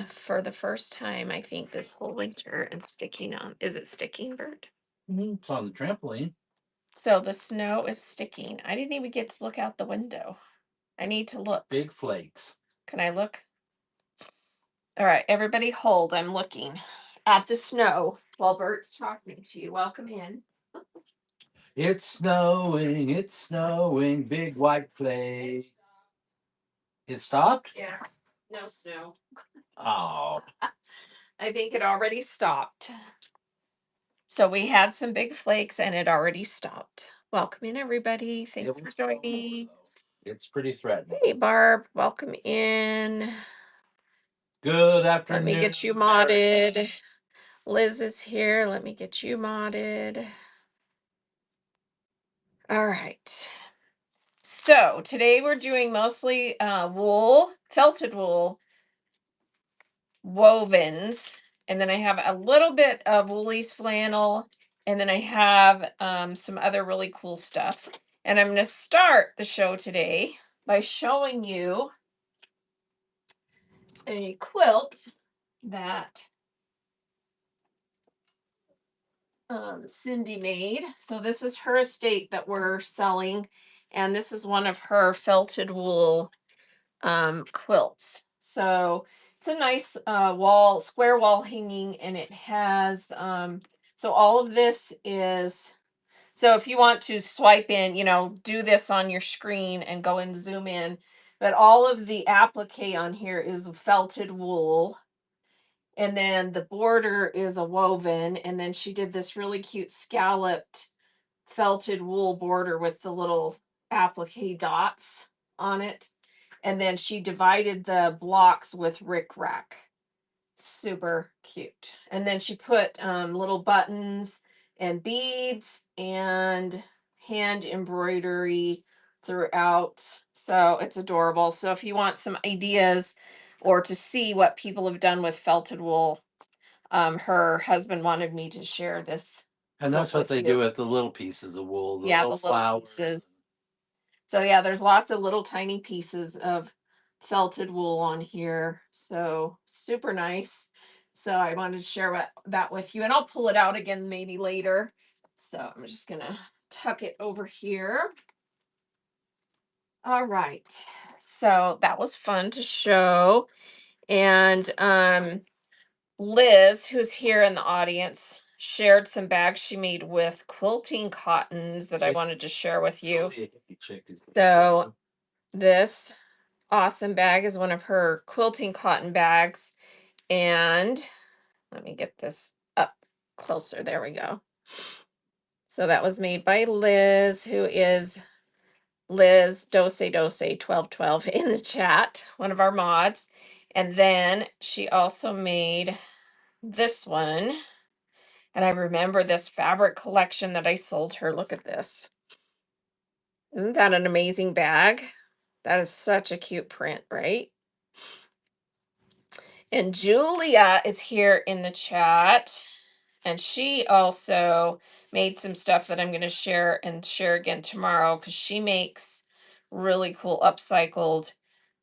for the first time, I think, this whole winter and sticking on. Is it sticking, Bert? It's on the trampoline. So the snow is sticking. I didn't even get to look out the window. I need to look. Big flakes. Can I look? All right, everybody hold. I'm looking at the snow while Bert's talking to you. Welcome in. It's snowing, big white flakes. It stopped? Yeah, no snow. Oh. I think it already stopped. So we had some big flakes and it already stopped. Welcome in, everybody. Thanks for joining. It's pretty threatening. Hey, Barb, welcome in. Good afternoon. Let me get you modded. Liz is here. Let me get you modded. All right. So today we're doing mostly wool, felted wool wovens. And then I have a little bit of Woolies flannel. And then I have some other really cool stuff. And I'm going to start the show today by showing you a quilt that Cindy made. So this is her estate that we're selling. And this is one of her felted wool quilts. So it's a nice square wall hanging, and it has so all of this is, so if you want to swipe in, do this on your screen and go and zoom in, but all of the applique on here is felted wool. And then the border is a woven, and then she did this really cute scalloped felted wool border with the little applique dots on it. And then she divided the blocks with rickrack. Super cute. And then she put little buttons and beads and hand embroidery throughout. So it's adorable. So if you want some ideas or to see what people have done with felted wool, her husband wanted me to share this. And that's what they do with the little pieces of wool, the little flowers. Pieces. So yeah, there's lots of little tiny pieces of felted wool on here. So super nice. So I wanted to share that with you, and I'll pull it out again maybe later. So I'm just gonna tuck it over here. All right. So that was fun to show. And Liz, who's here in the audience, shared some bags she made with quilting cottons that I wanted to share with you. So this awesome bag is one of her quilting cotton bags. And let me get this up closer. There we go. So that was made by Liz, who is Liz Dose 1212 in the chat, one of our mods. And then she also made this one. And I remember this fabric collection that I sold her. Look at this. Isn't that an amazing bag? That is such a cute print, right? And Julia is here in the chat. And she also made some stuff that I'm going to share again tomorrow, because she makes really cool upcycled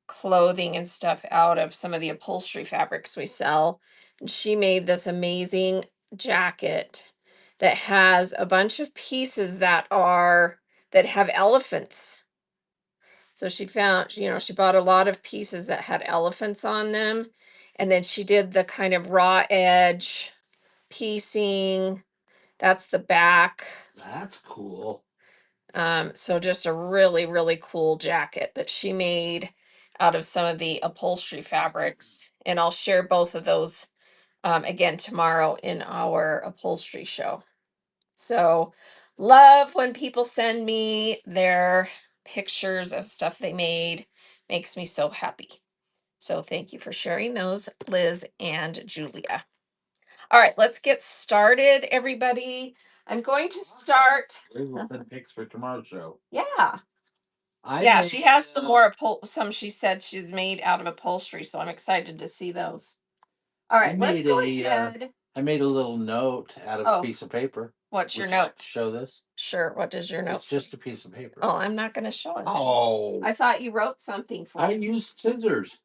clothing and stuff out of some of the upholstery fabrics we sell. And she made this amazing jacket that has a bunch of pieces that have elephants. So she found, she bought a lot of pieces that had elephants on them. And then she did the kind of raw edge piecing. That's the back. That's cool. So just a really, really cool jacket that she made out of some of the upholstery fabrics. And I'll share both of those again tomorrow in our upholstery show. So love when people send me their pictures of stuff they made. Makes me so happy. So thank you for sharing those, Liz and Julia. All right, let's get started, everybody. I'm going to start. We'll send pics for tomorrow's show. Yeah. She has some more some she said she's made out of upholstery, so I'm excited to see those. All right, let's go ahead. I made a little note out of a piece of paper. What's your note? Show this. Sure. What does your note It's just a piece of paper. Oh, I'm not going to show it. Oh. I thought you wrote something for I me. used scissors.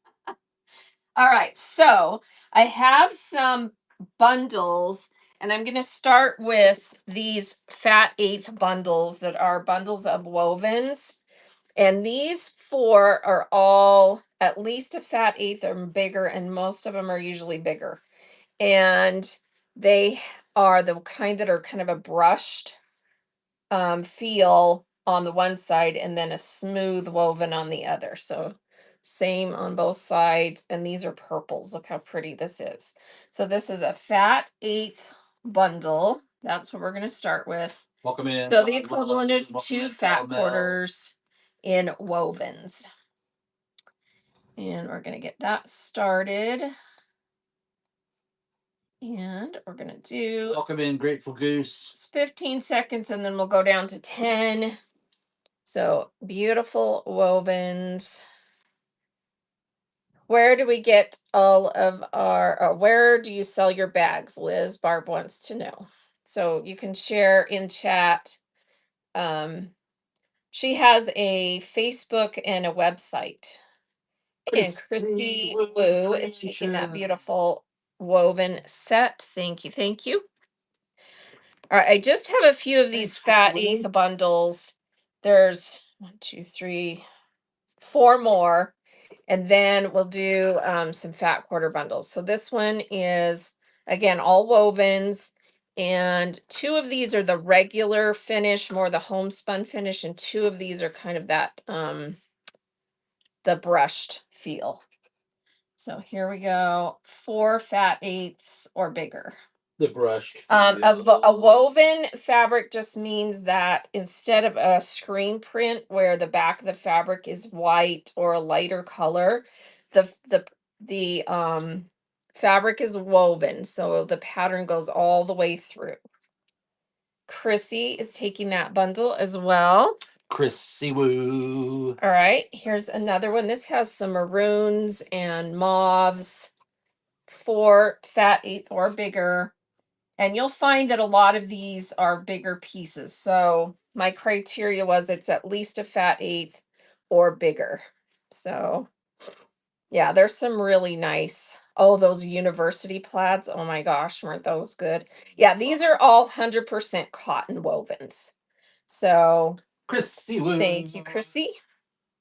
All right, so I have some bundles, and I'm going to start with these fat eighth bundles that are bundles of wovens. And these four are all at least a fat eighth or bigger, and most of them are usually bigger. And they are the kind that are kind of a brushed feel on the one side and then a smooth woven on the other. So same on both sides. And these are purples. Look how pretty this is. So this is a fat eighth bundle. That's what we're going to start with. Welcome in. So the equivalent of two fat quarters in wovens. And we're going to get that started. And we're going to do Welcome in, Grateful Goose. 15 seconds and then we'll go down to 10. So beautiful wovens. Where do we get all of our, where do you sell your bags, Liz? Barb wants to know. So you can share in chat. She has a Facebook and a website. And Christy Wu is taking that beautiful woven set. Thank you. Thank you. All right. I just have a few of these fat eighth bundles. There's 1, 2, 3, 4 more. And then we'll do some fat quarter bundles. So this one is, again, all wovens. And 2 of these are the regular finish, more the homespun finish. And 2 of these are kind of that, the brushed feel. So here we go. 4 fat eighths or bigger. The brushed. A woven fabric just means that instead of a screen print where the back of the fabric is white or a lighter color, the fabric is woven, so the pattern goes all the way through. Chrissy is taking that bundle as well. Chrissy Woo. All right, here's another one. This has some maroons and mauves, 4 fat eighth or bigger. And you'll find that a lot of these are bigger pieces. So my criteria was it's at least a fat eighth or bigger. So yeah, there's some really nice. Oh, those university plaids. Oh my gosh, weren't those good? Yeah, these are all 100% cotton wovens. So Chrissy Woo. thank you, Chrissy.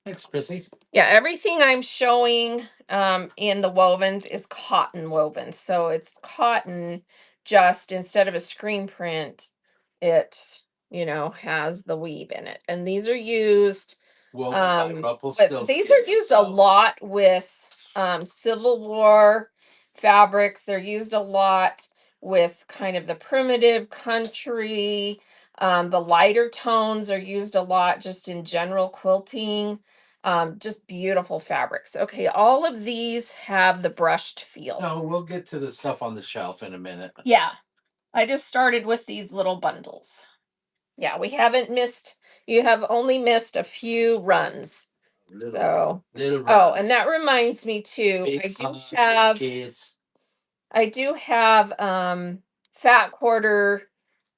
Thanks, Chrissy. Yeah, everything I'm showing in the wovens is cotton woven. So it's cotton, just instead of a screen print, it, has the weave in it. And these are used these are used a lot with Civil War fabrics. They're used a lot with kind of the primitive country. The lighter tones are used a lot just in general quilting. Just beautiful fabrics. Okay, all of these have the brushed feel. No, we'll get to the stuff on the shelf in a minute. Yeah, I just started with these little bundles. Yeah, we haven't missed, you have only missed a few runs. Little Oh, runs. and that reminds me too, Big I do have fat quarter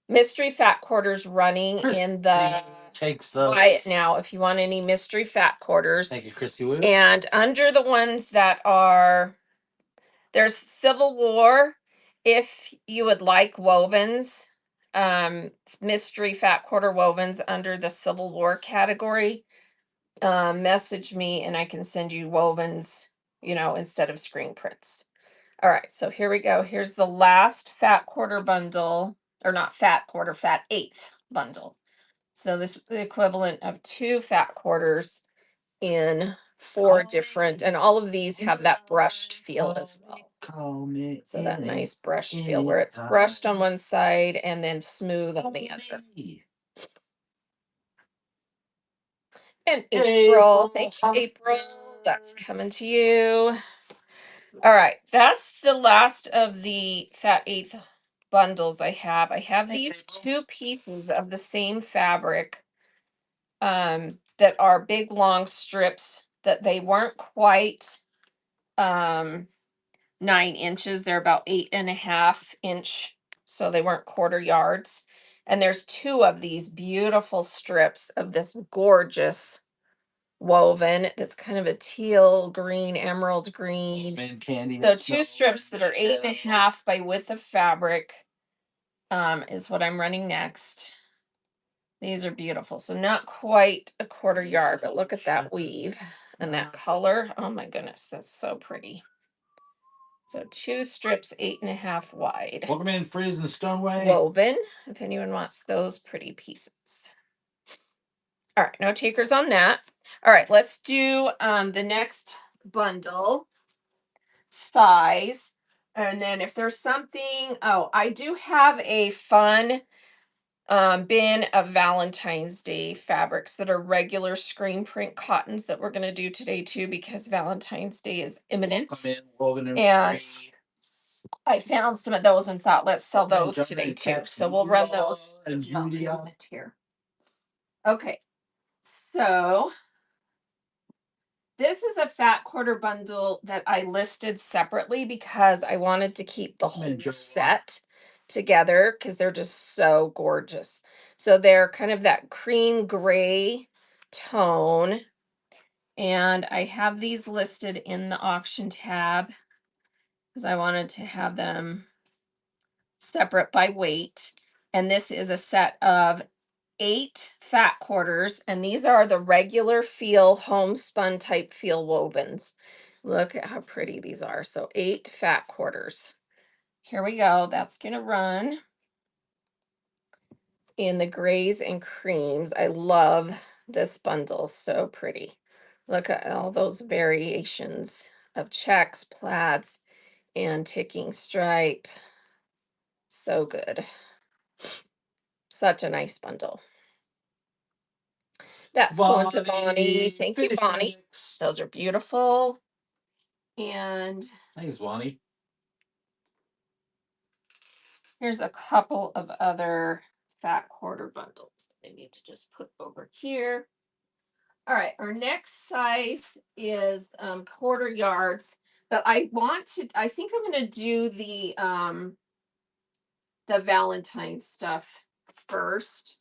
mystery fat quarters running in the takes buy it now if you want any mystery fat quarters. Thank you, Chrissy Woo. And under the ones that are, there's Civil War. If you would like wovens, mystery fat quarter wovens under the Civil War category, message me and I can send you wovens, instead of screen prints. All right, so here we go. Here's the last fat quarter bundle, or not fat quarter, fat eighth bundle. So this is the equivalent of 2 fat quarters in 4 different, and all of these have that brushed feel as well. So that nice brushed feel where it's brushed on one side and then smooth on the other. And April, thank you, April. That's coming to you. All right, that's the last of the fat eighth bundles I have. I have these 2 pieces of the same fabric that are big long strips that they weren't quite 9 inches. They're about 8.5 inch, so they weren't quarter yards. And there's 2 of these beautiful strips of this gorgeous woven. That's kind of a teal green, emerald green. And candy. So 2 strips that are 8.5 by width of fabric is what I'm running next. These are beautiful. So not quite a quarter yard, but look at that weave and that color. Oh my goodness, that's so pretty. So 2 strips, 8.5 wide. Welcome in, Frizz and Stoneway. Woven, if anyone wants those pretty pieces. All right, no takers on that. All right, let's do the next bundle size. And then if there's something, oh, I do have a fun bin of Valentine's Day fabrics that are regular screen print cottons that we're going to do today too, because Valentine's Day is imminent. Welcome in, woven and And free. I found some of those and thought, let's sell Welcome in, those John today and too. Kat So we'll run those and as well in a Julia. minute here. Okay, so this is a fat quarter bundle that I listed separately because I wanted to keep the whole set together because they're just so gorgeous. So they're kind of that cream gray tone. And I have these listed in the auction tab because I wanted to have them separate by weight. And this is a set of 8 fat quarters, and these are the regular feel homespun type feel wovens. Look at how pretty these are. So 8 fat quarters. Here we go. That's gonna run in the grays and creams. I love this bundle. So pretty. Look at all those variations of checks, plaids, and ticking stripe. So good. Such a nice bundle. That's going to Bonnie. Thank you, Bonnie. Those are beautiful. And Thanks, Bonnie. here's a couple of other fat quarter bundles I need to just put over here. All right, our next size is quarter yards, but I think I'm going to do the Valentine stuff first,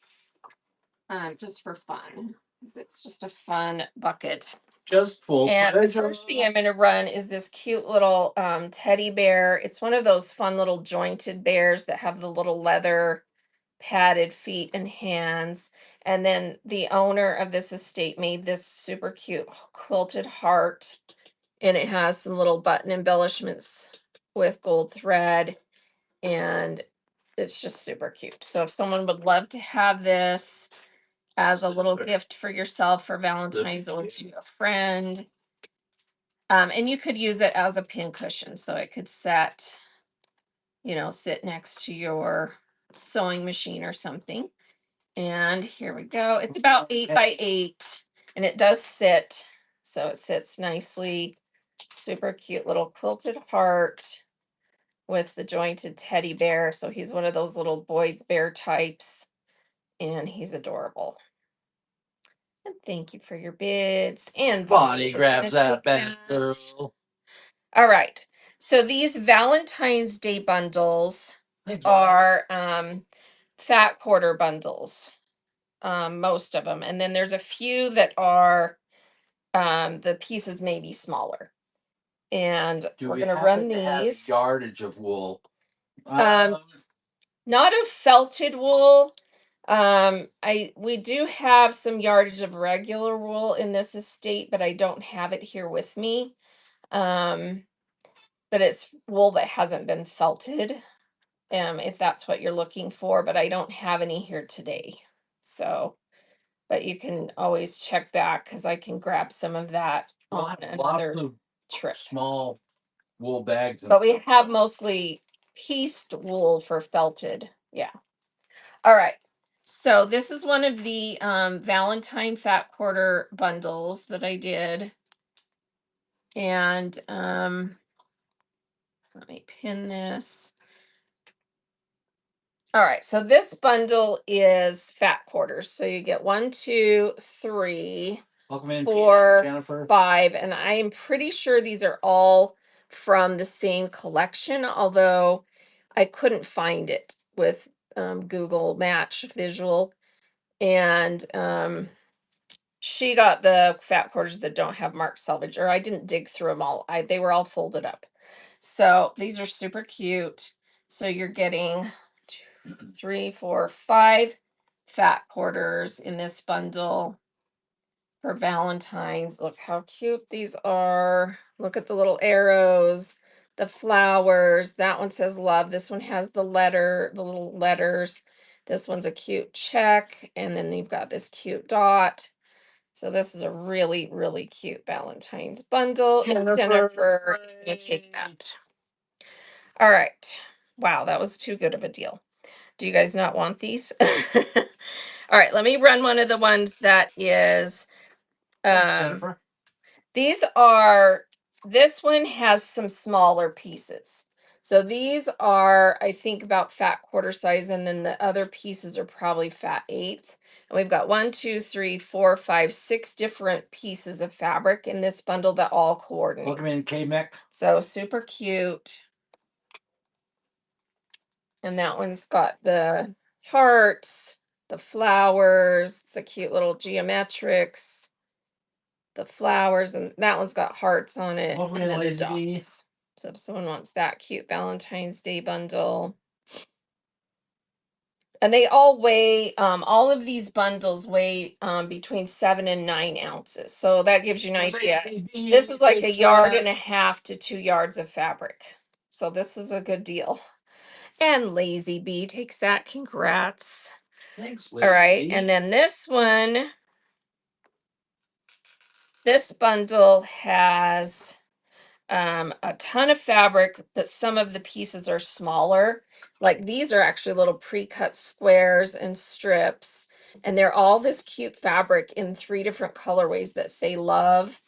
just for fun, because it's just a fun bucket. Just full. And the first thing I'm going to run is this cute little teddy bear. It's one of those fun little jointed bears that have the little leather padded feet and hands. And then the owner of this estate made this super cute quilted heart. And it has some little button embellishments with gold thread. And it's just super cute. So if someone would love to have this as a little gift for yourself for Valentine's or to a friend, and you could use it as a pin cushion, so it could sit next to your sewing machine or something. And here we go. It's about 8 by 8, and it does sit, so it sits nicely. Super cute little quilted heart with the jointed teddy bear. So he's one of those little Boyd's bear types, and he's adorable. And thank you for your bids. And Bonnie is grabs gonna that take bag, girl. All right. So these Valentine's Day bundles Thanks, Bonnie. are fat quarter bundles, most of them. And then there's a few that are the pieces may be smaller. And Do we're we gonna happen run to have these. yardage of wool? Not of felted wool. We do have some yardage of regular wool in this estate, but I don't have it here with me. But it's wool that hasn't been felted, if that's what you're looking for, but I don't have any here today. So, but you can always check back because I can grab some of that on Lots another of trip. small wool bags. But we have mostly pieced wool for felted. Yeah. All right. So this is one of the Valentine fat quarter bundles that I did. And let me pin this. All right, so this bundle is fat quarters. So you get 1, 2, 3, Welcome in, 4, Jennifer. 5, and I am pretty sure these are all from the same collection, although I couldn't find it with Google Match Visual. And she got the fat quarters that don't have marked selvage, or I didn't dig through them all. They were all folded up. So these are super cute. So you're getting 2, 3, 4, 5 fat quarters in this bundle for Valentine's. Look how cute these are. Look at the little arrows, the flowers. That one says love. This one has the little letters. This one's a cute check. And then you've got this cute dot. So this is a really, really cute Valentine's bundle. And Jennifer is going to take that. All right. Wow, that was too good of a deal. Do you guys not want these? All right, let me run one of the ones that is Jennifer. this one has some smaller pieces. So these are, I think, about fat quarter size, and then the other pieces are probably fat eighth. And we've got 1, 2, 3, 4, 5, 6 different pieces of fabric in this bundle that all coordinate. Welcome in, K-Mec. So super cute. And that one's got the hearts, the flowers, the cute little geometrics, the flowers, and that one's got hearts on it. Welcome and in, then the Lazy Bee. dots. So if someone wants that cute Valentine's Day bundle. And they all weigh, all of these bundles weigh between 7 and 9 ounces. So that gives you an idea. This is like a yard and a half to 2 yards of fabric. So this is a good deal. And Lazy Bee takes that. Congrats. Thanks, All right. Bee. And then this bundle has a ton of fabric, but some of the pieces are smaller. Like these are actually little pre-cut squares and strips, and they're all this cute fabric in 3 different colorways that say love.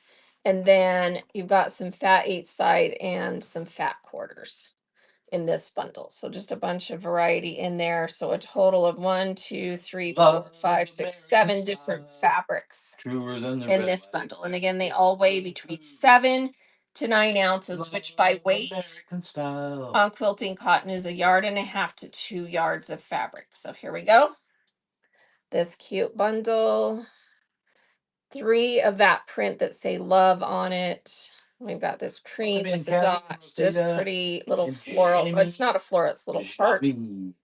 And then you've got some fat 8 side and some fat quarters in this bundle. So just a bunch of variety in there. So a total of 1, 2, 3, 4, 5, 6, 7 different fabrics in this bundle. And again, they all weigh between 7 to 9 ounces, which by weight on quilting cotton is a yard and a half to 2 yards of fabric. So here we go. This cute bundle. 3 of that print that say love on it. We've got this cream with the dots, this pretty little floral. It's not a floral, it's little hearts.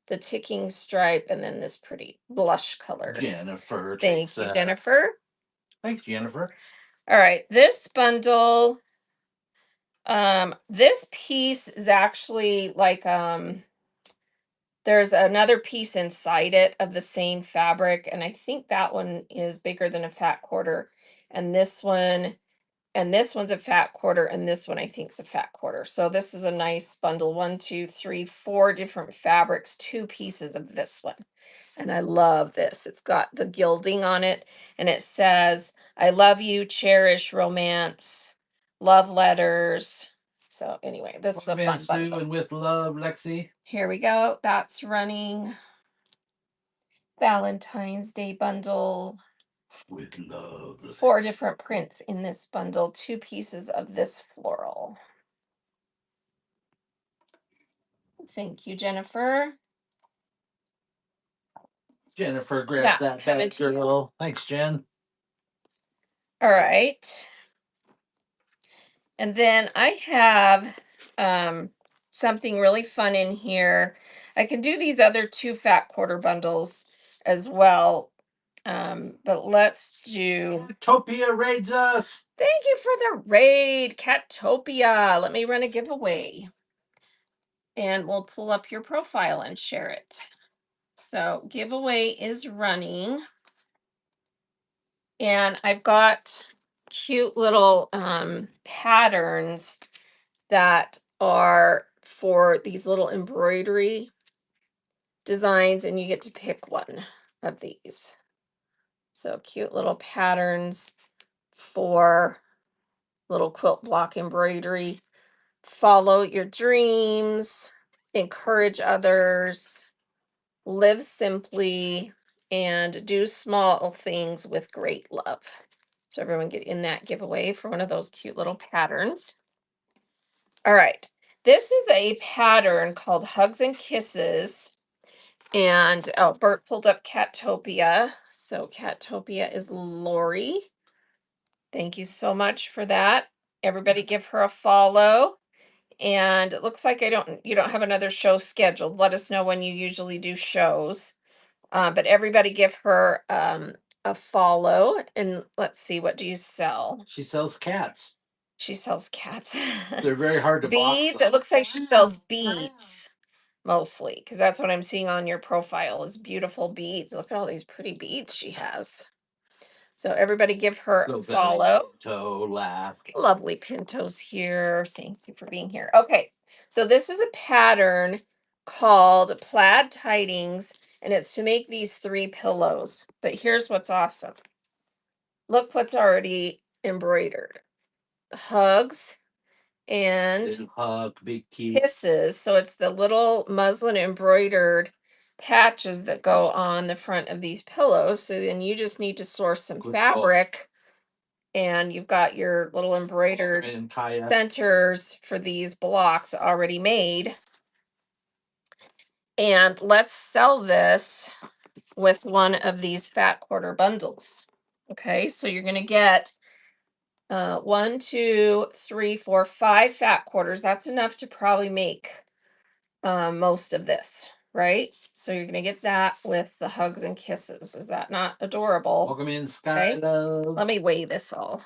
The ticking stripe, and then this pretty blush color. Jennifer. Thank you, Jennifer. Thanks, Jennifer. All right, this bundle, this piece is actually like there's another piece inside it of the same fabric, and I think that one is bigger than a fat quarter. And this one's a fat quarter, and this one I think is a fat quarter. So this is a nice bundle. 1, 2, 3, 4 different fabrics, 2 pieces of this one. And I love this. It's got the gilding on it, and it says, I love you, cherish, romance, love letters. So anyway, this is a fun bundle. And with love, Lexi. Here we go. That's running. Valentine's Day bundle. With love. 4 different prints in this bundle, 2 pieces of this floral. Thank you, Jennifer. Jennifer, grab that back, girl. Thanks, Jen. All right. And then I have something really fun in here. I can do these other 2 fat quarter bundles as well. But let's do Topia raids us. Thank you for the raid, Catopia. Let me run a giveaway. And we'll pull up your profile and share it. So giveaway is running. And I've got cute little patterns that are for these little embroidery designs, and you get to pick one of these. So cute little patterns for little quilt block embroidery. Follow your dreams, encourage others, live simply, and do small things with great love. So everyone get in that giveaway for one of those cute little patterns. All right. This is a pattern called Hugs and Kisses. And Bert pulled up Catopia. So Cattopia is Lori. Thank you so much for that. Everybody give her a follow. And it looks like you don't have another show scheduled. Let us know when you usually do shows. But everybody give her a follow, and let's see, what do you sell? She sells cats. She sells cats. They're very hard to box. Beads. It looks like she sells beads mostly, because that's what I'm seeing on your profile is beautiful beads. Look at all these pretty beads she has. So everybody give her a follow. Pinto laugh. Lovely Pintos here. Thank you for being here. Okay, so this is a pattern called Plaid Tidings, and it's to make these 3 pillows. But here's what's awesome. Look what's already embroidered. Hugs and hug, big kiss. kisses. So it's the little muslin embroidered patches that go on the front of these pillows. So then you just need to source some fabric, and you've got your little embroidered centers for these blocks already made. And let's sell this with one of these fat quarter bundles. Okay, so you're going to get 1, 2, 3, 4, 5 fat quarters. That's enough to probably make most of this, right? So you're going to get that with the hugs and kisses. Is that not adorable? Welcome in, Skylo. Let me weigh this all.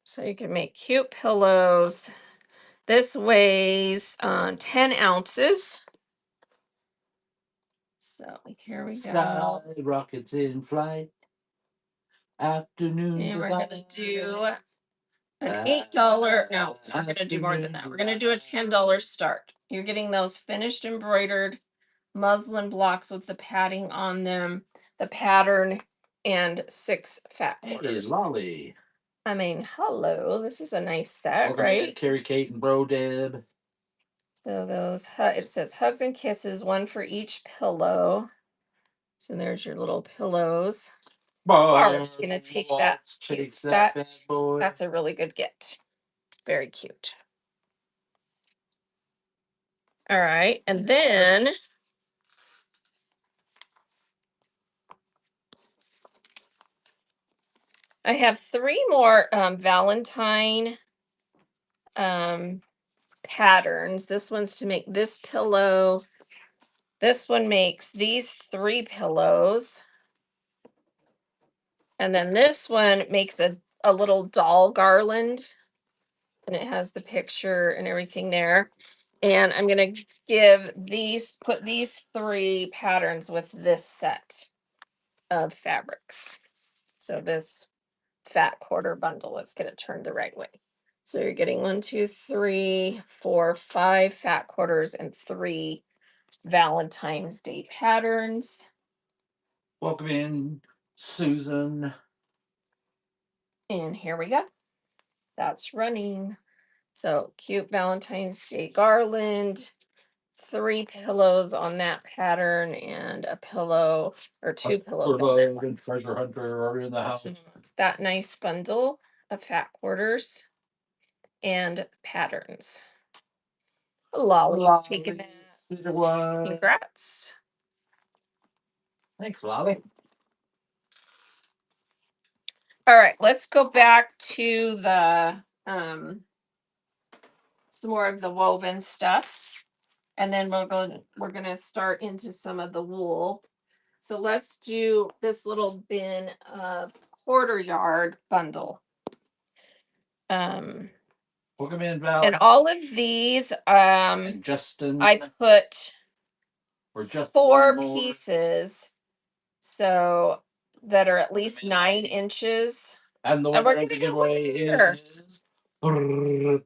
So you can make cute pillows. This weighs 10 ounces. So here we go. Rockets in flight. Afternoon. And we're going to do an $8. No, we're going to do more than that. We're going to do a $10 start. You're getting those finished embroidered muslin blocks with the padding on them, the pattern, and 6 fat quarters. Hey, Lolly. I mean, hello. This is a nice set, right? Carrie, Kate, and Bro Deb. So those, it says hugs and kisses, 1 for each pillow. So there's your little pillows. Barb's gonna take that. That's a really good get. Very cute. All right, and then I have 3 more Valentine patterns. This one's to make this pillow. This one makes these 3 pillows. And then this one makes a little doll garland. And it has the picture and everything there. And I'm going to put these 3 patterns with this set of fabrics. So this fat quarter bundle, let's get it turned the right way. So you're getting 1, 2, 3, 4, 5 fat quarters and 3 Valentine's Day patterns. Welcome in, Susan. And here we go. That's running. So cute Valentine's Day garland, 3 pillows on that pattern, and a pillow or 2 pillows on that one. Treasure hunter are in the house. So it's that nice bundle of fat quarters and patterns. Lolly's taking that. Congrats. Thanks, Lolly. All right, let's go back to the some more of the woven stuff, and then we're gonna start into some of the wool. So let's do this little bin of quarter yard bundle. Welcome in, Val. And all of these, Justin. I put or just 4 pieces, so that are at least 9 inches. And the winner of the giveaway is the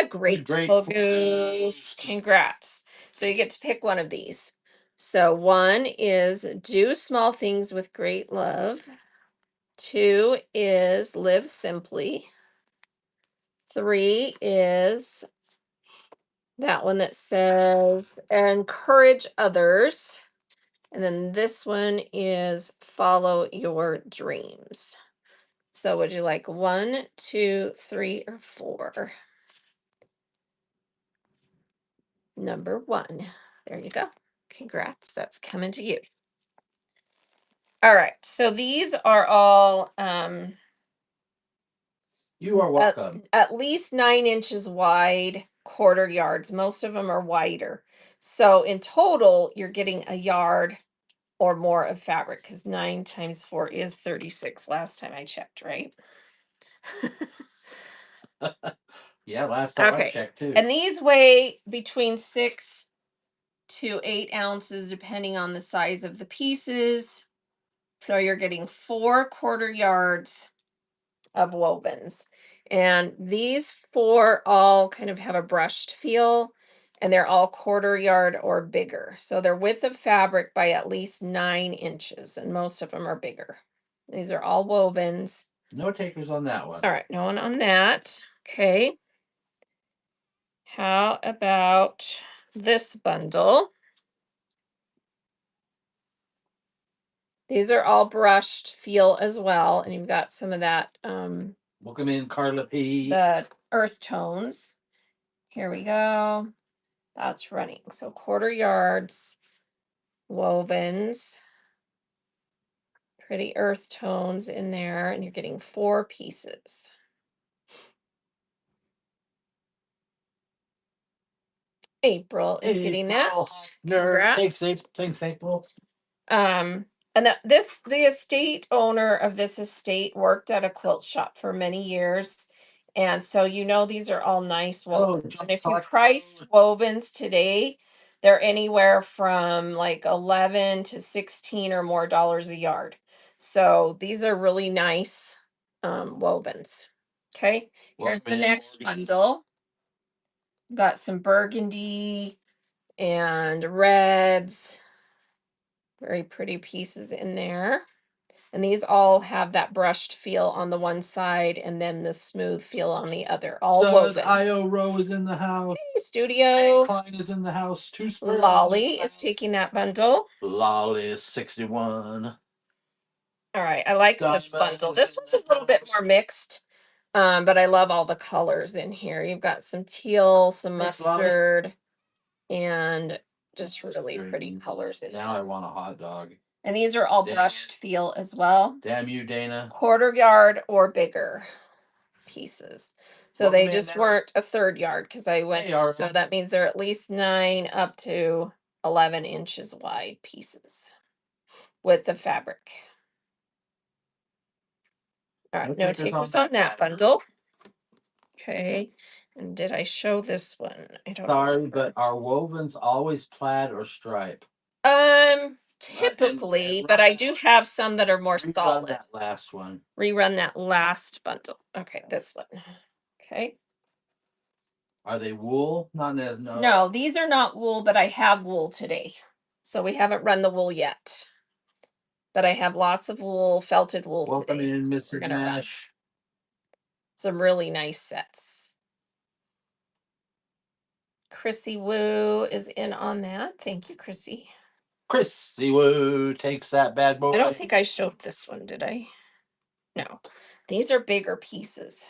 Grateful Goose. Congrats. So you get to pick one of these. So 1 is do small things with great love. 2 is live simply. 3 is that one that says encourage others. And then this one is follow your dreams. So would you like 1, 2, 3, or 4? Number 1. There you go. Congrats. That's coming to you. All right, so these are all You are welcome. at least 9 inches wide, quarter yards. Most of them are wider. So in total, you're getting a yard or more of fabric because 9 times 4 is 36 last time I checked, right? Yeah, last time I Okay. checked too. And these weigh between 6 to 8 ounces, depending on the size of the pieces. So you're getting 4 quarter yards of wovens. And these 4 all kind of have a brushed feel, and they're all quarter yard or bigger. So they're width of fabric by at least 9 inches, and most of them are bigger. These are all wovens. No takers on that one. All right, no one on that. Okay. How about this bundle? These are all brushed feel as well, and you've got some of that Welcome in, Carla P. the earth tones. Here we go. That's running. So quarter yards, wovens, pretty earth tones in there, and you're getting 4 pieces. April is getting that. Nerd. Congrats. Thanks, April. Um, and the estate owner of this estate worked at a quilt shop for many years. And so these are all nice wovens. And if you price wovens today, they're anywhere from like 11 to 16 or more dollars a yard. So these are really nice wovens. Okay, here's the next bundle. Got some burgundy and reds. Very pretty pieces in there. And these all have that brushed feel on the one side and then the smooth feel on the other. All woven. IO Row is in the house. Hey, studio. Klein is in the house. Lolly is taking that bundle. Lolly is 61. All right, I like this bundle. This one's a little bit more mixed, but I love all the colors in here. You've got some teal, some mustard, and just really pretty colors in Now I want a hot dog. And these are all brushed feel as well. Damn you, Dana. Quarter yard or bigger pieces. So they just weren't a third yard because I went. So that means they're at least 9 up to 11 inches wide pieces with the fabric. All right, no takers on that bundle. Okay. And did I show this one? I don't Sorry, but are wovens always plaid or stripe? Typically, but I do have some that are more solid. That last one. Rerun that last bundle. Okay, this one. Okay. Are they wool? Not no. No, these are not wool, but I have wool today. So we haven't run the wool yet. But I have lots of wool, felted wool. Welcome today. in, Mrs. Nash. Some really nice sets. Chrissy Woo is in on that. Thank you, Chrissy. Chrissy Woo takes that bad boy. I don't think I showed this one, did I? No. These are bigger pieces.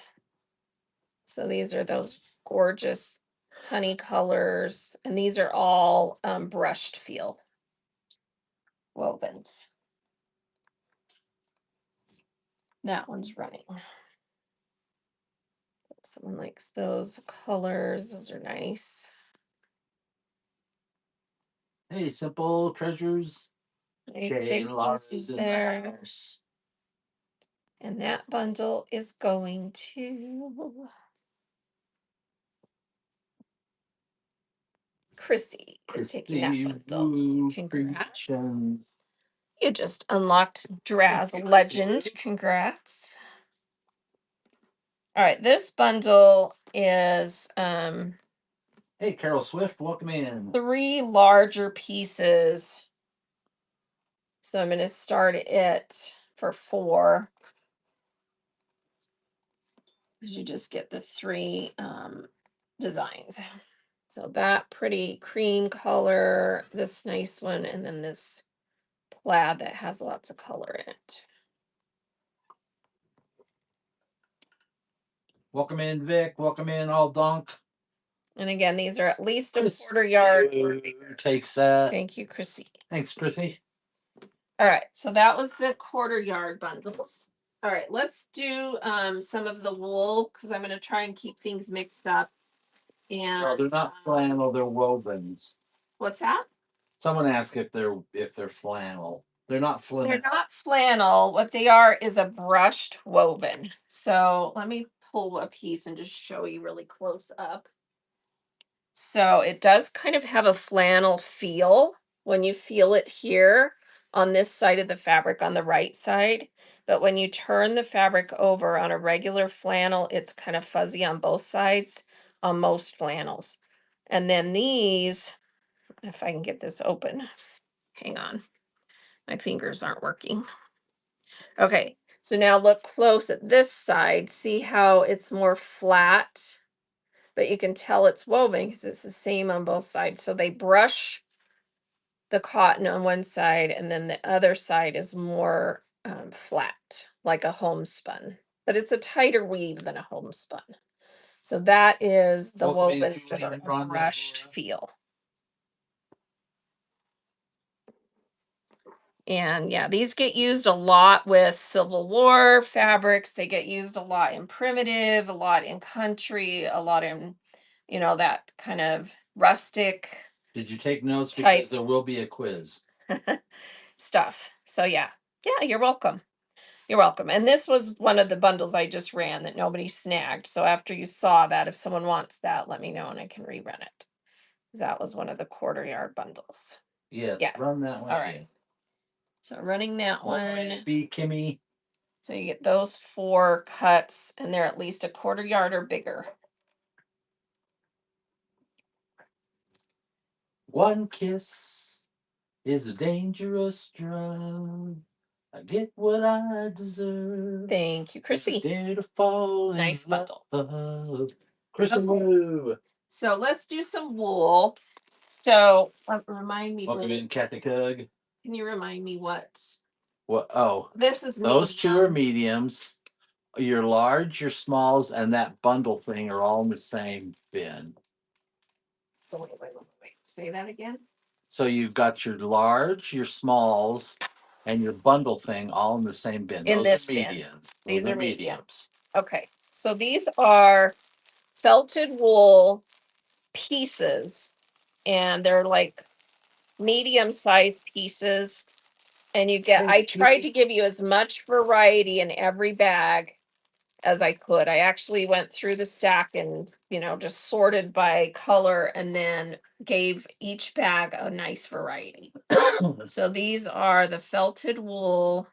So these are those gorgeous honey colors. And these are all brushed feel wovens. That one's running. If someone likes those colors, those are nice. Hey, Simple Treasures. Nice big pieces there. And that bundle is going to Chrissy is taking that bundle. Congrats. You just unlocked Draz Legend. Congrats. All right, this bundle is hey, Carol Swift, welcome in. 3 larger pieces. So I'm going to start it for 4. Because you just get the 3 designs. So that pretty cream color, this nice one, and then this plaid that has lots of color in it. Welcome in, Vic. Welcome in, all donk. And again, these are at least a quarter yard. Takes that. Thank you, Chrissy. Thanks, Chrissy. All right, so that was the quarter yard bundles. All right, let's do some of the wool because I'm going to try and keep things mixed up. And No, they're not flannel, they're wovens. What's that? Someone asked if they're flannel. They're not flannel. They're not flannel. What they are is a brushed woven. So let me pull a piece and just show you really close up. So it does kind of have a flannel feel when you feel it here on this side of the fabric on the right side. But when you turn the fabric over on a regular flannel, it's kind of fuzzy on both sides on most flannels. And then these, if I can get this open, hang on, my fingers aren't working. Okay, so now look close at this side. See how it's more flat, but you can tell it's woven because it's the same on both sides. So they brush the cotton on one side, and then the other side is more flat, like a homespun. But it's a tighter weave than a homespun. So that is the wovens that are a brushed feel. And yeah, these get used a lot with Civil War fabrics. They get used a lot in primitive, a lot in country, a lot in, that kind of rustic Did you take notes? type Because there will be a quiz. stuff. So yeah. Yeah, you're welcome. You're welcome. And this was one of the bundles I just ran that nobody snagged. So after you saw that, if someone wants that, let me know and I can rerun it. 'Cause that was one of the quarter yard bundles. Yes, Yes. run that one. All right. So running that one. Be Kimmy. So you get those 4 cuts, and they're at least a quarter yard or bigger. One kiss is a dangerous drug. I get what I deserve. Thank you, Chrissy. Dare to fall in Nice bundle. love. Chrissy Okay. Woo. So let's do some wool. So remind me. Welcome in, Kathy Cug. Can you remind me what? What? Oh, This is those two are medium. mediums. Your large, your smalls, and that bundle thing are all in the same bin. Oh, wait. Say that again. So you've got your large, your smalls, and your bundle thing all in the same bin. In Those this are bin. mediums. These Those are mediums. Okay. So these are felted wool pieces, and they're like medium-sized pieces. And I tried to give you as much variety in every bag as I could. I actually went through the stack and, just sorted by color and then gave each bag a nice variety. So these are the felted wool.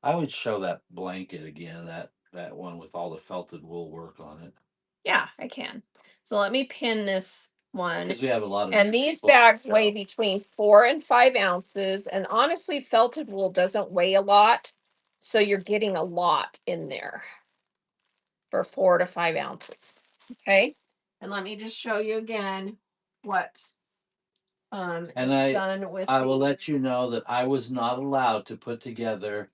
I would show that blanket again, that one with all the felted wool work on it. Yeah, I can. So let me pin this one. Because we have a lot of. And these bags weigh between 4 and 5 ounces. And honestly, felted wool doesn't weigh a lot. So you're getting a lot in there for 4 to 5 ounces. Okay. And let me just show you again what And is done with I will let these. you know that I was not allowed to put together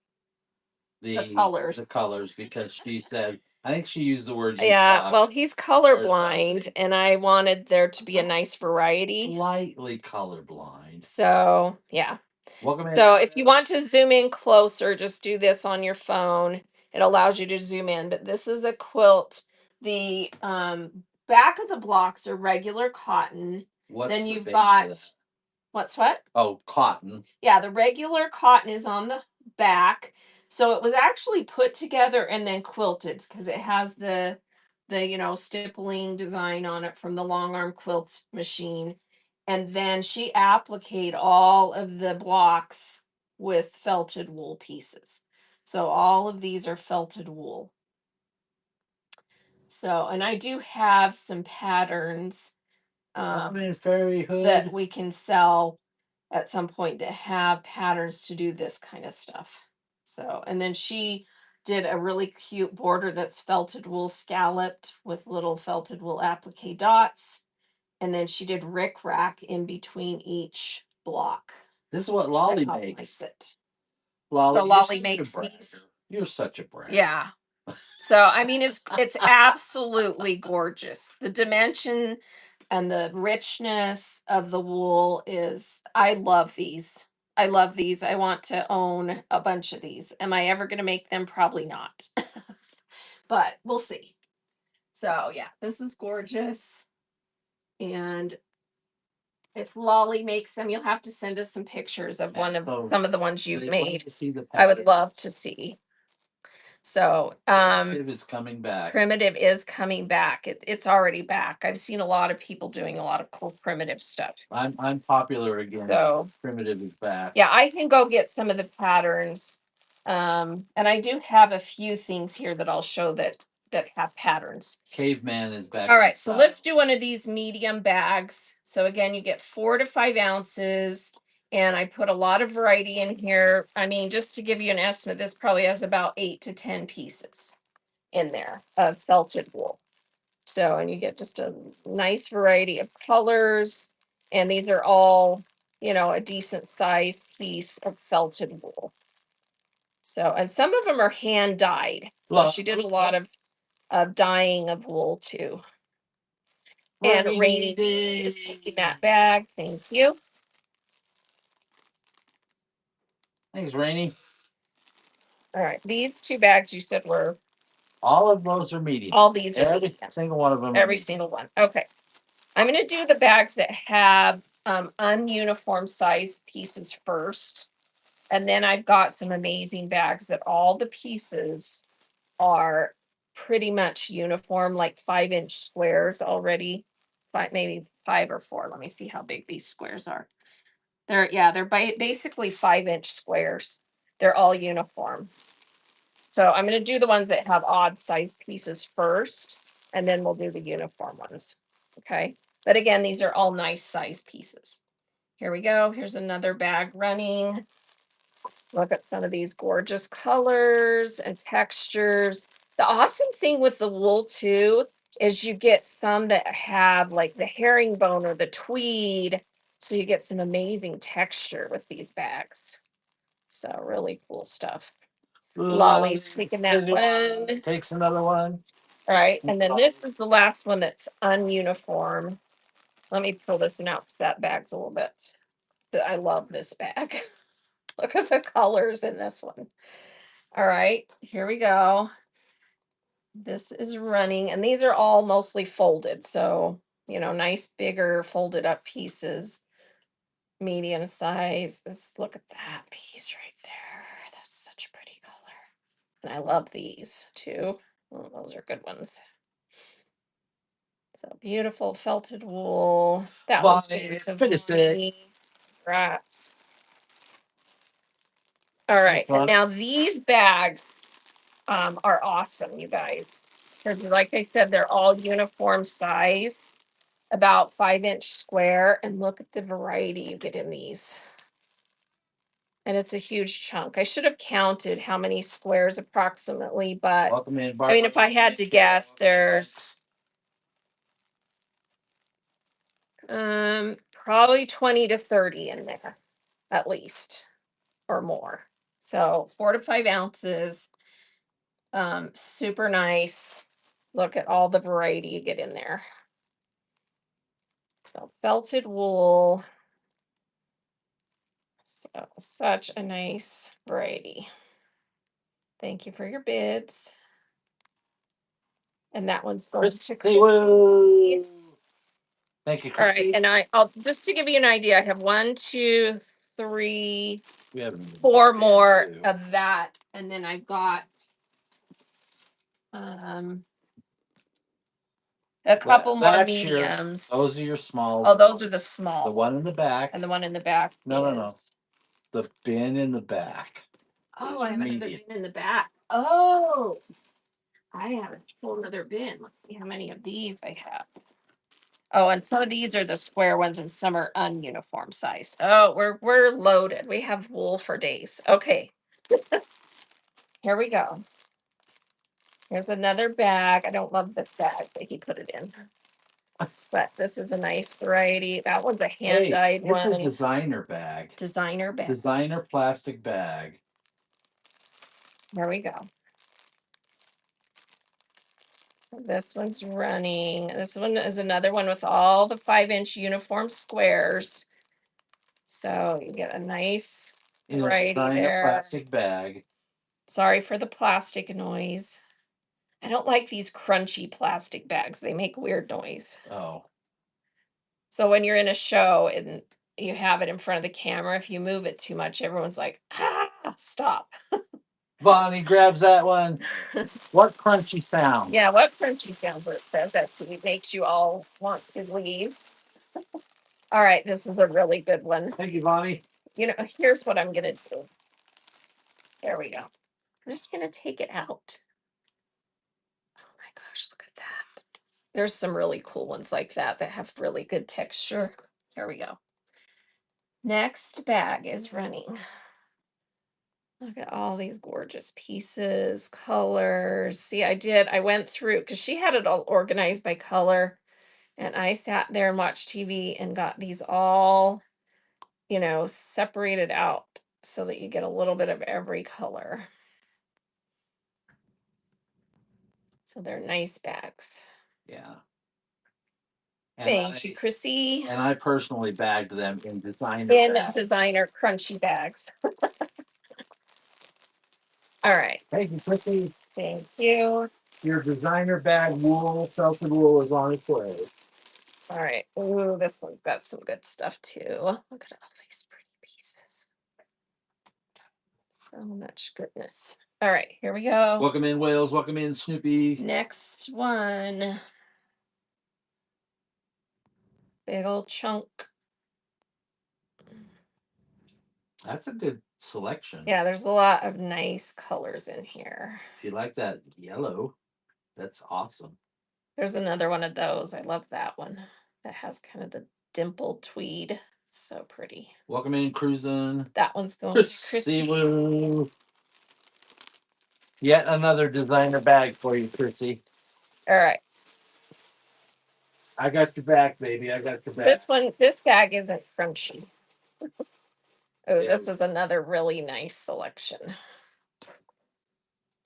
The the colors because she said, I think she used the word Yeah, well, he's colorblind, and I wanted there to be a nice variety. slightly colorblind. So, yeah. Welcome in. So if you want to zoom in closer, just do this on your phone. It allows you to zoom in. But this is a quilt. The back of the blocks are regular cotton. What's Then the you've base got for that? what's what? Oh, cotton. Yeah, the regular cotton is on the back. So it was actually put together and then quilted because it has the stippling design on it from the long arm quilt machine. And then she appliqued all of the blocks with felted wool pieces. So all of these are felted wool. So, and I do have some patterns Fairy Hood that we can sell at some point that have patterns to do this kind of stuff. So, and then she did a really cute border that's felted wool scalloped with little felted wool applique dots. And then she did rickrack in between each block. This is what Lolly That makes. likes it. Lolly, So Lolly makes these. You're such a brag. Yeah. So I mean it's absolutely gorgeous. The dimension and the richness of the wool is I love these. I love these. I want to own a bunch of these. Am I ever going to make them? Probably not. But we'll see. So yeah, this is gorgeous. And if Lolly makes them, you'll have to send us some pictures of some of the ones you've made. I would love to see. So Primitive is coming back. Primitive is coming back. It's already back. I've seen a lot of people doing a lot of cool primitive stuff. I'm popular again. So Primitive is back. yeah, I can go get some of the patterns. And I do have a few things here that I'll show that have patterns. Caveman is back. All right, so let's do one of these medium bags. So again, you get 4 to 5 ounces, and I put a lot of variety in here. I mean, just to give you an estimate, this probably has about 8 to 10 pieces in there of felted wool. So, and you get just a nice variety of colors, and these are all, a decent sized piece of felted wool. So, and some of them are hand dyed. So she did a lot of dyeing of wool too. And Rainy D is taking that bag. Thank you. Thanks, Rainy. All right, these 2 bags you said were. All of those are medium. All these are every medium. single one of them. Every single one. Okay. I'm going to do the bags that have ununiform size pieces first. And then I've got some amazing bags that all the pieces are pretty much uniform, like 5-inch squares already. Maybe 5 or 4. Let me see how big these squares are. They're basically 5-inch squares. They're all uniform. So I'm going to do the ones that have odd size pieces first, and then we'll do the uniform ones. Okay. But again, these are all nice size pieces. Here we go. Here's another bag running. Look at some of these gorgeous colors and textures. The awesome thing with the wool too is you get some that have like the herringbone or the tweed. So you get some amazing texture with these bags. So really cool stuff. Lolly's taking that one. Takes another one. All right. And then this is the last one that's ununiform. Let me pull this one out because that bag's a little bit. I love this bag. Look at the colors in this one. All right, here we go. This is running, and these are all mostly folded. So, nice, bigger, folded up pieces, medium size. Look at that piece right there. That's such a pretty color. And I love these too. Oh, those are good ones. So beautiful felted wool. That one's good to Bonnie. Congrats. All right, and now these bags are awesome, you guys. Because like I said, they're all uniform size, about 5-inch square. And look at the variety you get in these. And it's a huge chunk. I should have counted how many squares approximately, but I mean, if I had to guess, there's probably 20 to 30 in there, at least, or more. So 4 to 5 ounces. Super nice. Look at all the variety you get in there. So felted wool. So such a nice variety. Thank you for your bids. And that one's going to Christy. Thank you, All right, and I'll just to give you an idea, I have 1, 2, 3, 4 more of that, and then I've got a couple more mediums. Those are your smalls. Oh, those are the small. The one in the back. And the one in the back. No. The bin in the back. Oh, I have another bin in the back. Oh, I have a whole other bin. Let's see how many of these I have. Oh, and some of these are the square ones, and some are ununiform size. Oh, we're loaded. We have wool for days. Okay. Here we go. Here's another bag. I don't love this bag that he put it in. But this is a nice variety. That one's a hand-dyed one. It's a designer bag. Designer bag. Designer plastic bag. There we go. So this one's running. This one is another one with all the 5-inch uniform squares. So you get a nice In a variety designer there. plastic bag. Sorry for the plastic noise. I don't like these crunchy plastic bags. They make weird noise. Oh, So when you're in a show and you have it in front of the camera, if you move it too much, everyone's like, ah, stop. Bonnie grabs that one. What crunchy sound? Yeah, what crunchy sound where it says that it makes you all want to leave. All right, this is a really good one. Thank you, Bonnie. You know, here's what I'm gonna do. There we go. I'm just gonna take it out. Oh my gosh, look at that. There's some really cool ones like that that have really good texture. Here we go. Next bag is running. Look at all these gorgeous pieces, colors. See, I went through because she had it all organized by color. And I sat there and watched TV and got these all, separated out so that you get a little bit of every color. So they're nice bags. Yeah. Thank you, Chrissy. And I personally bagged them in designer bags. Designer crunchy bags. All right. Thank you, Chrissy. Thank you. Your designer bag wool, felted wool is on its way. All right. Ooh, this one's got some good stuff too. Look at all these pretty pieces. So much goodness. All right, here we go. Welcome in, Wales. Welcome in, Snoopy. Next one. Big old chunk. That's a good selection. Yeah, there's a lot of nice colors in here. If you like that yellow, that's awesome. There's another one of those. I love that one. That has kind of the dimpled tweed. So pretty. Welcome in, cruising. That one's going to Chrissy. Yet another designer bag for you, Chrissy. All right. I got your back, baby. I got your back. This bag isn't crunchy. Oh, this is another really nice selection.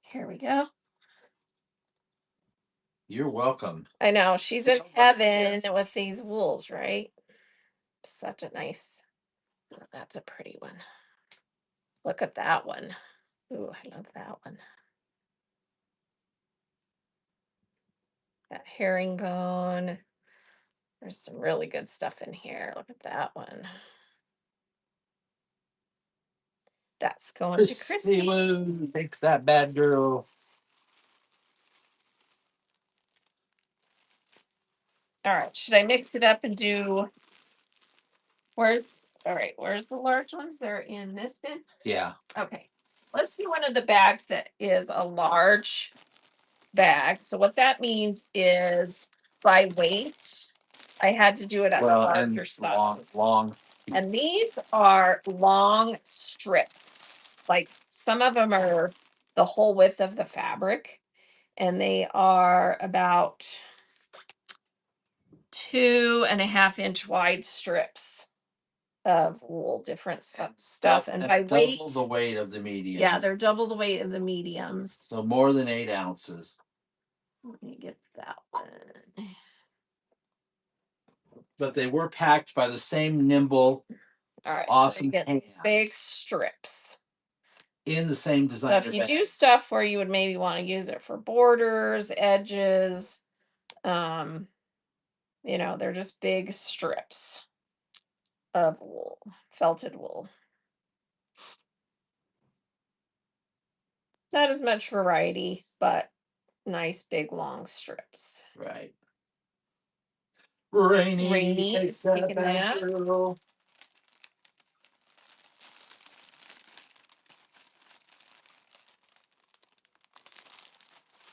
Here we go. You're welcome. I know, she's in heaven with these wools, right? Such a nice, that's a pretty one. Look at that one. Ooh, I love that one. That herringbone. There's some really good stuff in here. Look at that one. That's going to Chrissy. Thanks, that bad girl. All right, should I mix it up and do, where's the large ones? They're in this bin? Yeah. Okay, let's do one of the bags that is a large bag. So what that means is by weight, I had to do it at larger size. Long. And these are long strips. Like some of them are the whole width of the fabric, and they are about 2.5-inch wide strips of wool, different stuff. And by weight, double the weight of the medium. Yeah, they're double the weight of the mediums. So more than 8 ounces. Let me get that one. But they were packed by the same nimble, all right, awesome so you get these hands big strips in the same design. So if you do stuff where you would maybe want to use it for borders, edges, they're just big strips of wool, felted wool. Not as much variety, but nice big long strips. Right. Rainy. Speaking of that.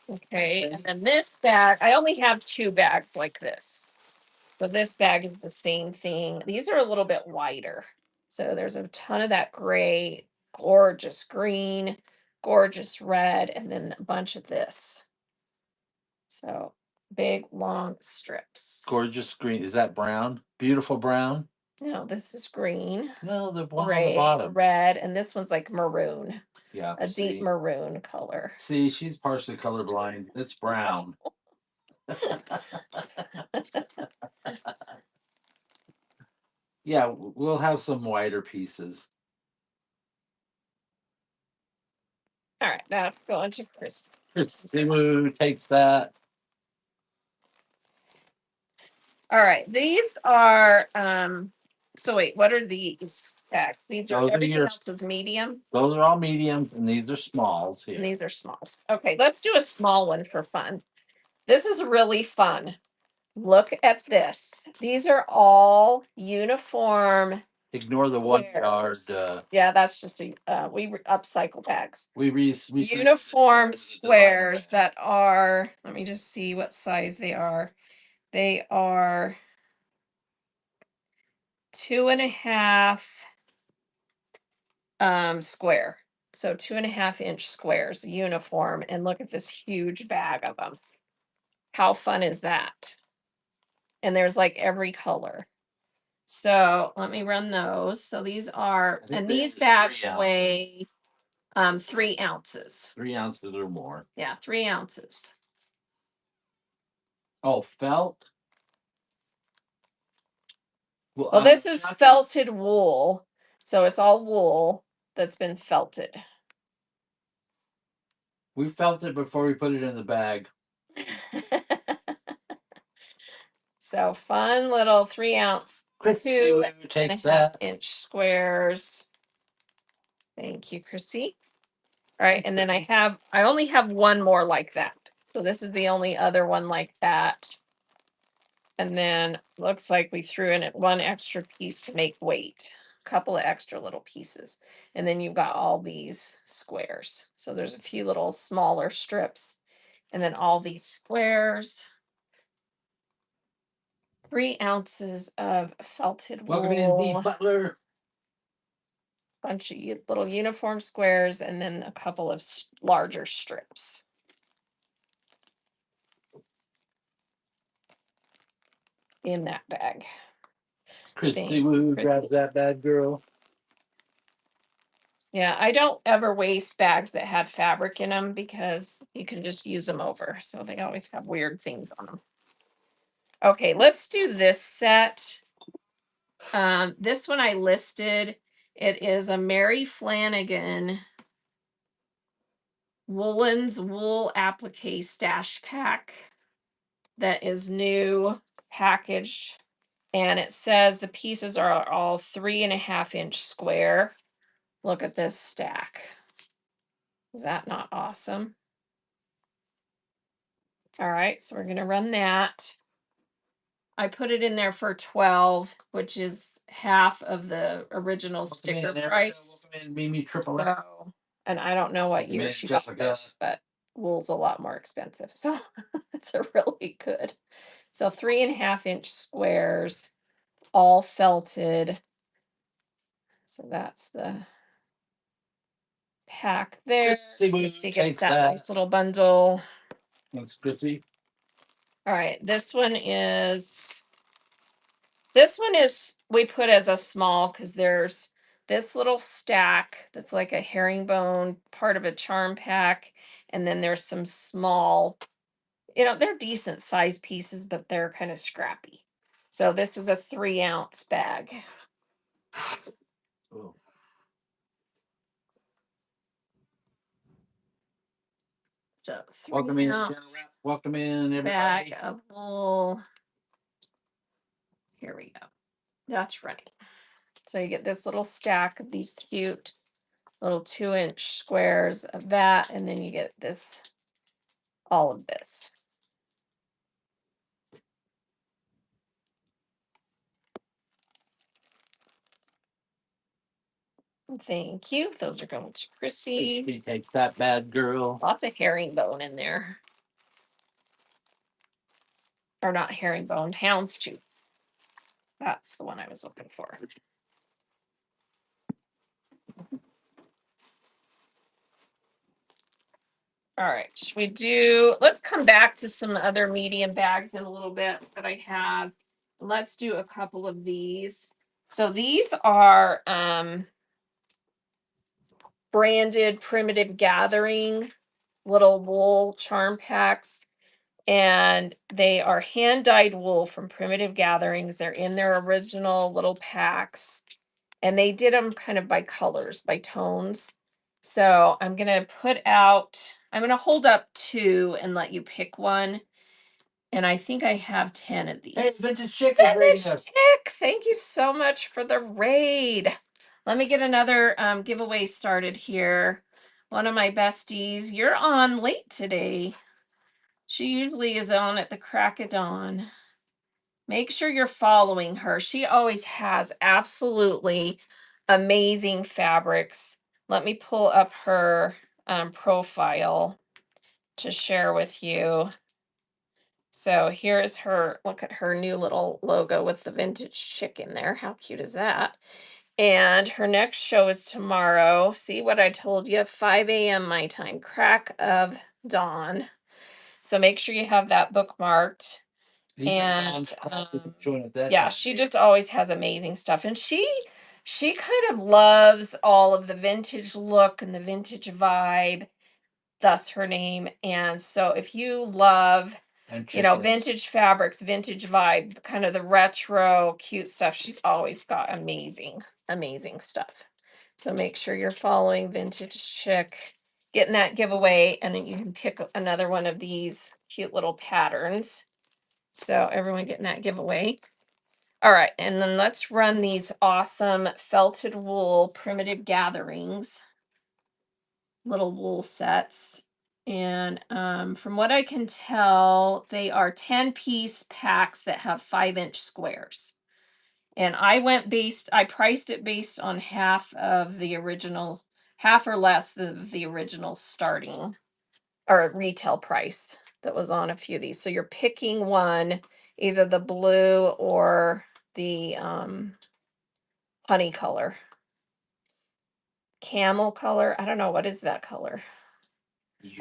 Okay, and then this bag, I only have 2 bags like this. So this bag is the same thing. These are a little bit wider. So there's a ton of that gray, gorgeous green, gorgeous red, and then a bunch of this. So big, long strips. Gorgeous green. Is that brown? Beautiful brown? No, this is green. No, the one gray, on the bottom. Red, and this one's like maroon. Yeah. A deep maroon color. See, she's partially colorblind. It's brown. Yeah, we'll have some wider pieces. All right, that's going to Chris. Christy Woo takes that. All right, these are so wait, what are these bags? These are Those are everything your- else is medium Those are all mediums, and these are smalls and here. these are smalls. Okay, let's do a small one for fun. This is really fun. Look at this. These are all uniform Ignore the 1 yard. squares. Yeah, that's just a upcycle bags. We Uniform squares that are, let me just see what size they are. They are 2.5 square. So 2.5 inch squares, uniform. And look at this huge bag of them. How fun is that? And there's like every color. So let me run those. So these are, and these bags weigh 3 ounces. 3 ounces or more. Yeah, 3 ounces. Oh, felt. Well, this is felted wool. So it's all wool that's been felted. We felt it before we put it in the bag. So fun little 3 ounce, Chrissy 2.5 inch squares. Thank you, Chrissy. All right, and then I only have one more like that. So this is the only other one like that. And then looks like we threw in it one extra piece to make weight, a couple of extra little pieces. And then you've got all these squares. So there's a few little smaller strips and then all these squares. 3 ounces of felted Welcome in, wool. Dee Butler. Bunch of little uniform squares and then a couple of larger strips. In that bag. Christy Woo Chrissy. grabs that bad girl. Yeah, I don't ever waste bags that have fabric in them because you can just use them over. So they always have weird things on them. Okay, let's do this set. This one I listed. It is a Mary Flanagan Woolen's Wool Applique Stash Pack that is new, packaged. And it says the pieces are all 3.5 inch square. Look at this stack. Is that not awesome? All right, so we're gonna run that. I put it in there for 12, which is half of the original sticker price. Mimi Triple. So, and I don't know what year she bought this, but wool's a lot more expensive. So it's a really good. So 3.5 inch squares, all felted. So that's the pack there. Chrissy gets that nice little bundle. Thanks, Chrissy. All right, this one is we put as a small because there's this little stack that's like a herringbone, part of a charm pack, and then there's some small, they're decent size pieces, but they're kind of scrappy. So this is a 3 ounce bag. Oh. So Welcome in, welcome in, everybody. Bag of wool. Here we go. That's running. So you get this little stack of these cute little 2-inch squares of that, and then you get this, all of this. Thank you. Those are going to Chrissy. She takes that bad girl. Lots of herringbone in there. Or not herringbone, houndstooth. That's the one I was looking for. All right, should we do, let's come back to some other medium bags in a little bit that I have. Let's do a couple of these. So these are branded Primitive Gathering little wool charm packs. And they are hand dyed wool from Primitive Gatherings. They're in their original little packs. And they did them kind of by colors, by tones. So I'm going to I'm going to hold up 2 and let you pick one. And I think I have 10 of these. Hey, Vintage Chick is raiding us. Chick, thank you so much for the raid. Let me get another giveaway started here. One of my besties, you're on late today. She usually is on at the crack of dawn. Make sure you're following her. She always has absolutely amazing fabrics. Let me pull up her profile to share with you. So here's her, look at her new little logo with the vintage chick in there. How cute is that? And her next show is tomorrow. See what I told you? 5 a.m. my time, crack of dawn. So make sure you have that bookmarked. And yeah, she just always has amazing stuff. And she kind of loves all of the vintage look and the vintage vibe, thus her name. And so if you love vintage fabrics, vintage vibe, kind of the retro, cute stuff. She's always got amazing stuff. So make sure you're following Vintage Chick, getting that giveaway, and then you can pick another one of these cute little patterns. So everyone getting that giveaway. All right, and then let's run these awesome felted wool Primitive Gatherings little wool sets. And from what I can tell, they are 10-piece packs that have 5-inch squares. And I priced it based on half or less of the original starting or retail price that was on a few of these. So you're picking one, either the blue or the honey color. Camel color. I don't know. What is that color?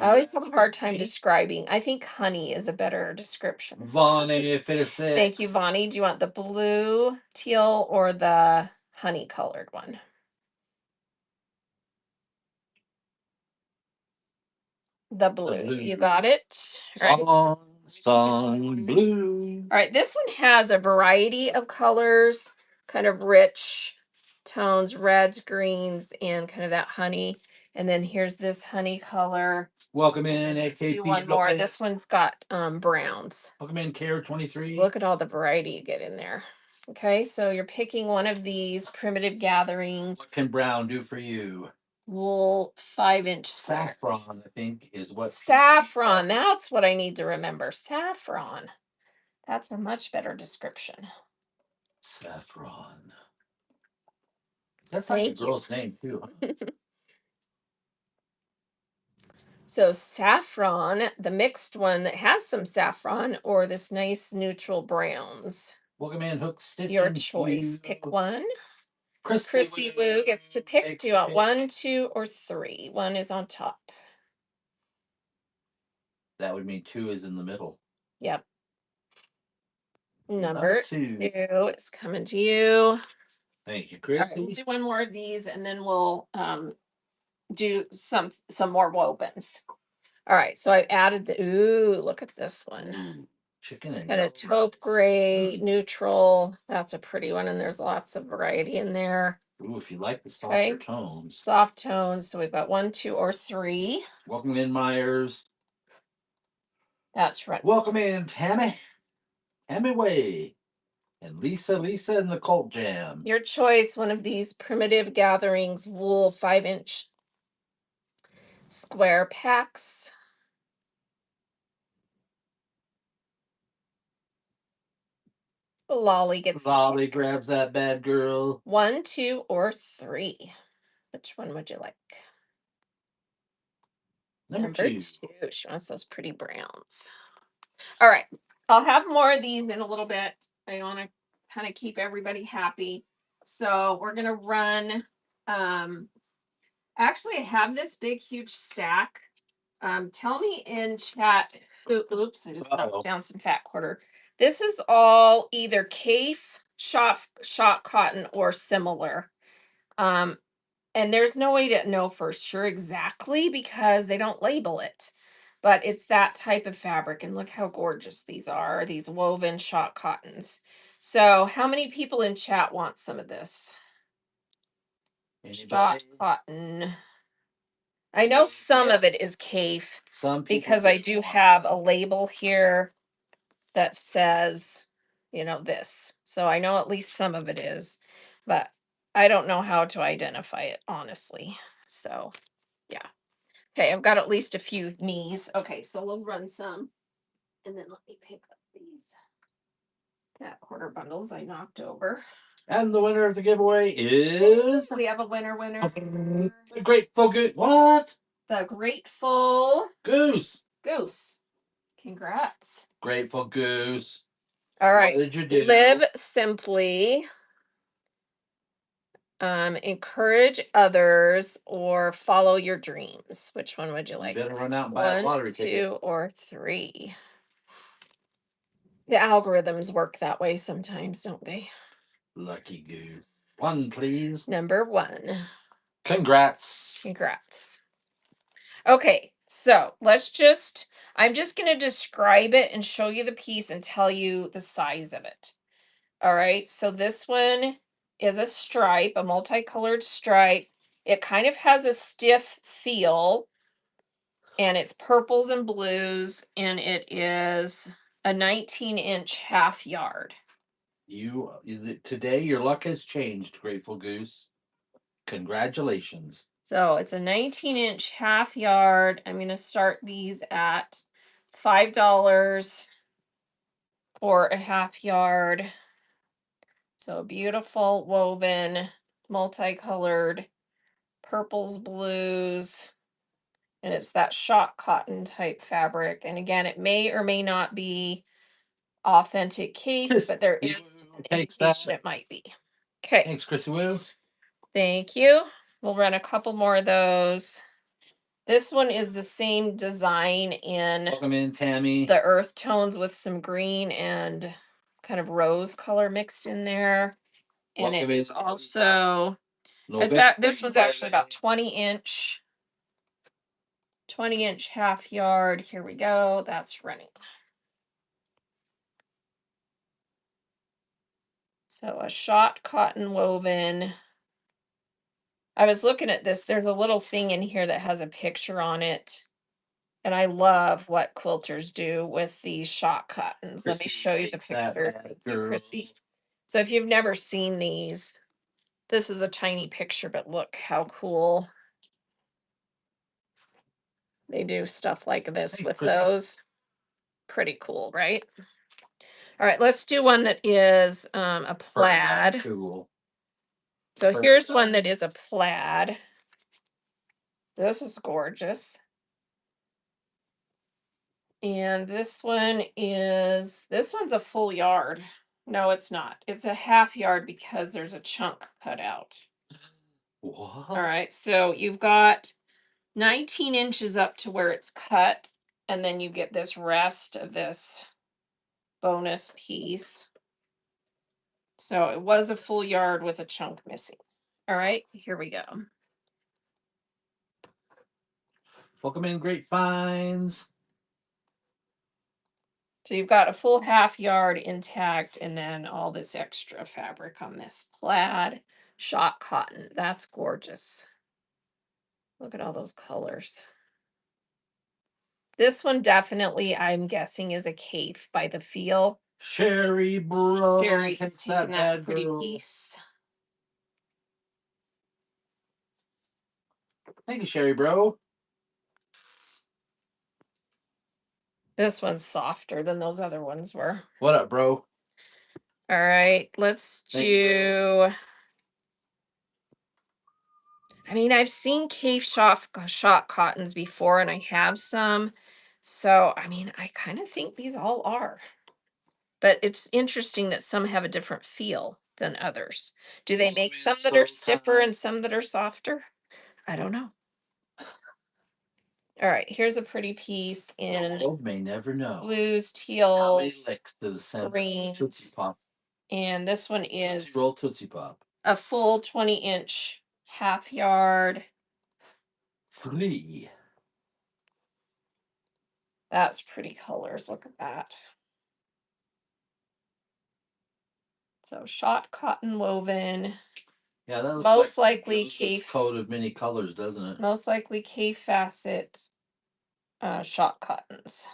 I always have a hard time describing. I think honey is a better description. Vonnie, if it is six. Thank you, Vonnie. Do you want the blue, teal, or the honey colored one? The blue. blue. You got it. Sun blue. All right. This one has a variety of colors, kind of rich tones, reds, greens, and kind of that honey. And then here's this honey color. Welcome in, Let's do one more. This one's got browns. Welcome in, Care 23. Look at all the variety you get in there. Okay, so you're picking one of these Primitive Gatherings What can brown do for you? wool 5-inch squares. Saffron, I think, is what. Saffron. That's what I need to remember. Saffron. That's a much better description. Saffron. That's like a girl's name too. Huh? So saffron, the mixed one that has some saffron, or this nice neutral browns. Welcome in, Hook Stitch. Your choice. Pick one. Chrissy Woo gets to pick. Do you want 1, 2, or 3? 1 is on top. That would mean 2 is in the middle. Yep. Number 2 is coming to you. Thank you, Chrissy. All right, we'll do one more of these, and then we'll do some more wovens. All right, so I added look at this one. Chicken and a taupe gray, neutral. That's a pretty one, and there's lots of variety in there. Ooh, if you like the softer tones. Soft tones. So we've got 1, 2, or 3. Welcome in, Myers. That's right. Welcome in, Tammy Way. And Lisa and the Cult Jam. Your choice, one of these Primitive Gatherings wool 5-inch square packs. Lolly grabs that bad girl. 1, 2, or 3. Which one would you like? Number 2. She wants those pretty browns. All right. I'll have more of these in a little bit. I want to kind of keep everybody happy. So we're going to run. Actually, I have this big, huge stack. Tell me in chat. Oops, I just knocked down some fat quarter. This is all either Kaffe, shot cotton, or similar. And there's no way to know for sure exactly because they don't label it. but it's that type of fabric. And look how gorgeous these are, these woven shot cottons. So how many people in chat want some of this? Shot cotton. I know some of it is Cafe Some people because I do have a label here that says, this. So I know at least some of it is, but I don't know how to identify it, honestly. So, yeah. Okay, I've got at least a few me's. Okay, so we'll run some. And then let me pick up these cat quarter bundles I knocked over. And the winner of the giveaway is We have a winner. the Grateful Goose. What? The Grateful Goose. Goose. Congrats. Grateful Goose. All right. What did you do? Live simply. Encourage others or follow your dreams. Which one would you like? Better run out and buy a One, lottery ticket. 2, or 3. The algorithms work that way sometimes, don't they? Lucky Goose. 1, please. Number 1. Congrats. Congrats. Okay, so I'm just going to describe it and show you the piece and tell you the size of it. All right, so this one is a stripe, a multicolored stripe. It kind of has a stiff feel, and it's purples and blues, and it is a 19-inch half yard. Today your luck has changed, Grateful Goose. Congratulations. So it's a 19-inch half yard. I'm going to start these at $5 for a half yard. So beautiful woven, multicolored purples, blues, and it's that shot cotton type fabric. And again, it may or may not be authentic cape, but there is an indication it might be. Okay. Thanks, Chrissy Woo. Thank you. We'll run a couple more of those. This one is the same design in Welcome in, Tammy. the earth tones with some green and kind of rose color mixed in there. And Welcome it is also, in fact, this one's actually about 20-inch half yard. Here we go. That's running. So a shot cotton woven. I was looking at this. There's a little thing in here that has a picture on it. And I love what quilters do with these shot cottons. Let me show you the picture. Thank you, Chrissy. So if you've never seen these, this is a tiny picture, but look how cool. They do stuff like this with those. Pretty cool, right? All right, let's do one that is a plaid. Cool. So here's one that is a plaid. This is gorgeous. And this one's a full yard. No, it's not. It's a half yard because there's a chunk cut out. What? All right, so you've got 19 inches up to where it's cut, and then you get this rest of this bonus piece. So it was a full yard with a chunk missing. All right, here we go. Welcome in, Great Finds. So you've got a full half yard intact, and then all this extra fabric on this plaid shot cotton. That's gorgeous. Look at all those colors. This one definitely, I'm guessing, is a cape by the feel. Sherry Bro. Sherry is taking that pretty piece. Thank you, Sherry Bro. This one's softer than those other ones were. What up, bro? All right, let's do. I mean, I've seen cave shot cottons before, and I have some. So, I mean, I kind of think these all are. But it's interesting that some have a different feel than others. Do they make some that are stiffer and some that are softer? I don't know. All right, here's a pretty piece in may never know. Blues, How many teals, licks to the center greens, Tootsie Pop? And this one is Roll Tootsie Pop. a full 20-inch half yard. 3. That's pretty colors. Look at that. So shot cotton woven. Yeah, that looks Most like likely Joseph's coat of many colors, doesn't it? Most likely K facet shot cottons.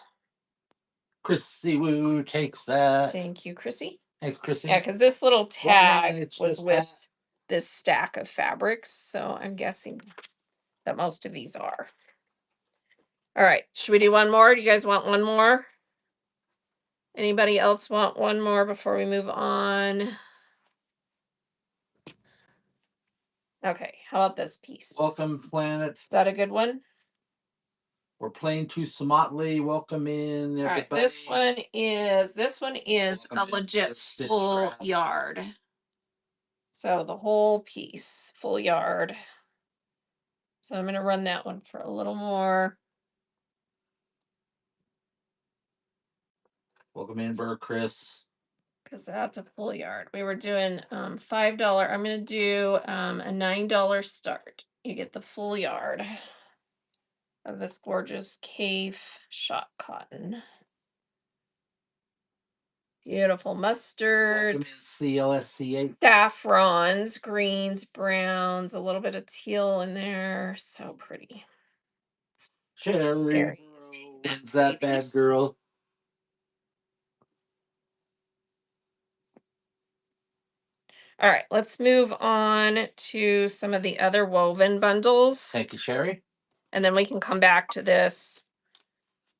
Chrissy Woo takes that. Thank you, Chrissy. Thanks, Chrissy. Yeah, because this little tag it's was just with this stack of fabrics, so I'm guessing that most of these are. All right, should we do one more? Do you guys want one more? Anybody else want one more before we move on? Okay, how about this piece? Welcome, Planet. Is that a good one? We're playing to Smotley. Welcome in, everybody. All right, this one is Welcome a legit Stitch full Craft. yard. So the whole piece, full yard. So I'm going to run that one for a little more. Welcome in, Burr, Chris. Because that's a full yard. We were doing $5. I'm going to do a $9 start. You get the full yard of this gorgeous cave shot cotton. Beautiful mustards, CLSC8. saffrons, greens, browns, a little bit of teal in there. So pretty. Cherry. When's that bad girl? All right, let's move on to some of the other woven bundles. Thank you, Sherry. And then we can come back to this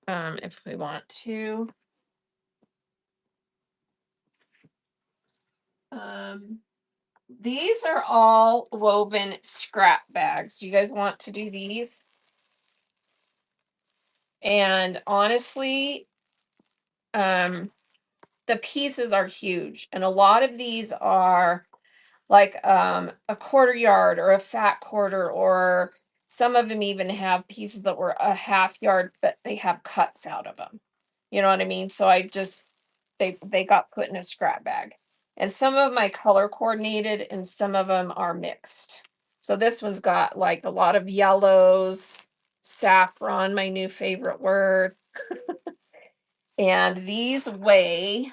if we want to. These are all woven scrap bags. Do you guys want to do these? And honestly, the pieces are huge. And a lot of these are like a quarter yard or a fat quarter, or some of them even have pieces that were a half yard, but they have cuts out of them. You know what I mean? So they got put in a scrap bag. And some of them I color coordinated and some of them are mixed. So this one's got like a lot of yellows, saffron, my new favorite word. And these weigh,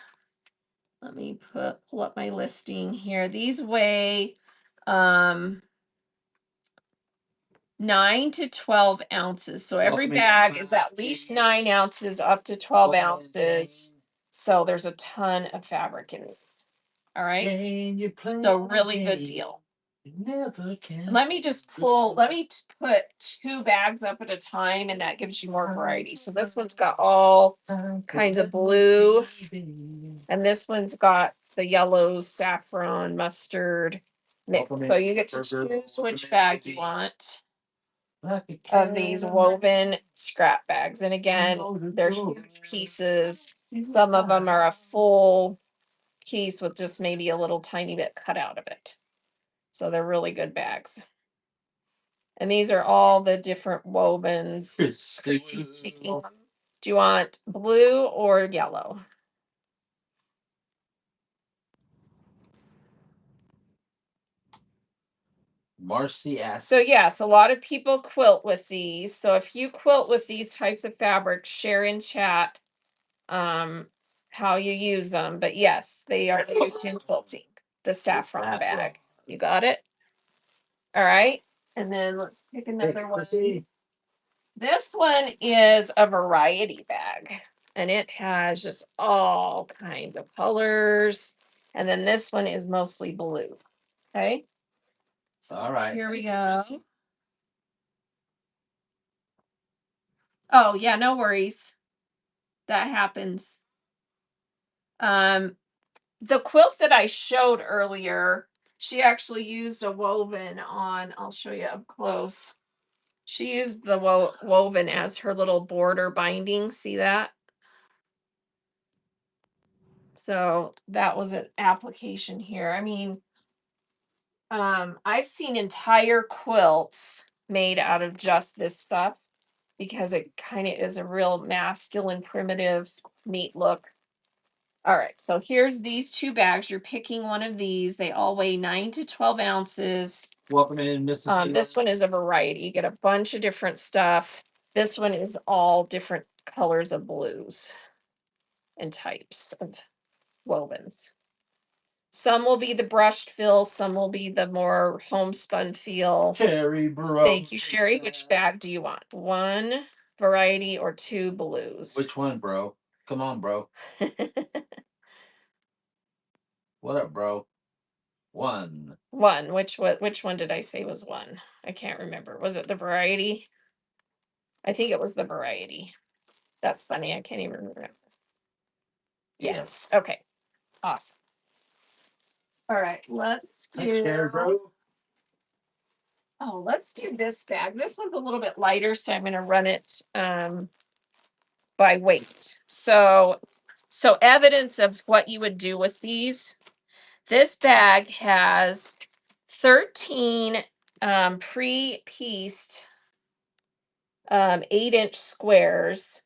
let me pull up my listing here. These weigh 9 to 12 ounces. So every bag is at least 9 ounces up to 12 ounces. So there's a ton of fabric in these. All right. So really good deal. Let me put 2 bags up at a time, and that gives you more variety. So this one's got all kinds of blue, and this one's got the yellows, saffron, mustard mix. So you get to choose which bag you want of these woven scrap bags. And again, they're huge pieces. Some of them are a full piece with just maybe a little tiny bit cut out of it. So they're really good bags. And these are all the different wovens. Chrissy's taking them. Do you want blue or yellow? Marcy asks. So yes, a lot of people quilt with these. So if you quilt with these types of fabrics, share in chat how you use them. But yes, they are used in quilting. The saffron bag. You got it? All right. And then let's pick another one. This one is a variety bag, and it has just all kinds of colors. And then this one is mostly blue. Okay. So all right. Here we go. Oh, yeah, no worries. That happens. The quilt that I showed earlier, she actually used a woven on, I'll show you up close. She used the woven as her little border binding. See that? So that was an application here. I mean, I've seen entire quilts made out of just this stuff because it kind of is a real masculine, primitive, neat look. All right, so here's these 2 bags. You're picking one of these. They all weigh 9 to 12 ounces. Welcome in, Mrs. This one is a variety. You get a bunch of different stuff. This one is all different colors of blues and types of wovens. Some will be the brushed feel, some will be the more homespun feel. Cherry bro. Thank you, Sherry. Which bag do you want? One variety or two blues? Which one, bro? Come on, bro. What up, bro? One. One. Which one did I say was one? I can't remember. Was it the variety? I think it was the variety. That's funny. I can't even remember. Yes. Okay. Awesome. All right. Let's Cherry do. bro. Oh, let's do this bag. This one's a little bit lighter, so I'm going to run it by weight. So evidence of what you would do with these. This bag has 13 pre-pieced 8-inch squares,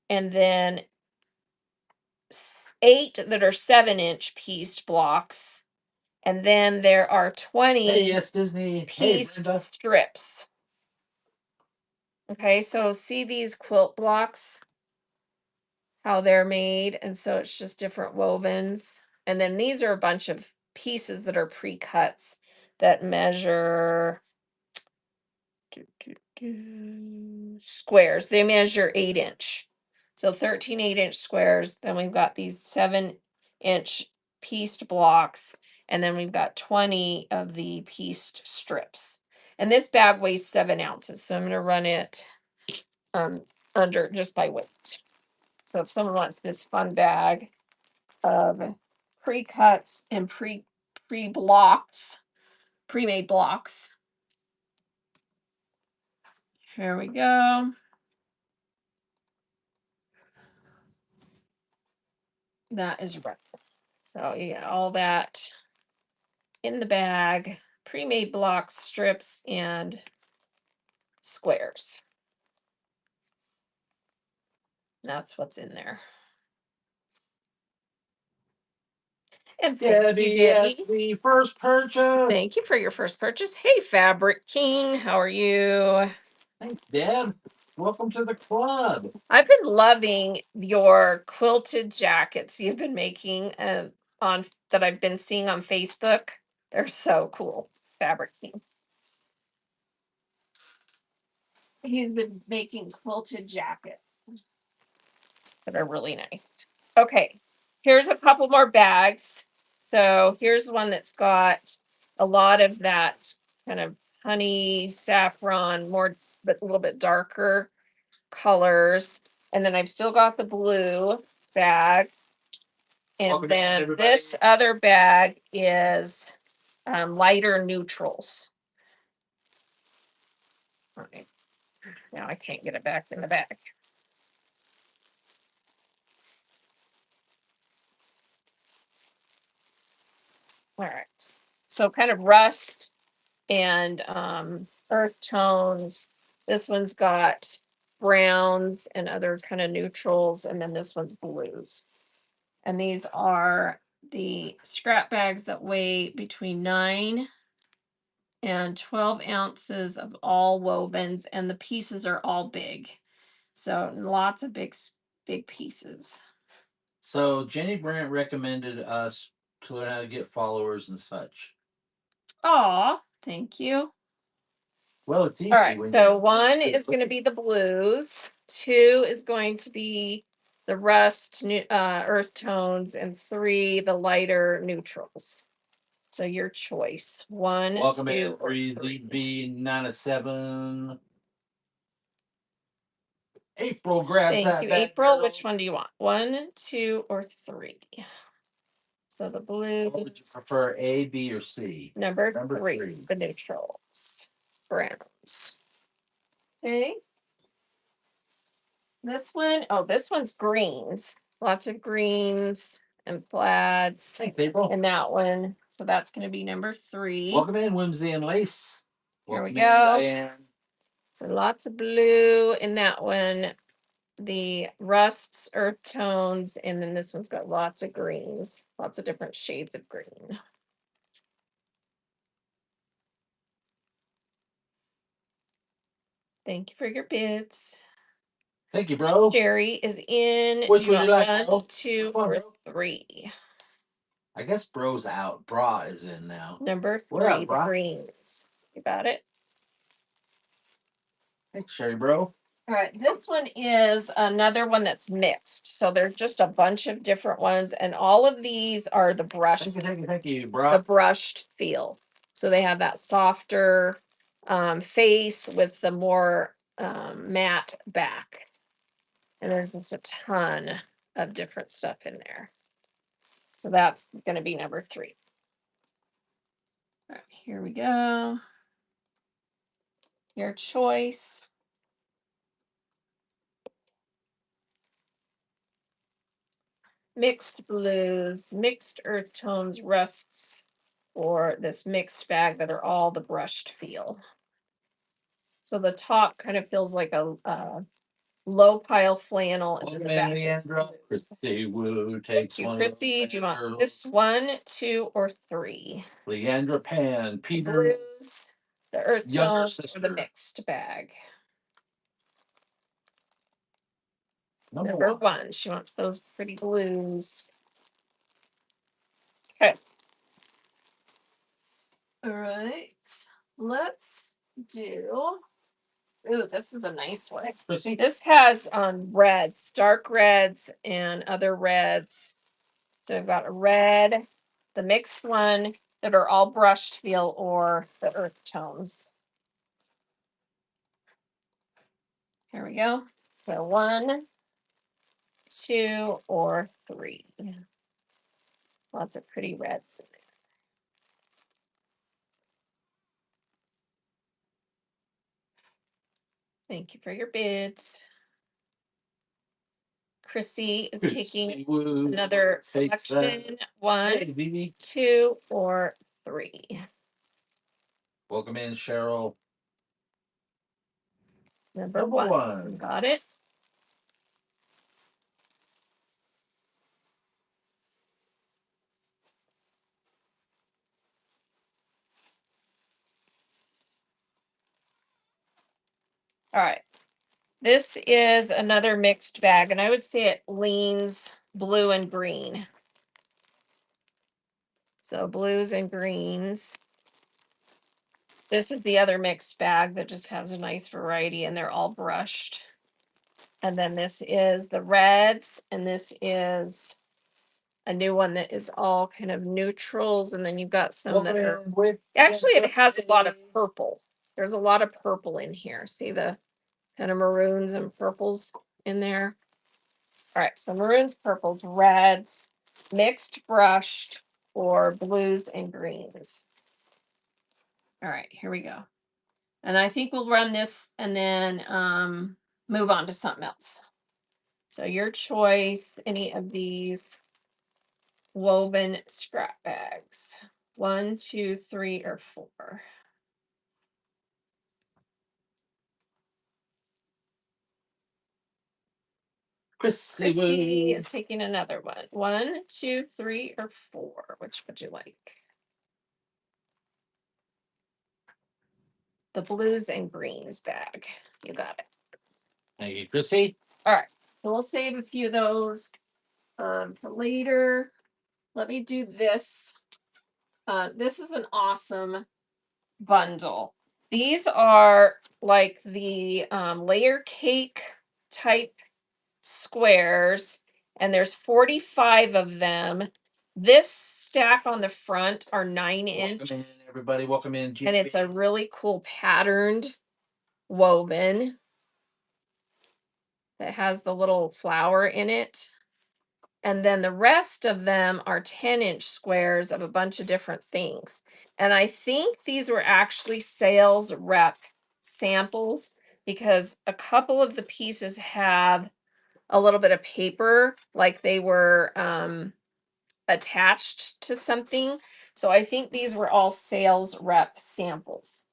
and then 8 that are 7-inch pieced blocks, and then there are 20 Hey, yes, Disney. Hey, pieced Brenda. strips. Okay, so see these quilt blocks, how they're made, and so it's just different wovens. And then these are a bunch of pieces that are pre-cuts that measure squares. They measure 8-inch. So 13 8-inch squares. Then we've got these 7-inch pieced blocks. And then we've got 20 of the pieced strips. And this bag weighs 7 ounces. So I'm going to run it under just by weight. So if someone wants this fun bag of pre-cuts and pre-blocks, pre-made blocks. Here we go. That is right. So you get all that in the bag, pre-made blocks, strips, and squares. That's what's in there. And thank you, Yes, Debbie. the first purchase. Thank you for your first purchase. Hey, Fabric King, how are you? Thanks, Deb. Welcome to the club. I've been loving your quilted jackets you've been making on that I've been seeing on Facebook. They're so cool. Fabric King. He's been making quilted jackets that are really nice. Okay, here's a couple more bags. So here's one that's got a lot of that kind of honey, saffron, more, but a little bit darker colors. And then I've still got the blue bag. And Welcome, then everybody. this other bag is lighter neutrals. All right. Now I can't get it back in the bag. All right. So kind of rust and earth tones. This one's got browns and other kind of neutrals, and then this one's blues. And these are the scrap bags that weigh between 9 and 12 ounces of all wovens, and the pieces are all big. So lots of big pieces. So Jenny Brandt recommended us to learn how to get followers and such. Aw, thank you. Well, it's easy. All right, so one is going to be the blues, two is going to be the rust, earth tones, and three the lighter neutrals. So your choice. One, Welcome two, in, or Breezy three. B97. April grabs Thank that you, bag, April. girl. Which one do you want? One, two, or three? So the What would you blues, prefer, A, B, or C? number Number three, three. the neutrals, browns. Okay. This one, oh, this one's greens. Lots of greens and plaids. Thanks, April. And that one. So that's going to be number three. Welcome in, Whimsy and Lace. Here we Welcome in, go. Diane. So lots of blue in that one. The rusts, earth tones, and then this one's got lots of greens, lots of different shades of green. Thank you for your bids. Thank you, bro. Sherry is in. Which Do you would you want like, bro? one, two, Which one, or bro? three? I guess bro's out. Bra is in now. Number What up, three, the bra? greens. You got it. Thanks, Sherry, bro. All right, this one is another one that's mixed. So there's just a bunch of different ones, and all of these are the brushed, Thank you, the bro. brushed feel. So they have that softer face with the more matte back. And there's just a ton of different stuff in there. So that's going to be number three. All right, here we go. Your choice. Mixed blues, mixed earth tones, rusts, or this mixed bag that are all the brushed feel. So the top kind of feels like a low pile flannel, and then the back is Leandra. smooth. Chrissy Woo Thank takes you, one. Chrissy. Do you want this one, two, or three? Leandra Pan, The Peter, blues, the earth younger tones, or the sister. mixed bag? Number Number one. one. She wants those pretty blues. Okay. All right. Let's do. Ooh, this is a nice one. Chrissy. This has reds, dark reds, and other reds. So we've got a red, the mixed one that are all brushed feel, or the earth tones. Here we go. So one, two, or three. Lots of pretty reds in there. Thank you for your bids. Chrissy is taking another selection. One, Hey, two, or three. welcome in, Cheryl. Number one. Got it. All right. This is another mixed bag, and I would say it leans blue and green. So blues and greens. This is the other mixed bag that just has a nice variety, and they're all brushed. And then this is the reds, and this is a new one that is all kind of neutrals, and then you've got some that are actually, it has a lot of purple. There's a lot of purple in here. See the kind of maroons and purples in there. All right, so maroons, purples, reds, mixed brushed, or blues and greens. All right, here we go. And I think we'll run this and then move on to something else. So your choice, any of these woven scrap bags. One, two, three, or four. Christy is taking another one. One, two, three, or four. Which would you like? The blues and greens bag. You got it. Thank you, Chrissy. All right. So we'll save a few of those for later. Let me do this. This is an awesome bundle. These are like the layer cake type squares, and there's 45 of them. This stack on the front are 9-inch. Welcome in, everybody. Welcome in. And it's a really cool patterned woven that has the little flower in it. And then the rest of them are 10-inch squares of a bunch of different things. And I think these were actually sales rep samples, because a couple of the pieces have a little bit of paper, like they were attached to something. So I think these were all sales rep samples,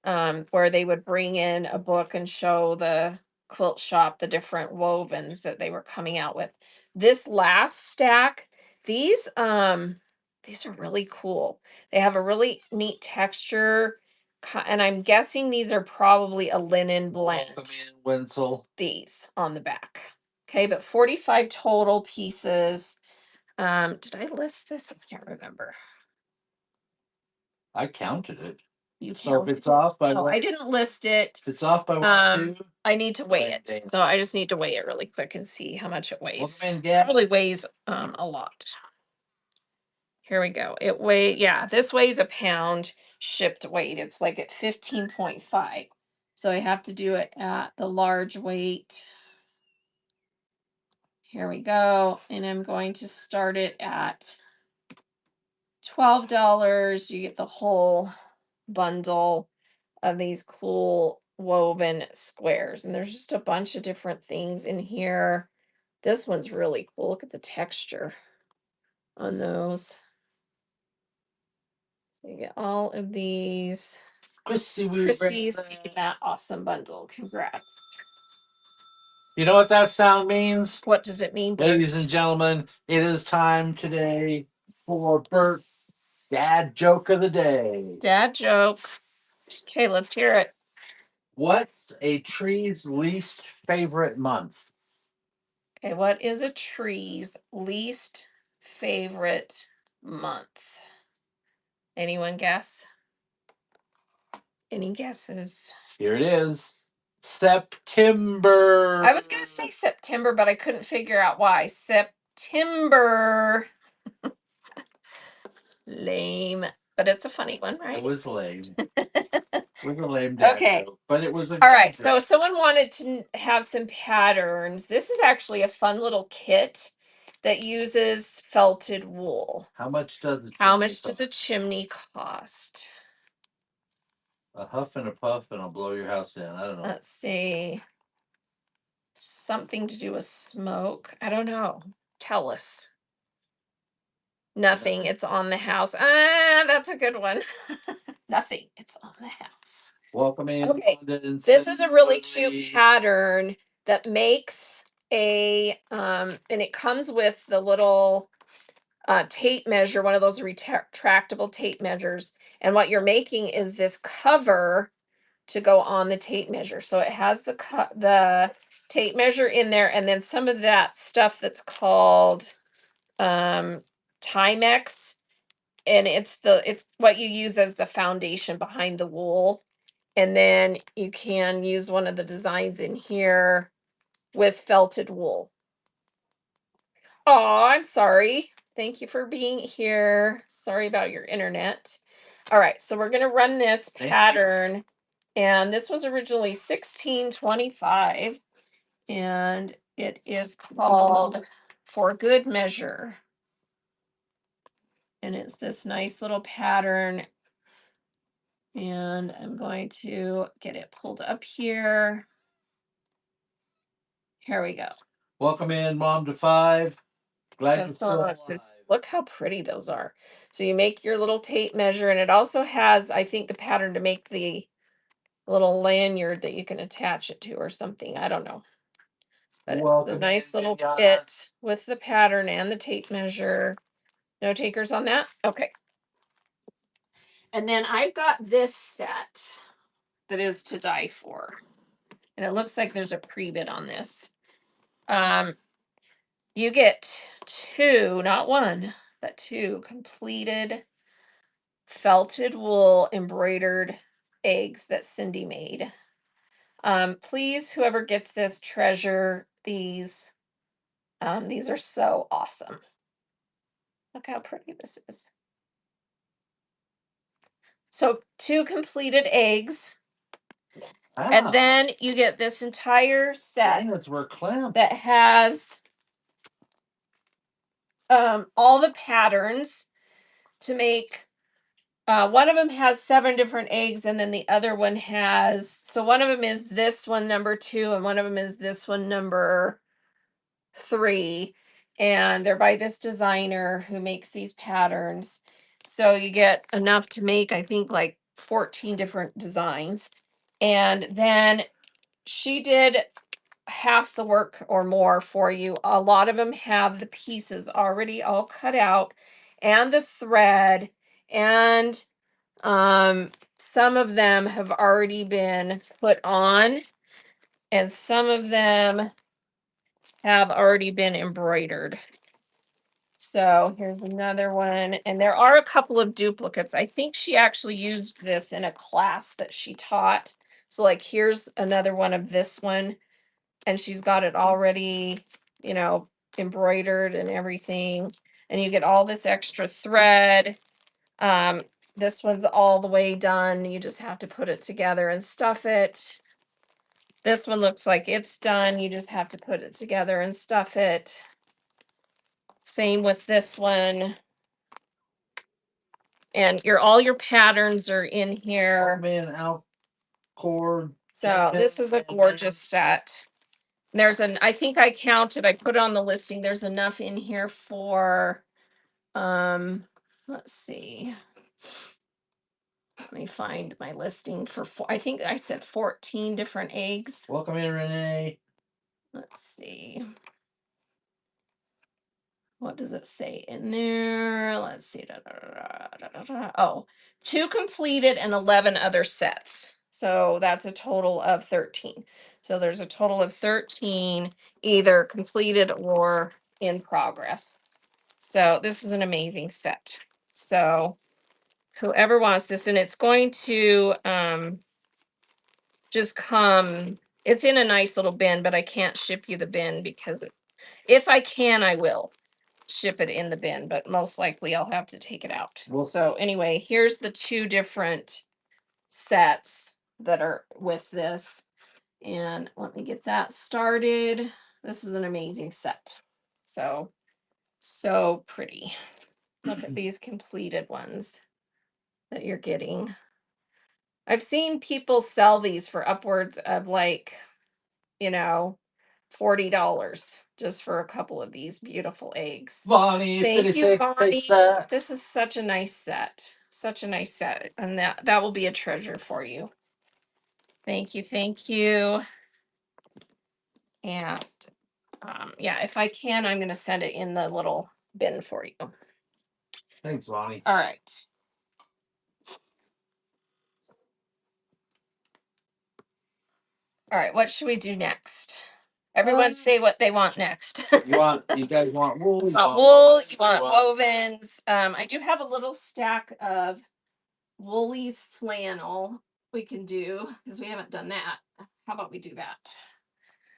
where they would bring in a book and show the quilt shop the different wovens that they were coming out with. This last stack, these are really cool. They have a really neat texture. And I'm guessing these are probably a linen blend. Welcome in, Wenzel. These on the back. Okay, but 45 total pieces. Did I list this? I can't remember. I counted it. You So if counted it's it? off by No, one, I didn't list it. if it's off by 1 or 2, I need to weigh it. Dang. So I just need to weigh it really quick and see how much it weighs. welcome in, Gab. Probably weighs a lot. Here we go. It this weighs a pound shipped weight. It's like at 15.5. So I have to do it at the large weight. Here we go. And I'm going to start it at $12. You get the whole bundle of these cool woven squares. And there's just a bunch of different things in here. This one's really cool. Look at the texture on those. So you get all of these. Christy's taking that awesome bundle. Congrats. You know what that sound means? What does it mean, Ladies Bert? and gentlemen, it is time today for Bert Dad Joke of the Day. Dad joke. Okay, let's hear it. What's a tree's least favorite month? Okay, what is a tree's least favorite month? Anyone guess? Any guesses? Here it is. September. I was going to say September, but I couldn't figure out why. September. Lame. But it's a funny one, right? It was lame. It was a lame dad Okay. joke, but it was a All right. good So someone wanted to have some patterns. This is actually a fun little kit that uses felted wool. How much does it? How much does a chimney cost? A huff and a puff, and I'll blow your house down. I don't know. Let's see. Something to do with smoke. I don't know. Tell us. Nothing. It's on the house. Ah, that's a good one. Nothing. It's on the house. Welcome in. Okay. This is a really cute pattern that makes a and it comes with the little tape measure, one of those retractable tape measures. And what you're making is this cover to go on the tape measure. So it has the tape measure in there, and then some of that stuff that's called Timex, and it's what you use as the foundation behind the wool. And then you can use one of the designs in here with felted wool. Oh, I'm sorry. Thank you for being here. Sorry about your internet. All right, so we're going to run this pattern. And this was originally 1625. And it is called For Good Measure. And it's this nice little pattern. And I'm going to get it pulled up here. Here we go. Welcome in, Mom to 5. Glad you're still alive. Look how pretty those are. So you make your little tape measure, and it also has, I think, the pattern to make the little lanyard that you can attach it to or something. I don't know. But it's a nice little kit with the pattern and the tape measure. No takers on that? Okay. And then I've got this set that is to die for. And it looks like there's a pre-bid on this. You get 2, not 1, but 2 completed felted wool embroidered eggs that Cindy made. Please, whoever gets this, treasure these. These are so awesome. Look how pretty this is. So 2 completed eggs. Wow. And then you get this entire set that has all the patterns to make. One of them has 7 different eggs, and then the other one has, so one of them is this one, number 2, and one of them is this one, number 3. And they're by this designer who makes these patterns. So you get enough to make, I think, like 14 different designs. And then she did half the work or more for you. A lot of them have the pieces already all cut out, and the thread, and some of them have already been put on, and some of them have already been embroidered. So here's another one, and there are a couple of duplicates. I think she actually used this in a class that she taught. So like here's another one of this one, and she's got it already, you know, embroidered and everything. And you get all this extra thread. Um, this one's all the way done. You just have to put it together and stuff it. This one looks like it's done. You just have to put it together and stuff it. Same with this one. And all your patterns are in here. Man, out cord. So this is a gorgeous set. There's I think I counted, I put on the listing, there's enough in here for, let's see. Let me find my listing for I think I said 14 different eggs. Welcome in, Renee. Let's see. What does it say in there? Let's see. Oh, 2 completed and 11 other sets. So that's a total of 13. So there's a total of 13 either completed or in progress. So this is an amazing set. So whoever wants this, and it's going to just come, it's in a nice little bin, but I can't ship you the bin because if I can, I will ship it in the bin, but most likely I'll have to take it out. So anyway, here's the 2 different sets that are with this. And let me get that started. This is an amazing set. So pretty. Look at these completed ones that you're getting. I've seen people sell these for upwards of like, you know, $40 just for a couple of these beautiful eggs. Bonnie, Thank you, 56 Bonnie. pizza. This is such a nice set. Such a nice set. And that will be a treasure for you. Thank you. Thank you. And yeah, if I can, I'm going to send it in the little bin for you. Thanks, Bonnie. All right. All right. What should we do next? Everyone say what they want next. You guys want wool? You want wool, you want wovens. I do have a little stack of Woolies flannel we can do because we haven't done that. How about we do that?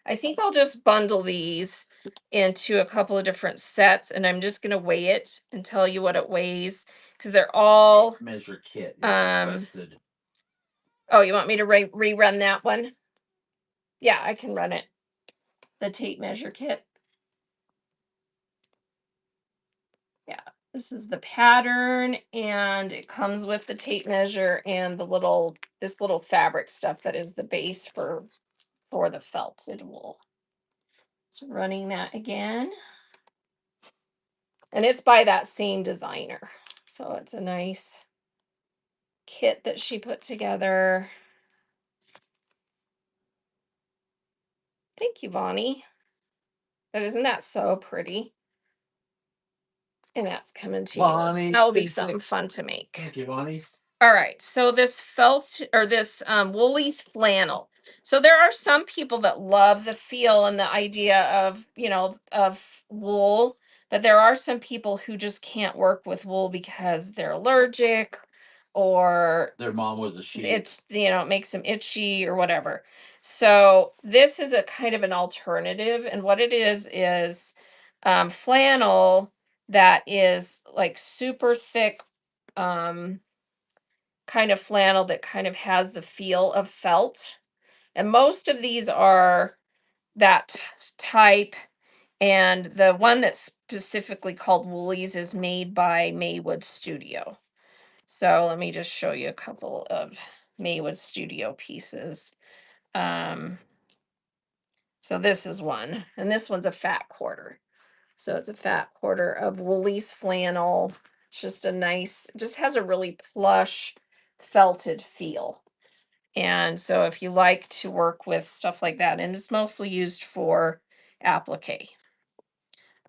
I think I'll just bundle these into a couple of different sets, and I'm just going to weigh it and tell you what it weighs because they're all measure kit. Oh, you want me to rerun that one? Yeah, I can run it. The tape measure kit. Yeah, this is the pattern, and it comes with the tape measure and this little fabric stuff that is the base for the felted wool. So running that again. And it's by that same designer. So it's a nice kit that she put together. Thank you, Bonnie. Isn't that so pretty? And that's coming to Bonnie, you. That'll be something fun to make. Thank you, Bonnie. All right. So this this Woolies flannel. So there are some people that love the feel and the idea of, of wool, but there are some people who just can't work with wool because they're allergic or Their mom was a sheep. it's, it makes them itchy or whatever. So this is a kind of an alternative, and what it is flannel that is like super thick, kind of flannel that kind of has the feel of felt. And most of these are that type. And the one that's specifically called Woolies is made by Maywood Studio. So let me just show you a couple of Maywood Studio pieces. So this is one, and this one's a fat quarter. So it's a fat quarter of Woolies flannel. It's just just has a really plush, felted feel. And so if you like to work with stuff like that, and it's mostly used for applique.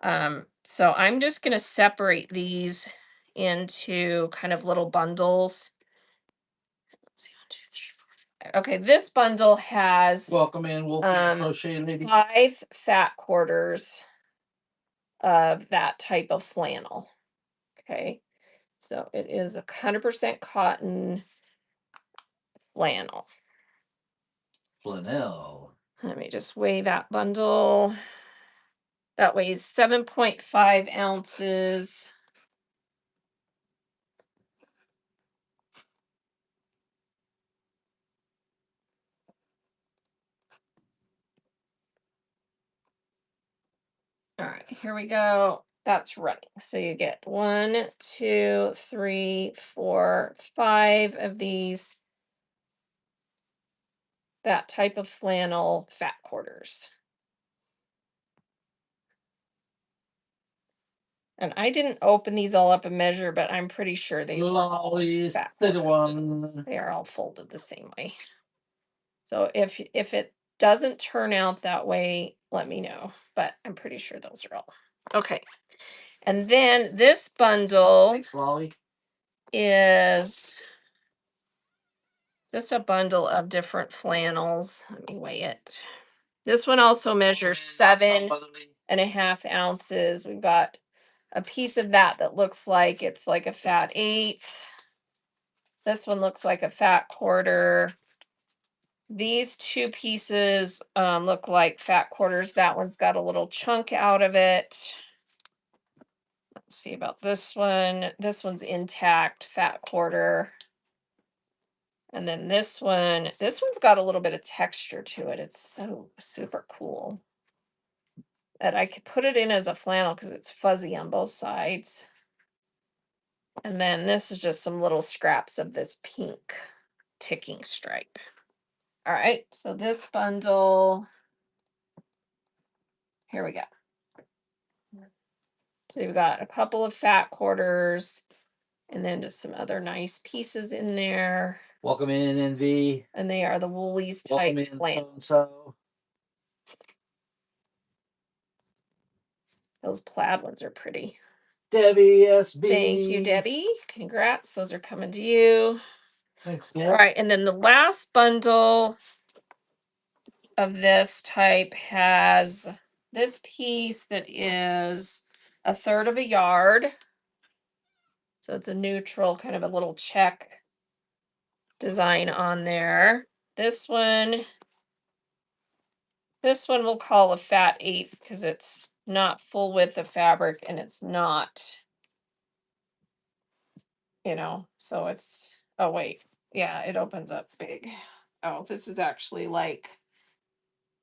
So I'm just going to separate these into kind of little bundles. Okay, this bundle has Welcome in, Wolfie Crochet Lady. 5 fat quarters of that type of flannel. Okay, so it is 100% cotton flannel. Flannel. Let me just weigh that bundle. That weighs 7.5 ounces. All right, here we go. That's running. So you get 1, 2, 3, 4, 5 of these, that type of flannel fat quarters. And I didn't open these all up and measure, but I'm pretty sure these were all fat quarters. They are all folded the same way. So if it doesn't turn out that way, let me know. But I'm pretty sure those are all. Okay. And then this bundle Thanks, Lolly. is just a bundle of different flannels. Let me weigh it. This one also measures 7.5 ounces. We've got a piece of that looks like it's like a fat eighth. This one looks like a fat quarter. These 2 pieces look like fat quarters. That one's got a little chunk out of it. Let's see about this one. This one's intact, fat quarter. And then this one's got a little bit of texture to it. It's so super cool. And I could put it in as a flannel because it's fuzzy on both sides. And then this is just some little scraps of this pink ticking stripe. All right, so this bundle, here we go. So you've got a couple of fat quarters and then just some other nice pieces in there. Welcome in, NV. And they are the Woolies type Welcome in, flannels. so. Those plaid ones are pretty. Debbie SB. Thank you, Debbie. Congrats. Those are coming to you. Thanks, All Deb. right, and then the last bundle of this type has this piece that is 1/3 of a yard. So it's a neutral, kind of a little check design on there. This one we'll call a fat eighth because it's not full width of fabric and it's not, so it's, oh wait, yeah, it opens up big. Oh, this is actually like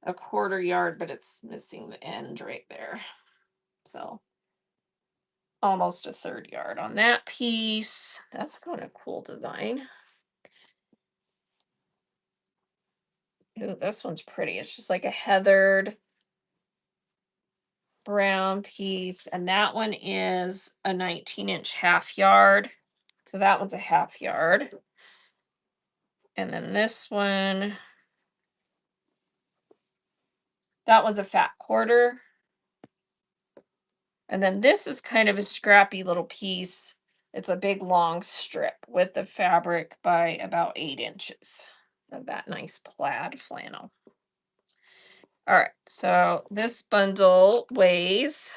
a 1/4 yard, but it's missing the end right there. So almost a 1/3 yard on that piece. That's kind of cool design. Ooh, this one's pretty. It's just like a heathered brown piece. And that one is a 19-inch half yard. So that one's a half yard. And then this one, that one's a fat quarter. And then this is kind of a scrappy little piece. It's a big long strip with the fabric by about 8 inches of that nice plaid flannel. All right, so this bundle weighs,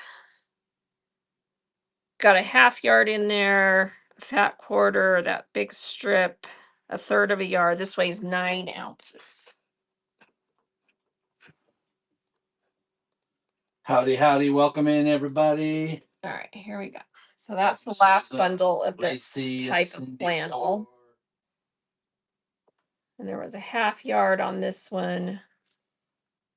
got a half yard in there, a fat quarter, that big strip, 1/3 of a yard. This weighs 9 ounces. Howdy, howdy. Welcome in, everybody. All right, here we go. So that's the last bundle of this type of flannel. And there was a half yard on this one,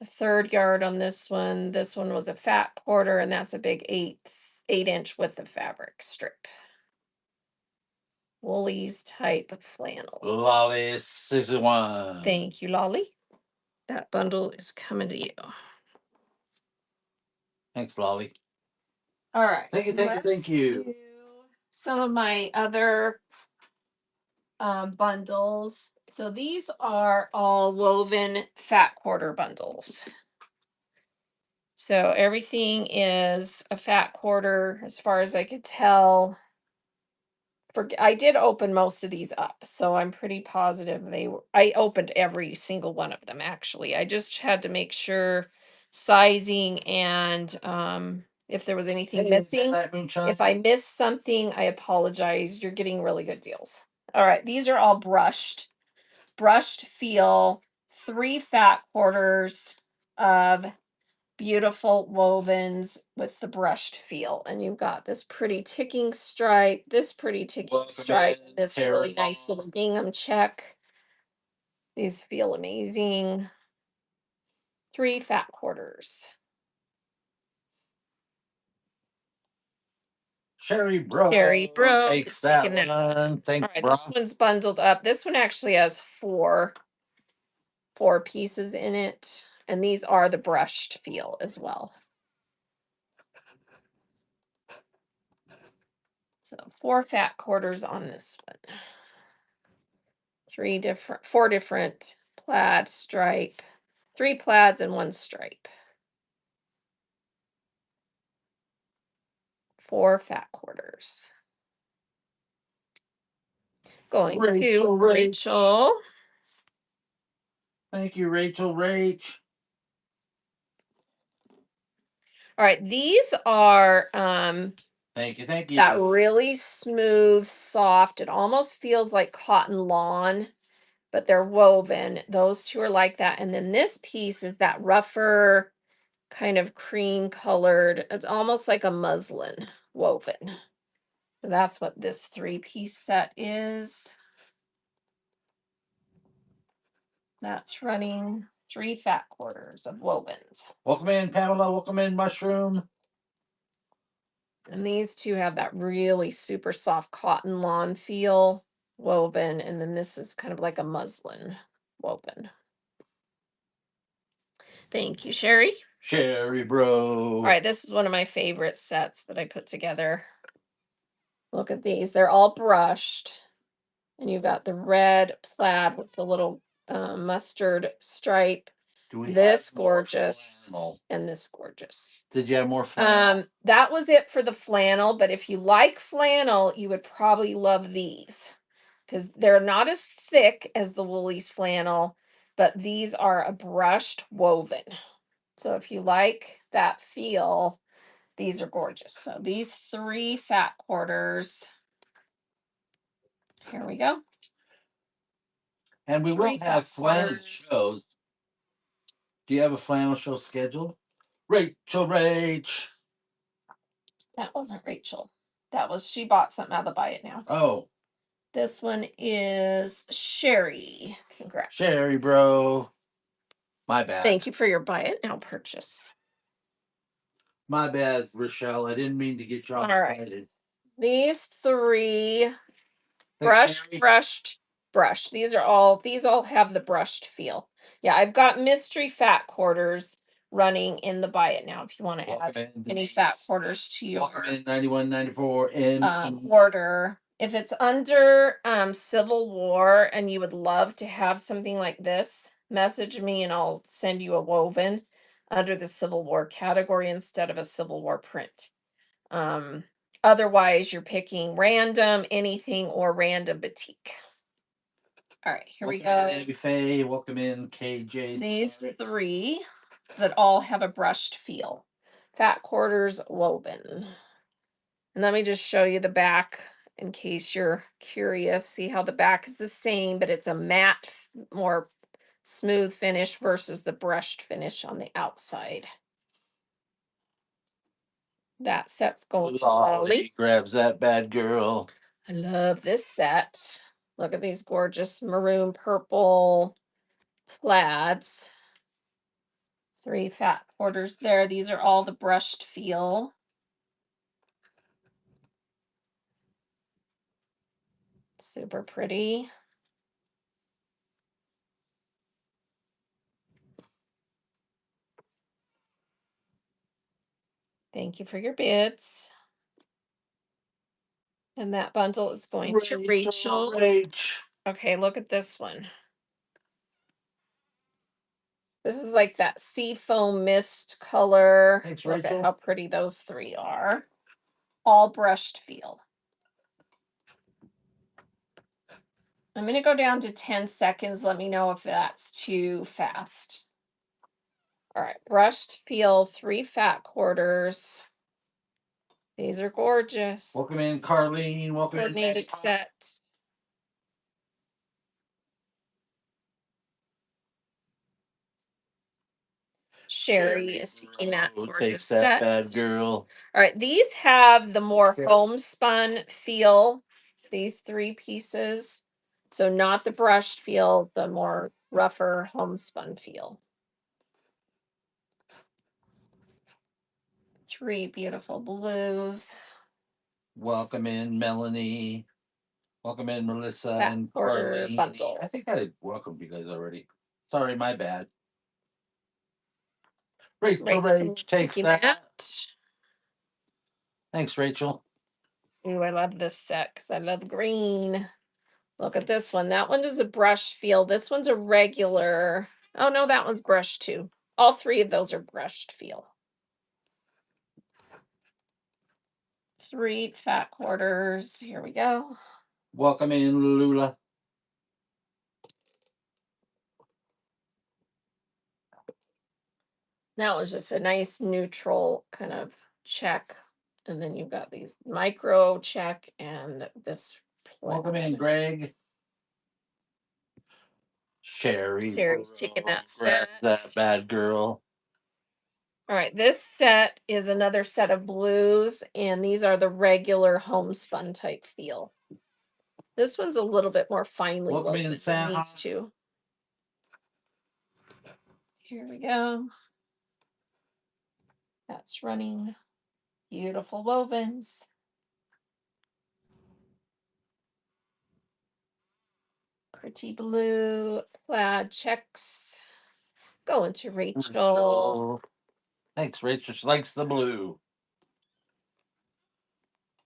a 1/3 yard on this one. This one was a fat quarter, and that's a big 8-inch width of fabric strip. Woolies type of flannel. Lolly 61. Thank you, Lolly. That bundle is coming to you. Thanks, Lolly. All right. Thank you, thank you. Do some of my other bundles. So these are all woven fat quarter bundles. So everything is a fat quarter as far as I could tell I did open most of these up, so I'm pretty positive I opened every single one of them actually. I just had to make sure sizing and if there was anything Hey, missing. that moonshine. If I missed something, I apologize. You're getting really good deals. All right, these are all brushed feel, 3 fat quarters of beautiful wovens with the brushed feel. And you've got this pretty ticking stripe, this pretty ticking stripe, this really nice little gingham check. These feel amazing. 3 fat quarters. Sherry Bro. Sherry Bro Takes is that taking that. one. Thanks, All right, bro. this one's bundled up. This one actually has four pieces in it, and these are the brushed feel as well. So 4 fat quarters on this one. 4 different plaid stripe, 3 plaids and 1 stripe. 4 fat quarters. Going to Rachel. Rachel. Thank you, Rachel. Rach. All right, these are Thank you. Thank you. that really smooth, soft. It almost feels like cotton lawn, but they're woven. Those two are like that. And then this piece is that rougher, kind of cream colored. It's almost like a muslin woven. So that's what this 3-piece set is. That's running 3 fat quarters of wovens. Welcome in, Pamela. Welcome in, Mushroom. And these two have that really super soft cotton lawn feel woven. And then this is kind of like a muslin woven. Thank you, Sherry. Sherry Bro. All right, this is one of my favorite sets that I put together. Look at these. They're all brushed. And you've got the red plaid with the little mustard stripe. This gorgeous and this gorgeous. Did you have more flannel? That was it for the flannel, but if you like flannel, you would probably love these because they're not as thick as the Woolies flannel, but these are a brushed woven. So if you like that feel, these are gorgeous. So these 3 fat quarters. Here we go. And we will have flannel shows. Do you have a flannel show scheduled? Rachel Rach. That wasn't Rachel. That was she bought something out of the buy it now. Oh. This one is Sherry. Congrats. Sherry Bro. My bad. Thank you for your buy it now purchase. My bad, Rochelle. I didn't mean to get you all excited. These 3 Thanks, brushed. These all have the brushed feel. Yeah, I've got mystery fat quarters running in the buy it now if you want to add any fat quarters to your 9194 order. If it's under Civil War and you would love to have something like this, message me and I'll send you a woven under the Civil War category instead of a Civil War print. Otherwise, you're picking random anything or random batik. All right, here we go. Abby Faye, welcome in, KJ. These 3 that all have a brushed feel. Fat quarters woven. And let me just show you the back in case you're curious. See how the back is the same, but it's a matte, more smooth finish versus the brushed finish on the outside. That set's going to Lolly. Grabs that bad girl. I love this set. Look at these gorgeous maroon purple plaids. 3 fat quarters there. These are all the brushed feel. Super pretty. Thank you for your bids. And that bundle is going to Rachel. Okay, look at this one. This is like that seafoam mist color. Thanks, look Rachel. at how pretty those 3 are. All brushed feel. I'm going to go down to 10 seconds. Let me know if that's too fast. All right, brushed feel 3 fat quarters. These are gorgeous. Welcome in, Carlene. Welcome in. Coordinated set. Sherry is taking that gorgeous Takes that set. bad girl. All right, these have the more homespun feel, these 3 pieces. So not the brushed feel, the more rougher homespun feel. 3 beautiful blues. Welcome in, Melanie. Welcome in, Melissa That and quarter Carlene. bundle. I think I welcomed you guys already. Sorry, my bad. Rachel Rach takes that. Thanks, Rachel. Ooh, I love this set because I love green. Look at this one. That one is a brush feel. This one's a regular. Oh no, that one's brushed too. All 3 of those are brushed feel. 3 fat quarters. Here we go. Welcome in, Lula. That was just a nice neutral kind of check. And then you've got these micro check and this. Welcome in, Greg. Sherry's taking that grab set. that bad girl. All right, this set is another set of blues, and these are the regular homespun type feel. This one's a little bit more finely Welcome woven in, than Sam. these 2. Here we go. That's running. Beautiful wovens. Pretty blue plaid checks. Going to Rachel. Thanks, Rachel. She likes the blue.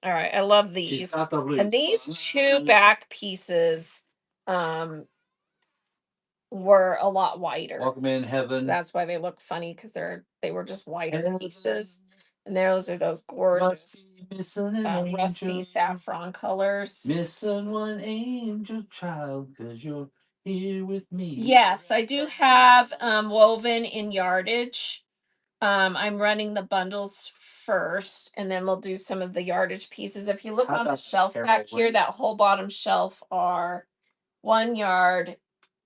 All right, I love these. She's got the blue. And these 2 back pieces were a lot wider. Welcome in, So Heaven. that's why they look funny, because they were just wider pieces. And those are those gorgeous rusty saffron colors. Missing one angel child, because you're here with me. Yes, I do have woven in yardage. I'm running the bundles first, and then we'll do some of the yardage pieces. If you look on the shelf back here, that whole bottom shelf are 1 yard,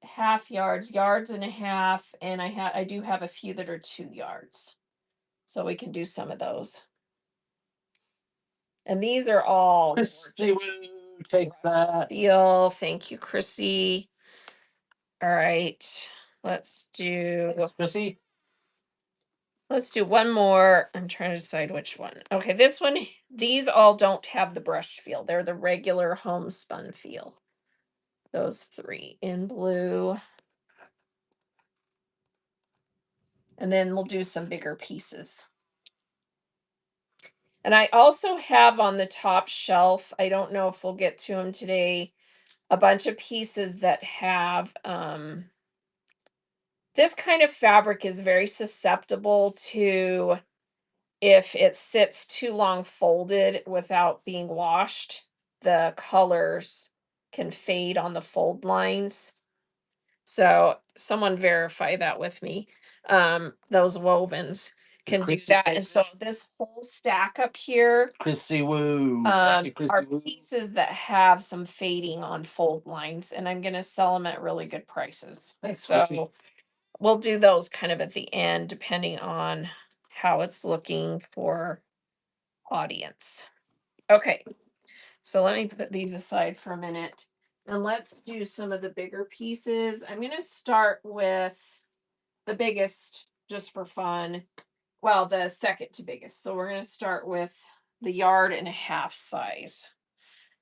half yards, yards and a half, and I do have a few that are 2 yards. So we can do some of those. And these are all Chrissy takes that. feel. Thank you, Chrissy. All right. Let's do Chrissy. Let's do one more. I'm trying to decide which one. Okay, this one, these all don't have the brushed feel. They're the regular homespun feel. Those 3 in blue. And then we'll do some bigger pieces. And I also have on the top shelf, I don't know if we'll get to them today, a bunch of pieces that have this kind of fabric is very susceptible to, if it sits too long folded without being washed, the colors can fade on the fold lines. So someone verify that with me. Those wovens can do that. And so this whole stack up here Chrissy Woo. are pieces that have some fading on fold lines, and I'm going to sell them at really good prices. Thanks, So Chrissy. we'll do those kind of at the end, depending on how it's looking for audience. Okay, so let me put these aside for a minute, and let's do some of the bigger pieces. I'm going to start with the biggest, just for fun. Well, the second to biggest. So we're going to start with the yard and a half size.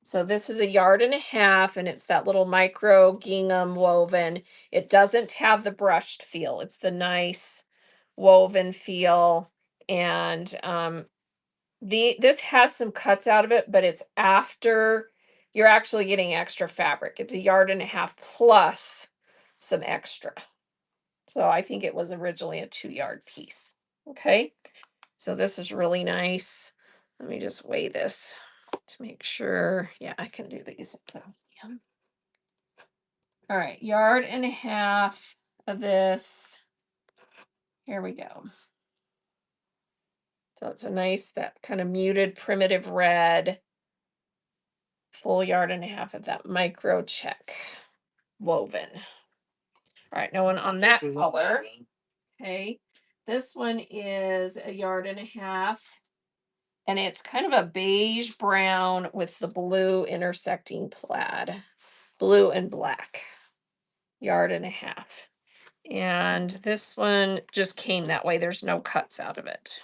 So this is a yard and a half, and it's that little micro gingham woven. It doesn't have the brushed feel. It's the nice woven feel. And this has some cuts out of it, but it's after you're actually getting extra fabric. It's a yard and a half plus some extra. So I think it was originally a 2-yard piece. Okay. So this is really nice. Let me just weigh this to make sure. Yeah, I can do these. Yeah. All right, 1.5 of this. Here we go. So it's a nice, that kind of muted primitive red. Full 1.5 of that micro check woven. All right, no one on that color. Okay, this one is 1.5 and it's kind of a beige brown with the blue intersecting plaid, blue and black. 1.5. And this one just came that way. There's no cuts out of it.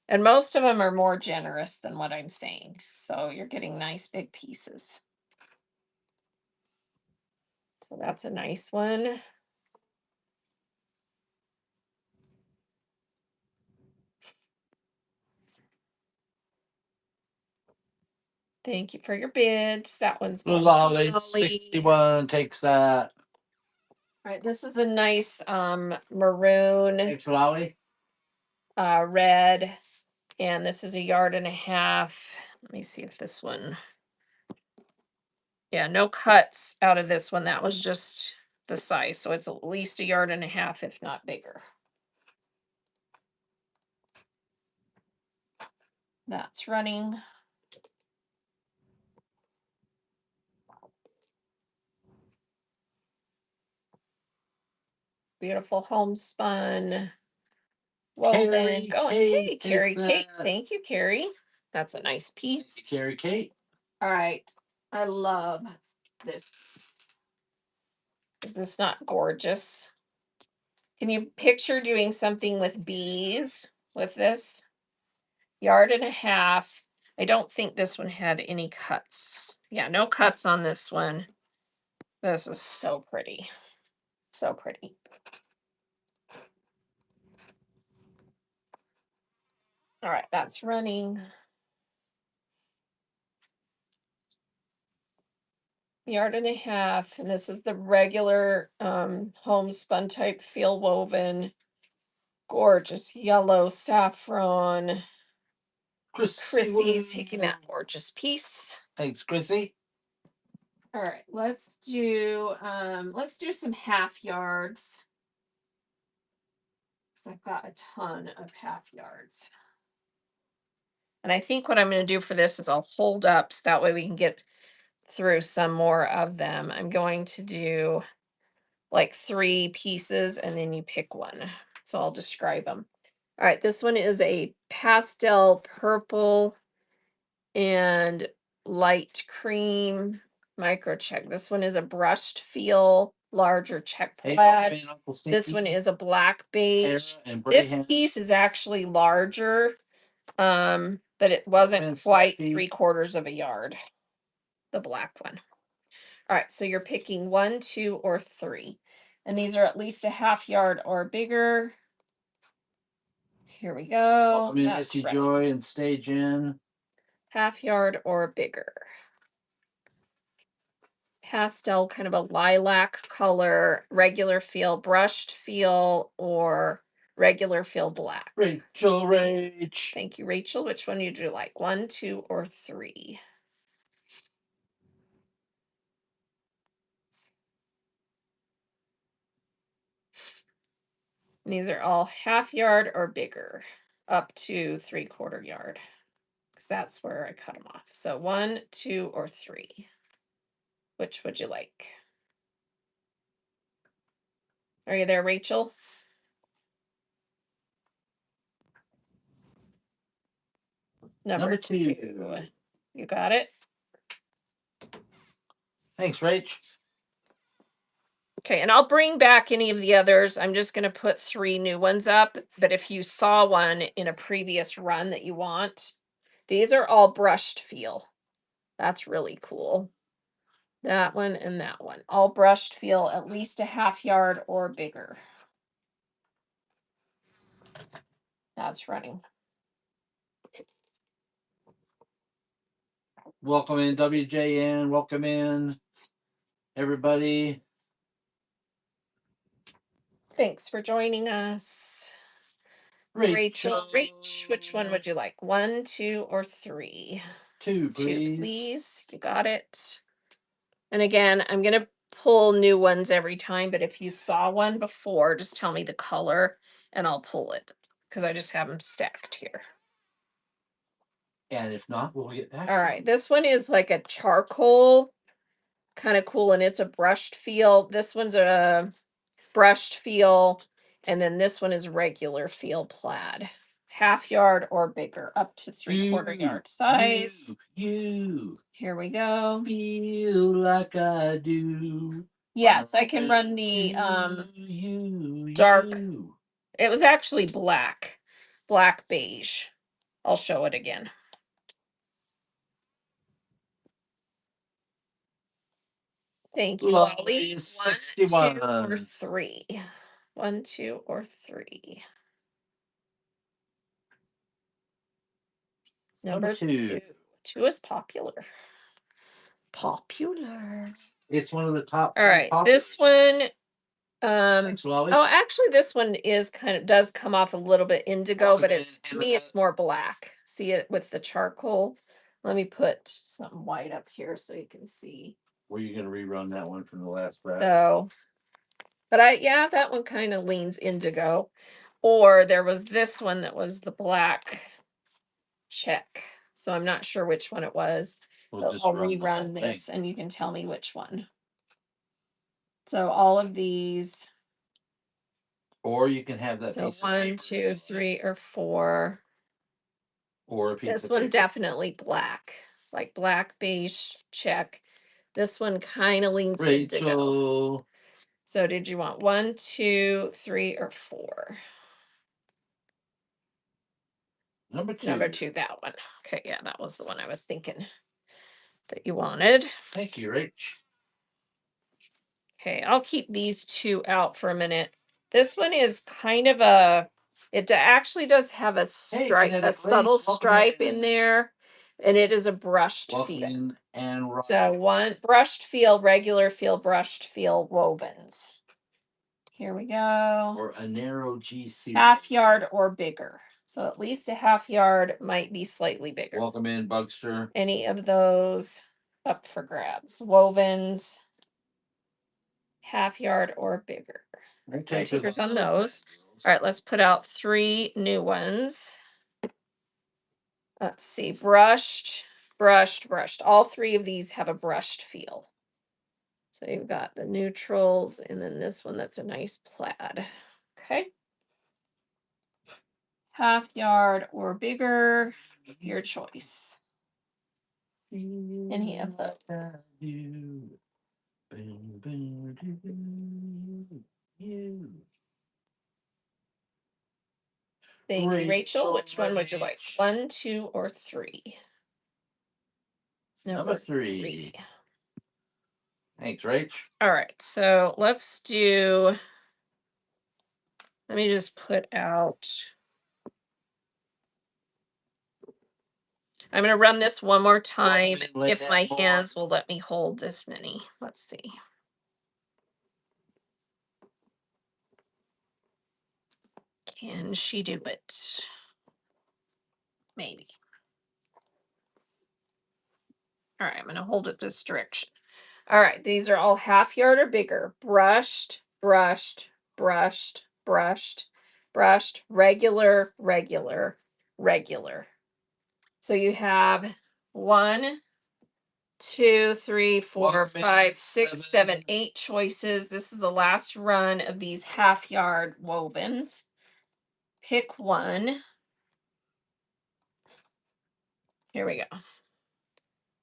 And most of them are more generous than what I'm saying. So you're getting nice big pieces. So that's a nice one. Thank you for your bids. That one's Blue going to Lolly Lolly. 61 takes that. All right, this is a nice maroon, Thanks, Lolly. red, and this is 1.5. Let me see if this one. Yeah, no cuts out of this one. That was just the size, so it's at least 1.5, if not bigger. That's running. Beautiful homespun woven. Carrie, Going. Kate, Hey, Carrie. take Kate. that. Thank you, Carrie. That's a nice piece. Carrie, Kate. All right. I love this. Is this not gorgeous? Can you picture doing something with bees with this? 1.5. I don't think this one had any cuts. Yeah, no cuts on this one. This is so pretty. So pretty. All right, that's running. 1.5, and this is the regular homespun type feel woven. Gorgeous yellow saffron. Chrissy's taking that gorgeous piece. Thanks, Chrissy. All right, let's do some half yards. Because I've got a ton of half yards. And I think what I'm going to do for this is I'll hold up so that way we can get through some more of them. I'm going to do like 3 pieces and then you pick one. So I'll describe them. All right, this one is a pastel purple and light cream micro check. This one is a brushed feel, larger check plaid. This one is a black beige. This piece is actually larger, but it wasn't quite 3/4 of a yard. The black one. All right, so you're picking 1, 2, or 3. And these are at least a half yard or bigger. Here we go. I mean, I see Joy and Stage in. Half yard or bigger. Pastel, kind of a lilac color, regular feel, brushed feel, or regular feel black. Rachel, Rach. Thank you, Rachel. Which one would you like? 1, 2, or 3? These are all half yard or bigger, up to 3/4 yard. Because that's where I cut them off. So 1, 2, or 3. Which would you like? Are you there, Rachel? Number 2. You got it? Thanks, Rach. Okay, and I'll bring back any of the others. I'm just going to put 3 new ones up. But if you saw one in a previous run that you want, these are all brushed feel. That's really cool. That one and that one. All brushed feel, at least a half yard or bigger. That's running. Welcome in, WJN. Welcome in, everybody. Thanks for joining us. Rachel, which one would you like? 1, 2, or 3? 2, please. 2, please. You got it. And again, I'm going to pull new ones every time, but if you saw one before, just tell me the color and I'll pull it because I just have them stacked here. And if not, we'll get back. All right, this one is like a charcoal, kind of cool, and it's a brushed feel. This one's a brushed feel, and then this one is regular feel plaid. Half yard or bigger, up to 3/4 yard size. Here we go. Feel like I do. Yes, I can run the dark. It was actually black beige. I'll show it again. Thank you, Lolly. 61. 1, 2, or 3. 1, 2, or 3. Number 2. 2 is popular. Popular. It's one of the top. All right, this one. Oh, actually, this one is does come off a little bit indigo, but it's to me it's more black. See it with the charcoal. Let me put something white up here so you can see. Were you gonna rerun that one from the last wrap? So, but that one kind of leans indigo. Or there was this one that was the black check. So I'm not sure which one it was. We'll I'll rerun this and you can tell me which one. So all of these. Or you can have that. So 1, 2, 3, or 4. Or a piece. This one definitely black, like black beige check. This one kind of leans indigo. So did you want 1, 2, 3, or 4? Number 2. Number 2, that one. Okay, yeah, that was the one I was thinking that you wanted. Thank you, Rach. Okay, I'll keep these 2 out for a minute. This one is kind of it actually does have a stripe, a subtle stripe in there, and it is a brushed feel. So one brushed feel, regular feel, brushed feel wovens. Here we go. Or a narrow GC. Half yard or bigger. So at least a half yard, might be slightly bigger. Welcome in, Bugster. Any of those up for grabs. Wovens, half yard or bigger. No takers on those. All right, let's put out 3 new ones. Let's see, brushed, brushed, brushed. All 3 of these have a brushed feel. So you've got the neutrals and then this one that's a nice plaid. Okay. Half yard or bigger, your choice. Any of those. Thank you, Rachel. Which one would you like? 1, 2, or 3? Number 3. Thanks, Rach. All right, so let's do. Let me just put out. I'm going to run this one more time if my hands will let me hold this many. Let's see. Can she do it? Maybe. All right, I'm going to hold it this direction. All right, these are all half yard or bigger. Brushed, brushed, brushed, brushed, brushed, regular, regular, regular. So you have 1, 2, 3, 4, 5, 6, 7, 8 choices. This is the last run of these half yard wovens. Pick one. Here we go.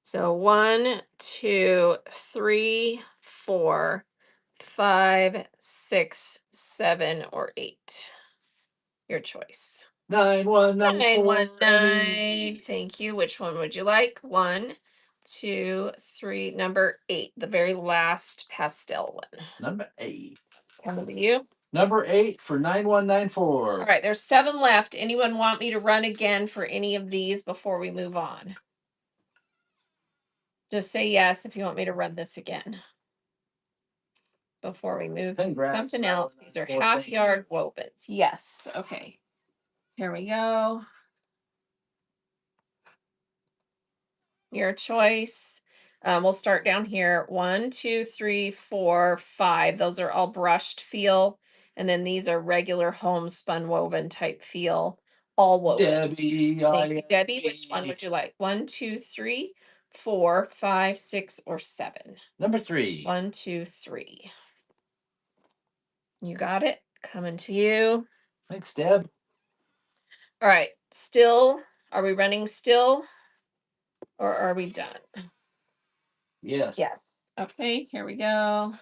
So 1, 2, 3, 4, 5, 6, 7, or 8. Your choice. 919. Thank you. Which one would you like? 1, 2, 3. Number 8, the very last pastel one. Number 8. Coming to you. Number 8 for 9194. All right, there's 7 left. Anyone want me to run again for any of these before we move on? Just say yes if you want me to run this again. Before we move to something else. These are half yard wovens. Yes. Okay. Here we go. Your choice. We'll start down here. 1, 2, 3, 4, 5. Those are all brushed feel. And then these are regular homespun woven type feel. All woven. Debbie, Debbie, which one would you like? 1, 2, 3, 4, 5, 6, or 7? Number 3. 1, 2, 3. You got it. Coming to you. Thanks, Deb. All right. Still, are we running still? Or are we done? Yes. Yes. Okay, here we go.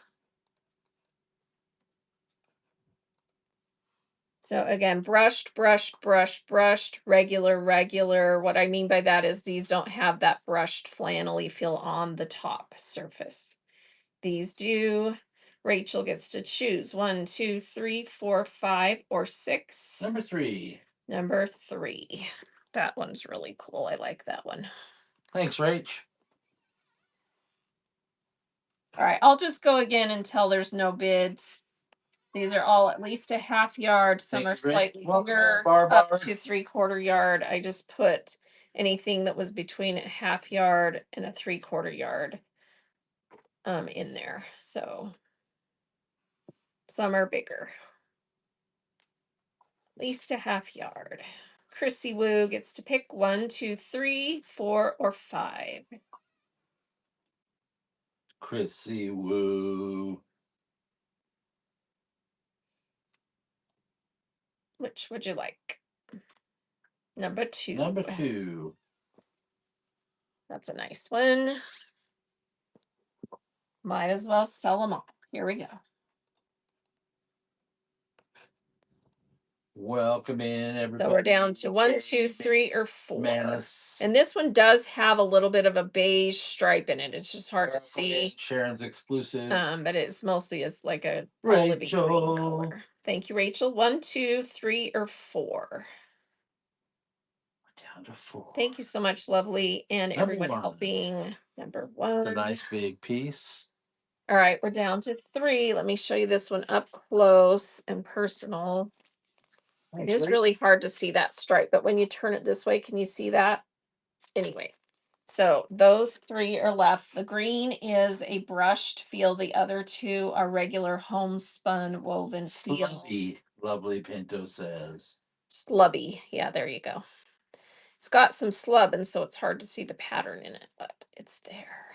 So again, brushed, brushed, brushed, brushed, regular, regular. What I mean by that is these don't have that brushed flannelly feel on the top surface. These do. Rachel gets to choose 1, 2, 3, 4, 5, or 6. Number 3. Number 3. That one's really cool. I like that one. Thanks, Rach. All right, I'll just go again until there's no bids. These are all at least a half yard. Some are slightly bigger, up to 3/4 yard. I just put anything that was between a half yard and a 3/4 yard in there. So some are bigger. At least a half yard. Chrissy Woo gets to pick 1, 2, 3, 4, or 5. Chrissy Woo. Which would you like? Number 2. Number 2. That's a nice one. Might as well sell them all. Here we go. Welcome in, everybody. So we're down to 1, 2, 3, or 4. Manus. And this one does have a little bit of a beige stripe in it. It's just hard to see. Sharon's exclusive. But it's mostly is like a olivey green color. Thank you, Rachel. 1, 2, 3, or 4. Down to 4. Thank you so much, lovely, and Number everyone 1. helping. Number 1. It's a nice big piece. All right, we're down to 3. Let me show you this one up close and personal. It is really hard to see that stripe, but when you turn it this way, can you see that? Anyway, so those 3 are left. The green is a brushed feel. The other 2 are regular homespun woven feel. Slubby, lovely Pinto says. Slubby. Yeah, there you go. It's got some slub, and so it's hard to see the pattern in it, but it's there.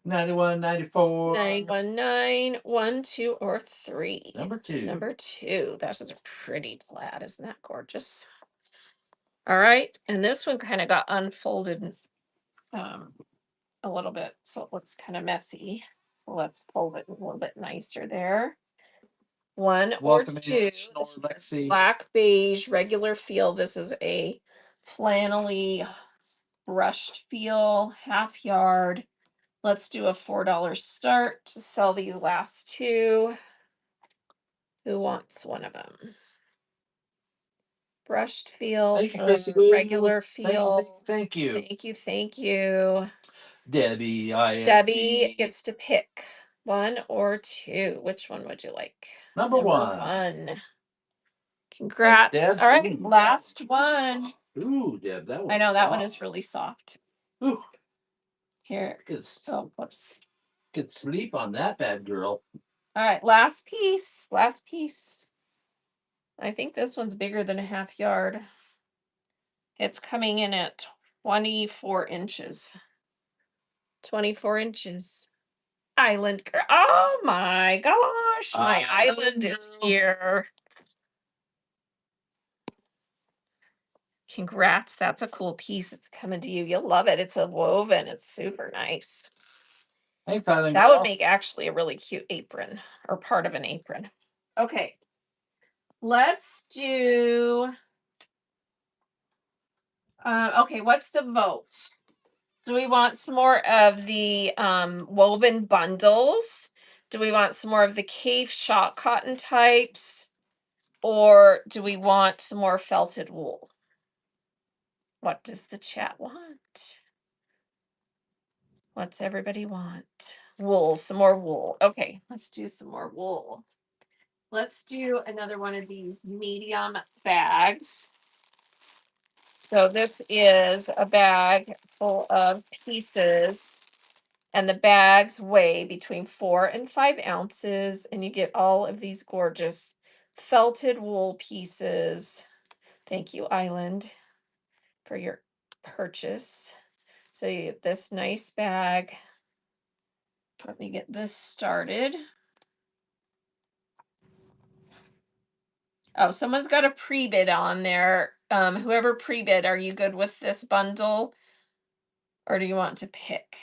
91, 94. 919, 1, 2, or 3. Number 2. Number 2. That is a pretty plaid. Isn't that gorgeous? All right. And this one kind of got unfolded a little bit. So it looks kind of messy. So let's fold it a little bit nicer there. 1 or 2. This is a black beige regular feel. This is a flannelly brushed feel, half yard. Let's do a $4 start to sell these last 2. Who wants one of them? Brushed feel, regular feel. Thank you. Thank you. Thank you. Debbie, Debbie gets to pick 1 or 2. Which one would you like? Number 1. Congrats. Deb. All right, last one. Ooh, Deb, that one. I know that one is really soft. Ooh. Here. Oh, whoops. Could sleep on that bad girl. All right, last piece. Last piece. I think this one's bigger than a half yard. It's coming in at 24 inches. 24 inches. Island girl. Oh my gosh. My island is here. Congrats. That's a cool piece. It's coming to you. You'll love it. It's a woven. It's super nice. Thanks, Island That girl. would make actually a really cute apron or part of an apron. Okay. Let's do. Okay, what's the vote? Do we want some more of the woven bundles? Do we want some more of the cave shock cotton types? Or do we want some more felted wool? What does the chat want? What's everybody want? Wool, some more wool. Okay, let's do some more wool. Let's do another one of these medium bags. So this is a bag full of pieces, and the bags weigh between 4 and 5 ounces, and you get all of these gorgeous felted wool pieces. Thank you, Island, for your purchase. So you get this nice bag. Let me get this started. Oh, someone's got a pre-bid on there. Whoever pre-bid, are you good with this bundle? Or do you want to pick?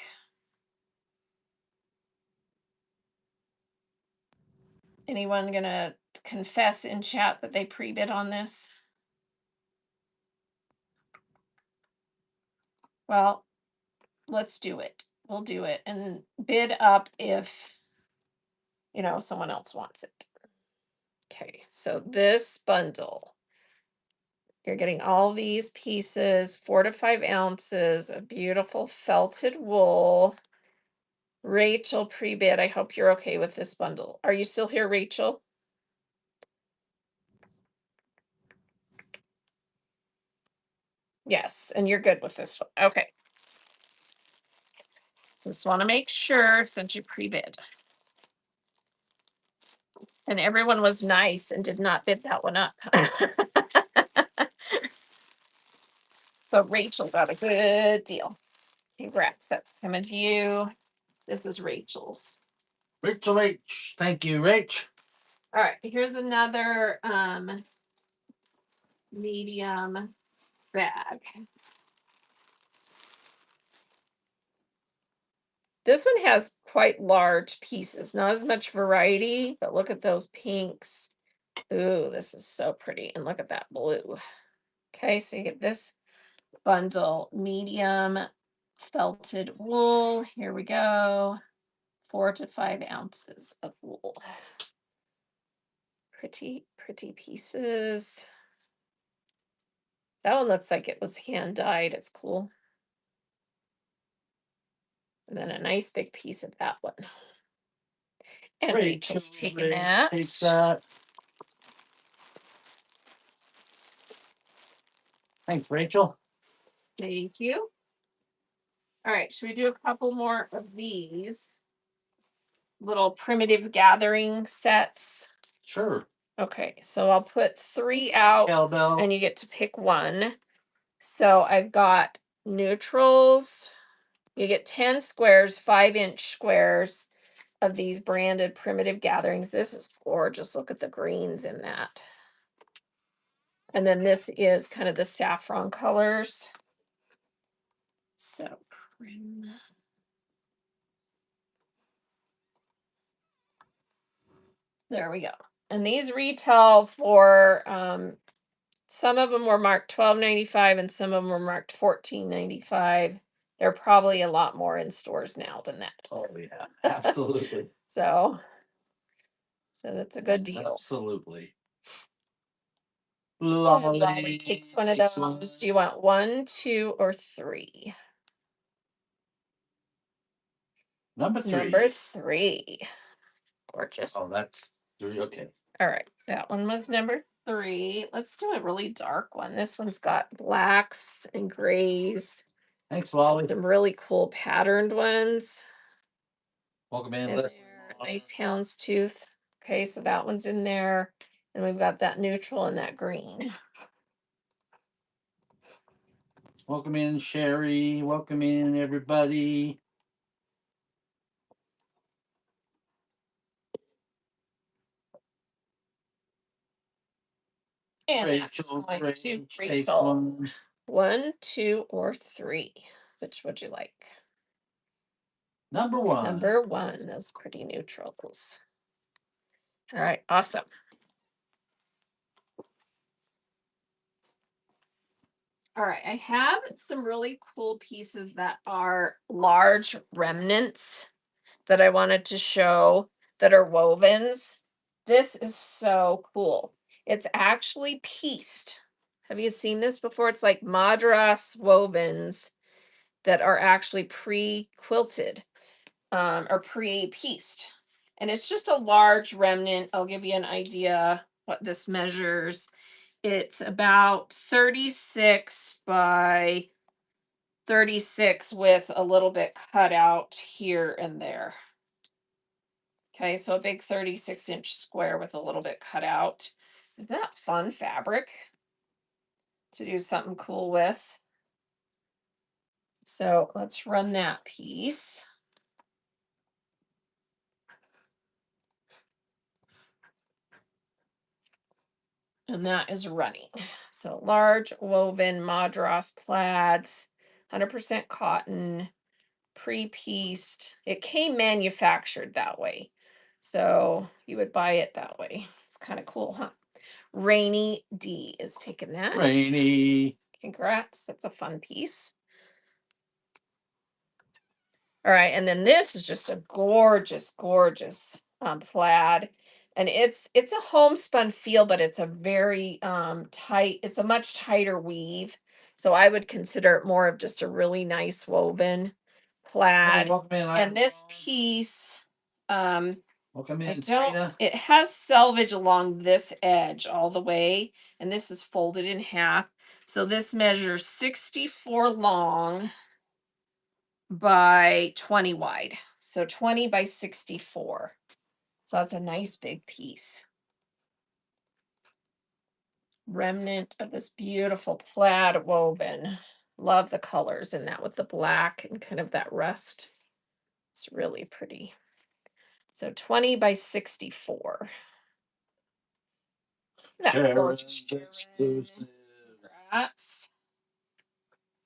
Anyone gonna confess in chat that they pre-bid on this? Well, let's do it. We'll do it and bid up if someone else wants it. Okay, so this bundle, you're getting all these pieces, 4 to 5 ounces of beautiful felted wool. Rachel pre-bid. I hope you're okay with this bundle. Are you still here, Rachel? Yes, and you're good with this one. Okay. Just want to make sure since you pre-bid. And everyone was nice and did not bid that one up. So Rachel got a good deal. Congrats. That's coming to you. This is Rachel's. Rachel H. Thank you, Rach. All right, here's another medium bag. This one has quite large pieces, not as much variety, but look at those pinks. Ooh, this is so pretty. And look at that blue. Okay, so you get this bundle, medium felted wool. Here we go. 4 to 5 ounces of wool. Pretty, pretty pieces. That one looks like it was hand dyed. It's cool. And then a nice big piece of that one. And Rachel's taking that. Takes that. Thanks, Rachel. Thank you. All right, should we do a couple more of these little primitive gathering sets? Sure. Okay, so I'll put 3 out Cowbell. and you get to pick one. So I've got neutrals. You get 10 squares, 5-inch squares of these branded primitive gatherings. This is gorgeous. Look at the greens in that. And then this is kind of the saffron colors. So prim. There we go. And these retail for some of them were marked $12.95 and some of them were marked $14.95. They're probably a lot more in stores now than that. Oh yeah, absolutely. So that's a good deal. Absolutely. Lolly takes one of those. Do you want 1, 2, or 3? Number 3. Number 3. Gorgeous. Oh, that's 3. Okay. All right. That one was number 3. Let's do a really dark one. This one's got blacks and grays. Thanks, Lolly. Some really cool patterned ones. Welcome in. Nice houndstooth. Okay, so that one's in there. And we've got that neutral and that green. Welcome in, Sherry. Welcome in, everybody. And Rachel, that's going to take Rachel. 1, 2, or 3. Which would you like? Number 1. Number 1. Those pretty neutrals. All right, awesome. All right, I have some really cool pieces that are large remnants that I wanted to show that are wovens. This is so cool. It's actually pieced. Have you seen this before? It's like Madras wovens that are actually pre-quilted or pre-pieced. And it's just a large remnant. I'll give you an idea what this measures. It's about 36 by 36 with a little bit cut out here and there. Okay, so a big 36-inch square with a little bit cut out. Is that fun fabric to do something cool with? So let's run that piece. And that is running. So large woven Madras plaids, 100% cotton, pre-pieced. It came manufactured that way. So you would buy it that way. It's kind of cool, huh? Rainy D is taking that. Rainy. Congrats. That's a fun piece. All right, and then this is just a gorgeous, gorgeous plaid, and it's a homespun feel, but it's a very tight. It's a much tighter weave, so I would consider it more of just a really nice woven Hey, plaid. welcome in, And this Iron. piece, Welcome I in, don't. Trina. It has selvage along this edge all the way, and this is folded in half. So this measures 64 long by 20 wide. So 20 by 64. So that's a nice big piece. Remnant of this beautiful plaid woven. Love the colors in that with the black and kind of that rust. It's really pretty. So 20 by 64. That's Sharon gorgeous. exclusive. Congrats.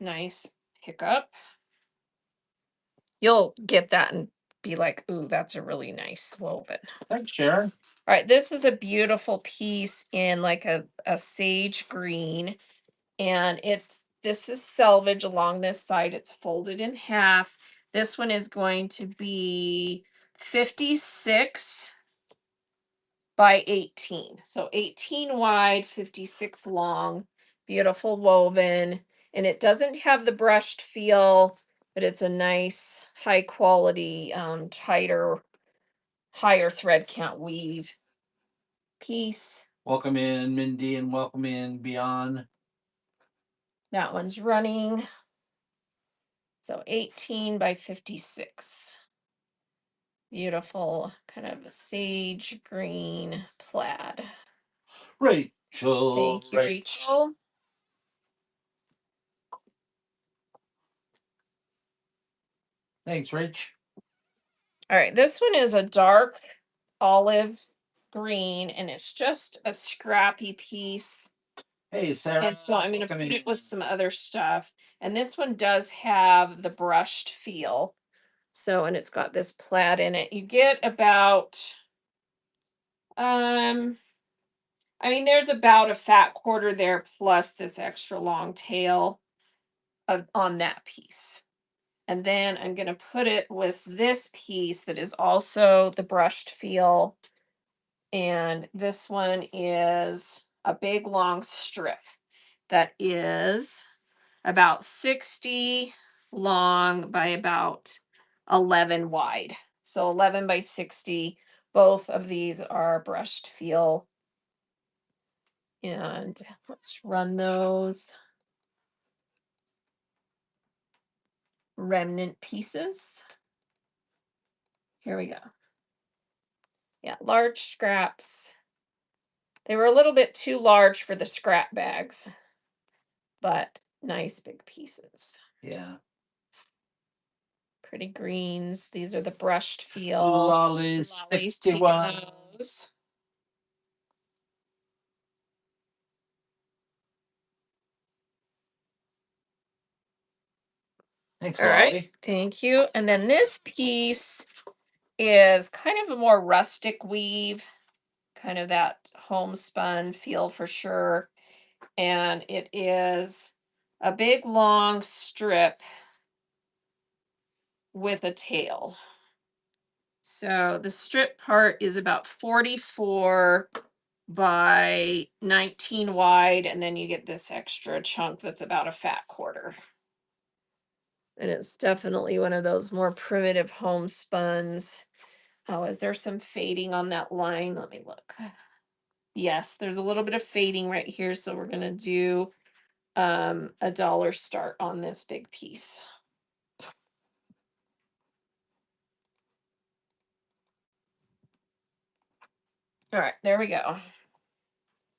Nice pickup. You'll get that and be like, ooh, that's a really nice woven. Thanks, Sharon. All right, this is a beautiful piece in like a sage green, and this is selvage along this side. It's folded in half. This one is going to be 56 by 18. So 18 wide, 56 long, beautiful woven, and it doesn't have the brushed feel, but it's a nice high quality, tighter, higher thread count weave piece. Welcome in, Mindy, and welcome in, Beyond. That one's running. So 18 by 56. Beautiful, kind of a sage green plaid. Rachel. Thank you, Rachel. Thanks, Rach. All right, this one is a dark olive green, and it's just a scrappy piece. Hey, Sarah. And so I'm going to welcome put in. it with some other stuff. And this one does have the brushed feel. So, and it's got this plaid in it. You get about, I mean, there's about a fat quarter there plus this extra long tail on that piece. And then I'm going to put it with this piece that is also the brushed feel. And this one is a big long strip that is about 60 long by about 11 wide. So 11 by 60. Both of these are brushed feel. And let's run those remnant pieces. Here we go. Yeah, large scraps. They were a little bit too large for the scrap bags, but nice big pieces. Yeah. Pretty greens. These are the brushed feel. Lolly's Lolly's 61. taking those. Thanks, All Lolly. right, thank you. And then this piece is kind of a more rustic weave, kind of that homespun feel for sure. And it is a big long strip with a tail. So the strip part is about 44 by 19 wide, and then you get this extra chunk that's about a fat quarter. And it's definitely one of those more primitive homespuns. Oh, is there some fading on that line? Let me look. Yes, there's a little bit of fading right here, so we're gonna do $1 start on this big piece. All right, there we go.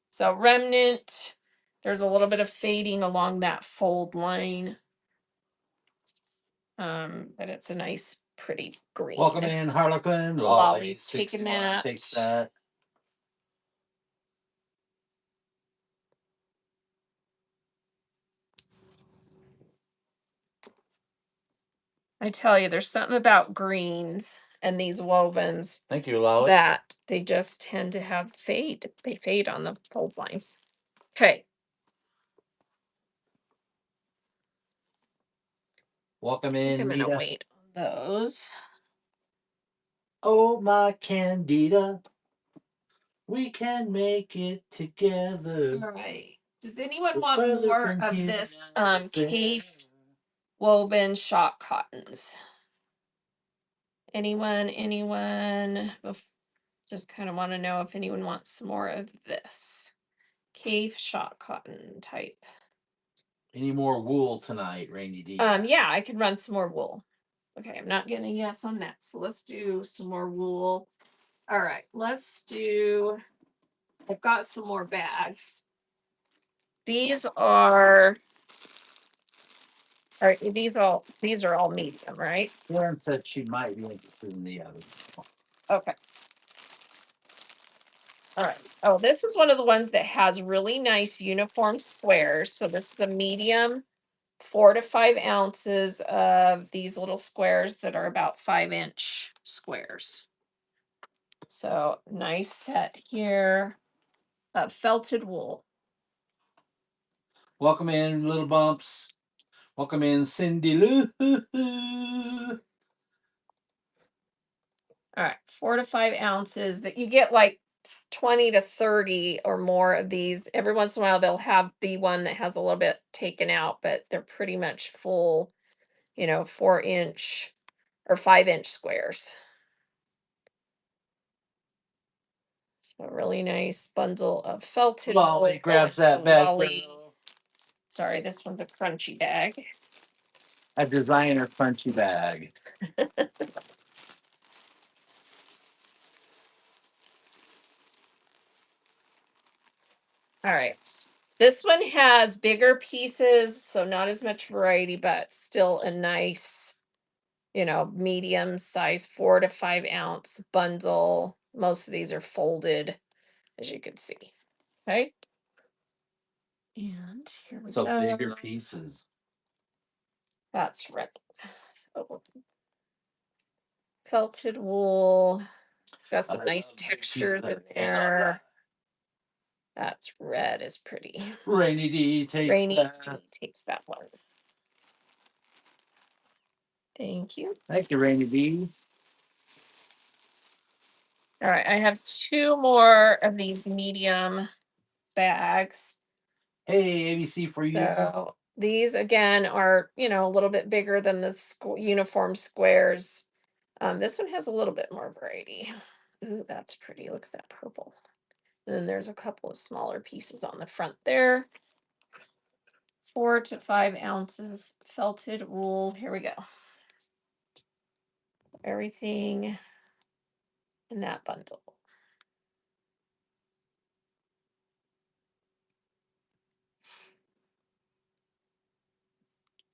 So remnant, there's a little bit of fading along that fold line. But it's a nice, pretty green. Welcome in, Harlequin. Lolly's taking that. Takes that. I tell you, there's something about greens and these wovens Thank you, Lolly. that they just tend to have fade. They fade on the fold lines. Okay. Welcome I think in, I'm gonna Nita. wait on those. Oh, my Candida. We can make it together. All right. Does anyone It's want further more from of here this than case woven shock cottons? Anyone? Just kind of want to know if anyone wants some more of this cave shock cotton type. Any more wool tonight, Rainy D? Yeah, I can run some more wool. Okay, I'm not getting a yes on that. So let's do some more wool. All right, let's do. I've got some more bags. These are these are all medium, right? Karen said she might be interested in the other. Okay. All right. Oh, this is one of the ones that has really nice uniform squares. So this is a medium, 4 to 5 ounces of these little squares that are about 5-inch squares. So nice set here. Felted wool. Welcome in, little bumps. Welcome in, Cindy Lou. All right, 4 to 5 ounces that you get like 20 to 30 or more of these. Every once in a while, they'll have the one that has a little bit taken out, but they're pretty much full, 4-inch or 5-inch squares. So a really nice bundle of felted Lolly wool. grabs that bag. Lolly. Sorry, this one's a crunchy bag. A designer crunchy bag. All right. This one has bigger pieces, so not as much variety, but still a nice, medium size 4 to 5 ounce bundle. Most of these are folded, as you can see. Okay. And here we So go. bigger pieces. That's right. So felted wool. Got some nice textures in there. That's red is pretty. Rainy D takes that one. Thank you. Thank you, Rainy D. All right, I have 2 more of these medium bags. Hey, ABC for you. So these again are, a little bit bigger than the uniform squares. This one has a little bit more variety. Ooh, that's pretty. Look at that purple. And then there's a couple of smaller pieces on the front there. 4 to 5 ounces felted wool. Here we go. Everything in that bundle.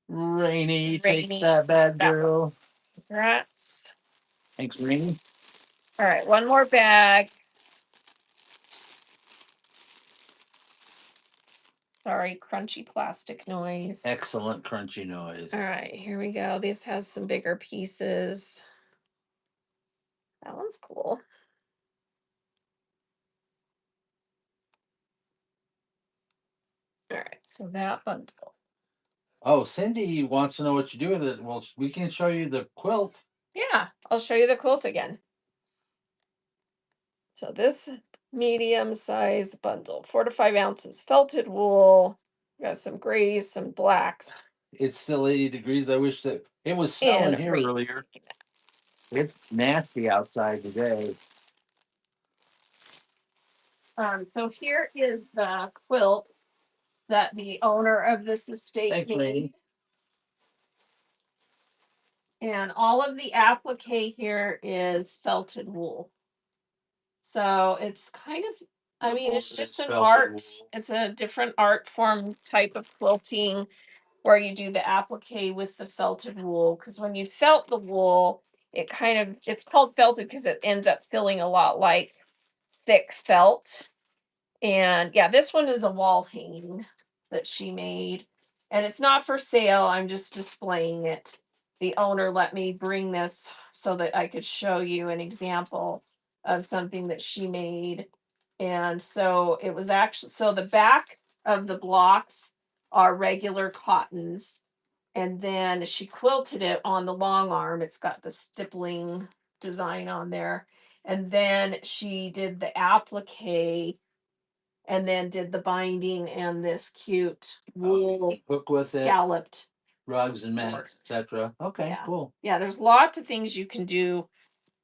Rainy takes that bad girl. Congrats. Thanks, Rainy. All right, one more bag. Sorry, crunchy plastic noise. Excellent crunchy noise. All right, here we go. This has some bigger pieces. That one's cool. All right, so that bundle. Oh, Cindy wants to know what you do with it. Well, we can show you the quilt. Yeah, I'll show you the quilt again. So this medium size bundle, 4 to 5 ounces felted wool. Got some grays, some blacks. It's still 80 degrees. I wish that it was snowing here earlier. It's nasty outside today. So here is the quilt that the owner of this estate made. And all of the applique here is felted wool. So it's kind of, I mean, it's just an art. It's a different art form type of quilting where you do the applique with the felted wool. Because when you felt the wool, it's called felted because it ends up feeling a lot like thick felt. And yeah, this one is a wall hanging that she made. And it's not for sale. I'm just displaying it. The owner let me bring this so that I could show you an example of something that she made. And so it was actually, so the back of the blocks are regular cottons. And then she quilted it on the long arm. It's got the stippling design on there. And then she did the applique and then did the binding and this cute wool Hook with scalloped rugs and mats, etc. Okay, yeah. cool. Yeah, there's lots of things you can do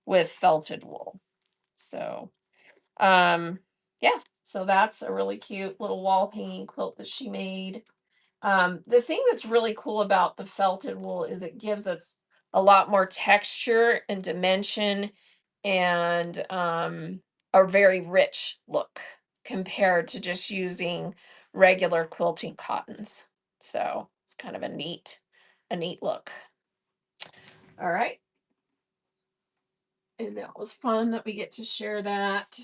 with felted wool. So, yeah, so that's a really cute little wall hanging quilt that she made. The thing that's really cool about the felted wool is it gives a lot more texture and dimension and a very rich look compared to just using regular quilting cottons. So it's kind of a neat look. All right. And that was fun that we get to share that.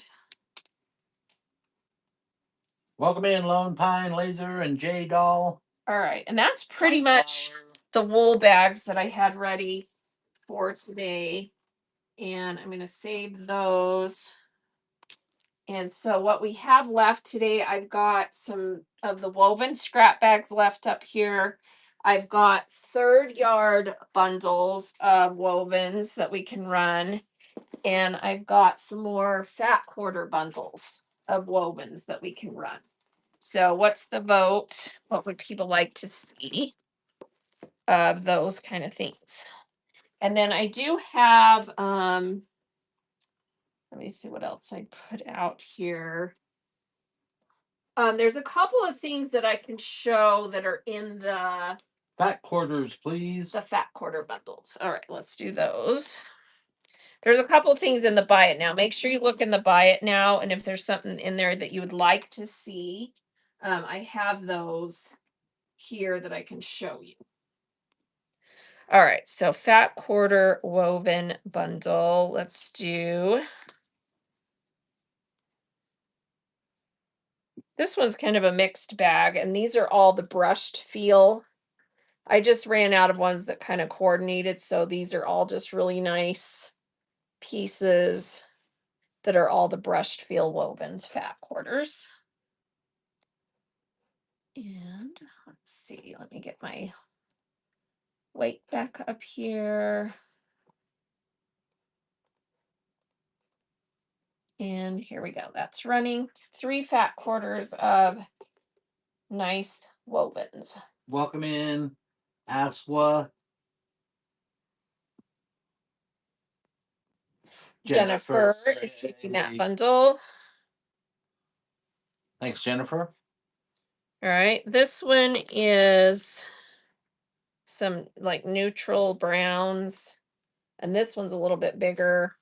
Welcome in Lone Pine Laser and J Doll. All right. And that's pretty much the wool bags that I had ready for today. And I'm going to save those. And so what we have left today, I've got some of the woven scrap bags left up here. I've got 3rd yard bundles of wovens that we can run. And I've got some more fat quarter bundles of wovens that we can run. So what's the vote? What would people like to see of those kind of things? And then I do have, let me see what else I put out here. There's a couple of things that I can show that are in the Fat quarters, please. The fat quarter bundles. All right, let's do those. There's a couple of things in the buy it now. Make sure you look in the buy it now, and if there's something in there that you would like to see, I have those here that I can show you. All right, so fat quarter woven bundle. Let's do. This one's kind of a mixed bag, and these are all the brushed feel. I just ran out of ones that kind of coordinated, so these are all just really nice pieces that are all the brushed feel wovens fat quarters. And let's see, let me get my weight back up here. And here we go. That's running 3 fat quarters of nice wovens. Welcome in, Aswa. Jennifer is taking that bundle. Thanks, Jennifer. All right. This one is some like neutral browns. And this one's a little bit bigger.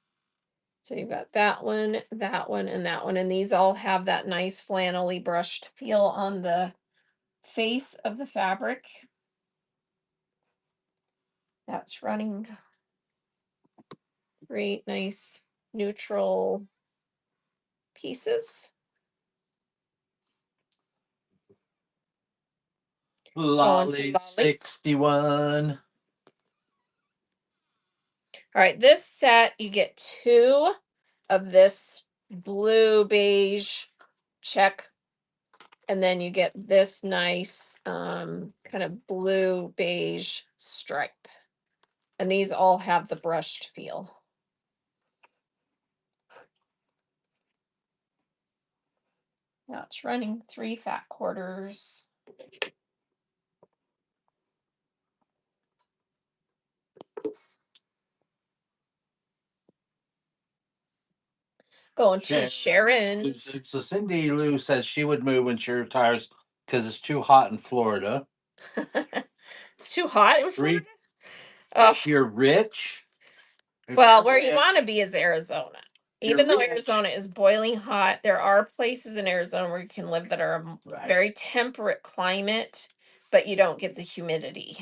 So you've got that one, and that one. And these all have that nice flannelly brushed feel on the face of the fabric. That's running. Great, nice, neutral pieces. Lolly 61. All right, this set, you get 2 of this blue beige check. And then you get this nice kind of blue beige stripe. And these all have the brushed feel. Now it's running 3 fat quarters. Going to Sharon's. So Cindy Lou says she would move when she retires because it's too hot in Florida. It's too hot in Three, Florida. Oh, if you're rich, if well, you're where you rich, want to be is Arizona. you're Even though rich. Arizona is boiling hot, there are places in Arizona where you can live that are a Right. very temperate climate, but you don't get the humidity.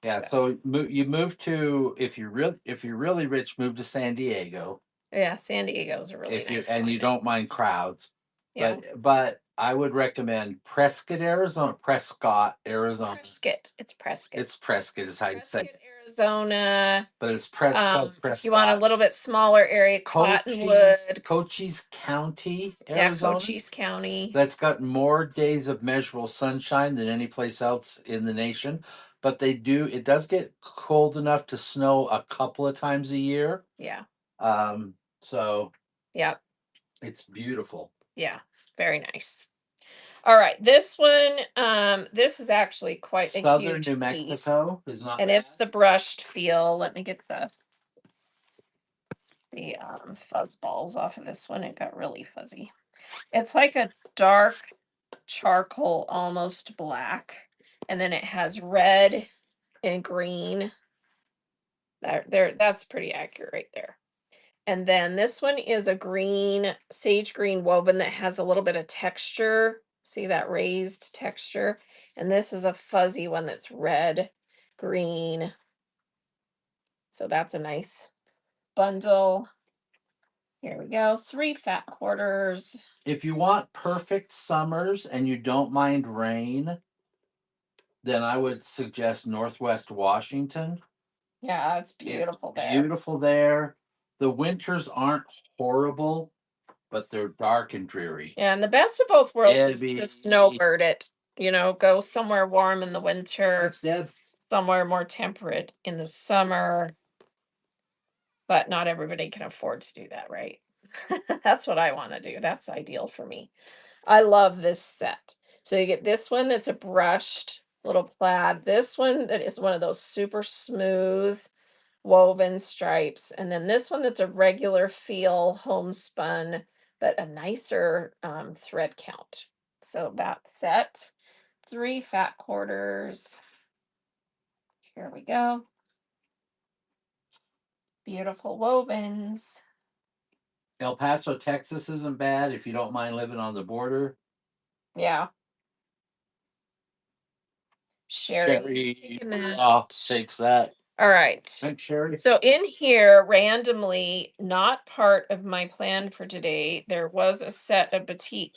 Yeah, so you move to if you're really rich, move to San Diego. Yeah, San Diego's a really If you nice and you climate. don't mind crowds. Yeah. But I would recommend Prescott, Arizona. Prescott, Arizona. Prescott. It's Prescott. It's Prescott is how you say Prescott, it. Arizona. But it's Prescott, If you want a Prescott. little bit smaller area, Cottonwood. Cochise County, Yeah, Arizona. Cochise County. That's got more days of measurable sunshine than any place else in the nation. But it does get cold enough to snow a couple of times a year. Yeah. So Yep. it's beautiful. Yeah. Very nice. All right. This one, this is actually quite a Southern huge New piece. Mexico is not And bad. it's the brushed feel. Let me get the fuzz balls off of this one. It got really fuzzy. It's like a dark charcoal, almost black, and then it has red and green. That's pretty accurate right there. And then this one is a green, sage green woven that has a little bit of texture. See that raised texture? And this is a fuzzy one that's red, green. So that's a nice bundle. Here we go. 3 fat quarters. If you want perfect summers and you don't mind rain, then I would suggest Northwest Washington. Yeah, it's beautiful there. Beautiful there. The winters aren't horrible, but they're dark and dreary. Yeah, and the best of both worlds It'd is be to snowbird it. Go somewhere warm in the winter, instead. somewhere more temperate in the summer. But not everybody can afford to do that, right? That's what I want to do. That's ideal for me. I love this set. So you get this one that's a brushed little plaid. This one that is one of those super smooth woven stripes. And then this one that's a regular feel homespun, but a nicer thread count. So that set, 3 fat quarters. Here we go. Beautiful wovens. El Paso, Texas isn't bad if you don't mind living on the border. Yeah. Sherry's taking that. Takes that. All right. Thanks, Sherry. So in here, randomly, not part of my plan for today, there was a set of batik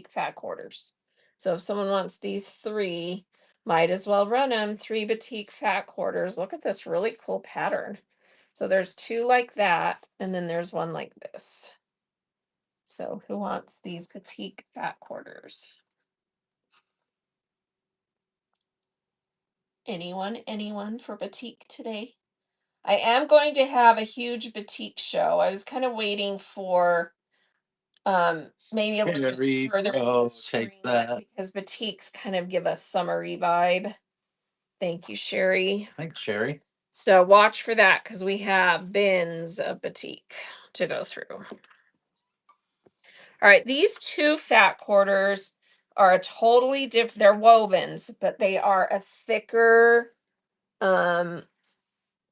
fat quarters. So if someone wants these 3, might as well run them. 3 batik fat quarters. Look at this really cool pattern. So there's 2 like that, and then there's one like this. So who wants these batik fat quarters? Anyone for batik today? I am going to have a huge batik show. I was kind of waiting for maybe a little bit further in the spring because batiks kind of give a summery vibe. Thank you, Sherry. Thanks, Sherry. So watch for that because we have bins of batik to go through. All right, these 2 fat quarters are a totally different, they're wovens, but they are a thicker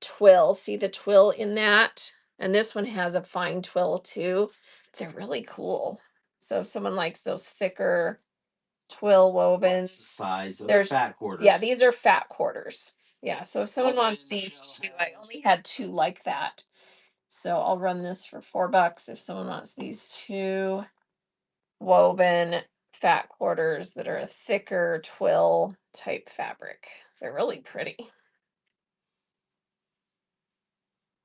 twill. See the twill in that? And this one has a fine twill too. They're really cool. So if someone likes those thicker twill wovens, Size of there's fat quarters. Yeah, these are fat quarters. Yeah, so if someone wants these 2, I only had 2 like that. So I'll run this for $4 if someone wants these 2 woven fat quarters that are a thicker twill type fabric. They're really pretty.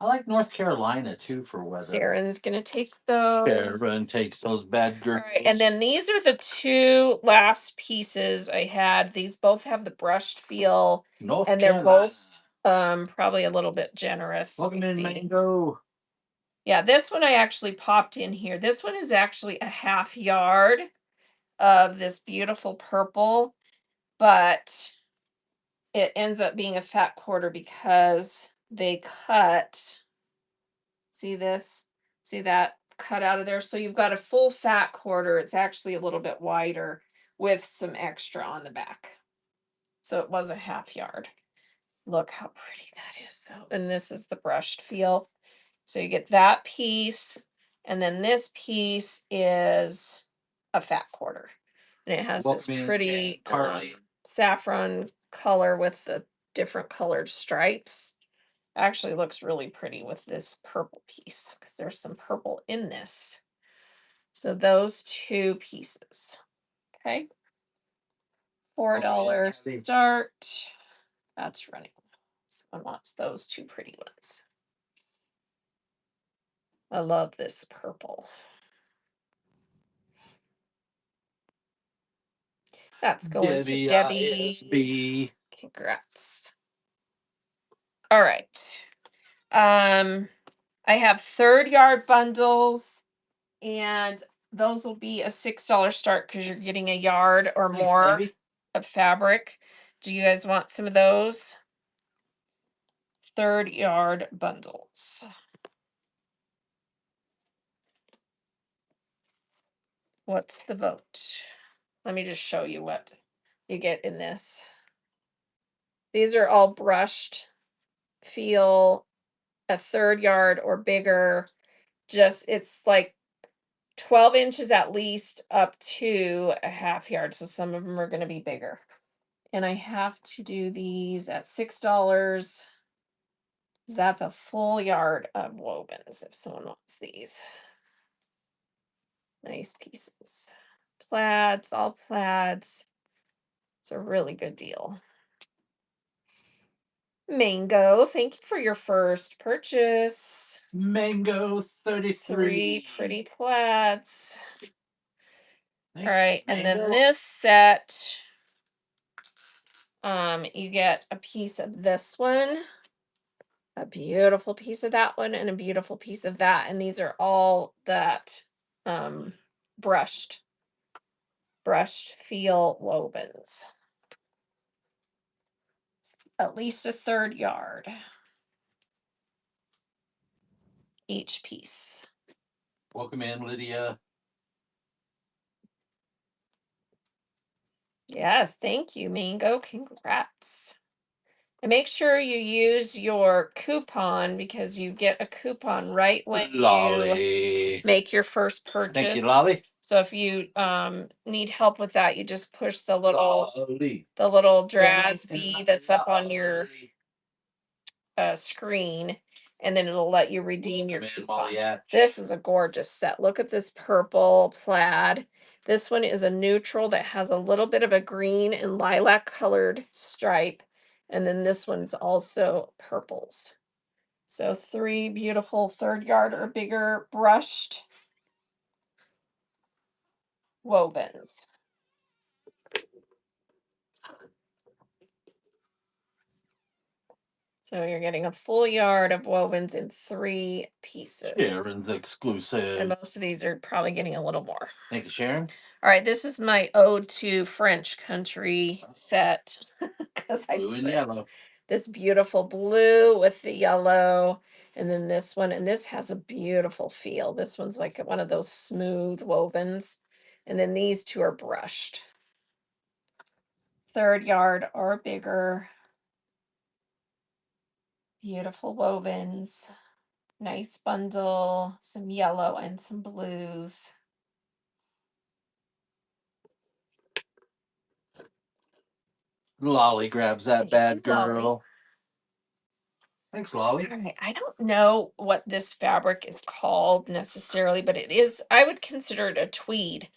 I like North Carolina too for weather. Sharon's gonna take those. Sharon takes those bad All girls. right, and then these are the 2 last pieces I had. These both have the brushed feel, North and they're Carolina. both probably a little bit generous. Welcome in, Mango. Yeah, this one I actually popped in here. This one is actually a half yard of this beautiful purple, but it ends up being a fat quarter because they cut. See this? See that cut out of there? So you've got a full fat quarter. It's actually a little bit wider with some extra on the back. So it was a half yard. Look how pretty that is though. And this is the brushed feel. So you get that piece, and then this piece is a fat quarter. And it has this pretty saffron color with the different colored stripes. Actually looks really pretty with this purple piece because there's some purple in this. So those two pieces. Okay. $4 start. That's running. Someone wants those two pretty ones. I love this purple. That's going to Debbie. Congrats. All right. I have third yard bundles, and those will be a $6 start because you're getting a yard or more of fabric. Do you guys want some of those? Third yard bundles. What's the vote? Let me just show you what you get in this. These are all brushed, feel a third yard or bigger. Just it's like 12 inches at least up to a half yard. So some of them are going to be bigger. And I have to do these at $6. That's a full yard of wovens if someone wants these. Nice pieces. Plaids, all plaids. It's a really good deal. Mango, thank you for your first purchase. Mango 33. 3 pretty plaids. All right, and then this set, you get a piece of this one, a beautiful piece of that one, and a beautiful piece of that. And these are all that brushed feel wovens. At least a third yard each piece. Welcome in, Lydia. Yes, thank you, Mango. Congrats. And make sure you use your coupon because you get a coupon right when you make your first purchase. Thank you, Lolly. So if you need help with that, you just push the little Draz B that's up on your screen, and then it'll let you redeem your coupon. This is a gorgeous set. Look at this purple plaid. This one is a neutral that has a little bit of a green and lilac colored stripe. And then this one's also purples. So 3 beautiful third yard or bigger brushed wovens. So you're getting a full yard of wovens in 3 pieces. Sharon's exclusive. And most of these are probably getting a little more. Thank you, Sharon. All right, this is my ode to French country set. Because I Blue and yellow. This beautiful blue with the yellow, and then this one, and this has a beautiful feel. This one's like one of those smooth wovens, and then these two are brushed. Third yard or bigger. Beautiful wovens. Nice bundle, some yellow and some blues. Lolly grabs that bad girl. Lolly. Thanks, Lolly. All right, I don't know what this fabric is called necessarily, but it is, I would consider it a tweed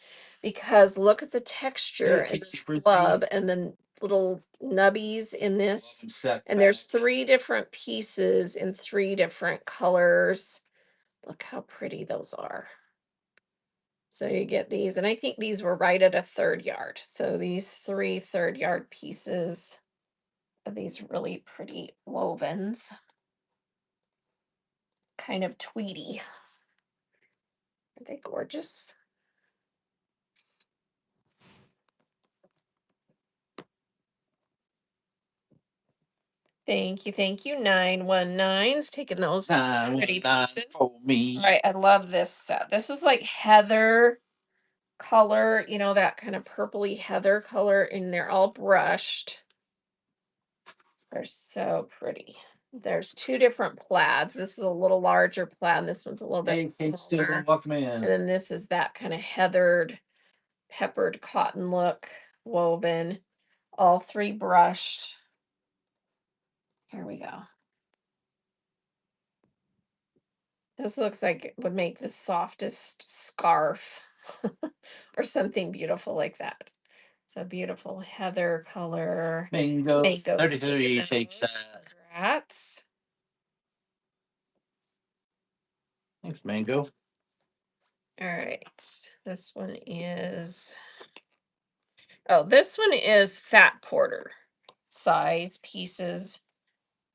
because look at the texture and the glove and then little nubbies in this. And there's 3 different pieces in 3 different colors. Look how pretty those are. So you get these, and I think these were right at a third yard. So these 3 third yard pieces of these really pretty wovens. Kind of tweedy. Are they gorgeous? Thank you. Thank you. 919's taking those pretty 919 pieces. for me. All right. I love this set. This is like heather color, you know, that kind of purpley heather color, and they're all brushed. They're so pretty. There's two different plaids. This is a little larger plaid, and this one's a little bit Hey, Kate Steele, smaller. welcome in. And then this is that kind of heathered, peppered cotton look woven, all three brushed. Here we go. This looks like it would make the softest scarf or something beautiful like that. So beautiful heather color. Mango Mango's 33 taking takes those. that. Congrats. Thanks, Mango. All right. This one is, oh, this one is fat quarter size pieces.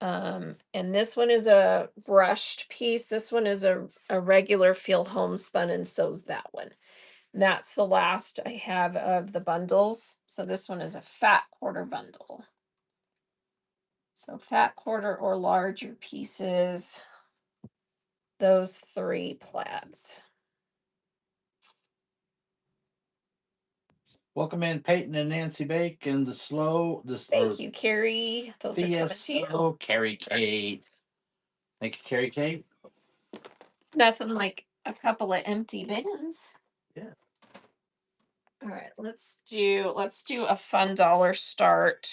And this one is a brushed piece. This one is a regular field homespun, and so's that one. That's the last I have of the bundles. So this one is a fat quarter bundle. So fat quarter or larger pieces, those three plaids. Welcome in Peyton and Nancy Bake and the slow this Thank you, Carrie. Those are coming to you. Oh, Carrie Kate. Thank you, Carrie Kate. Nothing like a couple of empty bins. Yeah. All right, let's do a fun dollar start.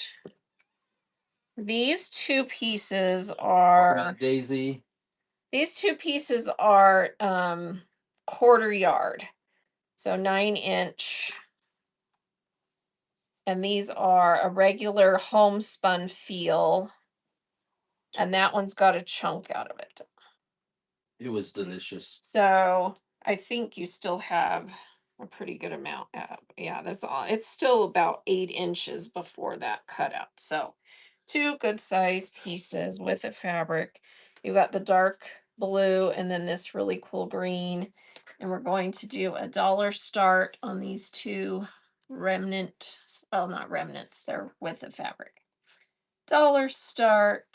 These two pieces are Daisy. These two pieces are quarter yard. So 9-inch. And these are a regular homespun feel. And that one's got a chunk out of it. It was delicious. So I think you still have a pretty good amount. Yeah, that's all. It's still about 8 inches before that cutout. So two good size pieces with a fabric. You got the dark blue and then this really cool green. And we're going to do a dollar start on these two remnant, well, not remnants, they're with the fabric. Dollar start.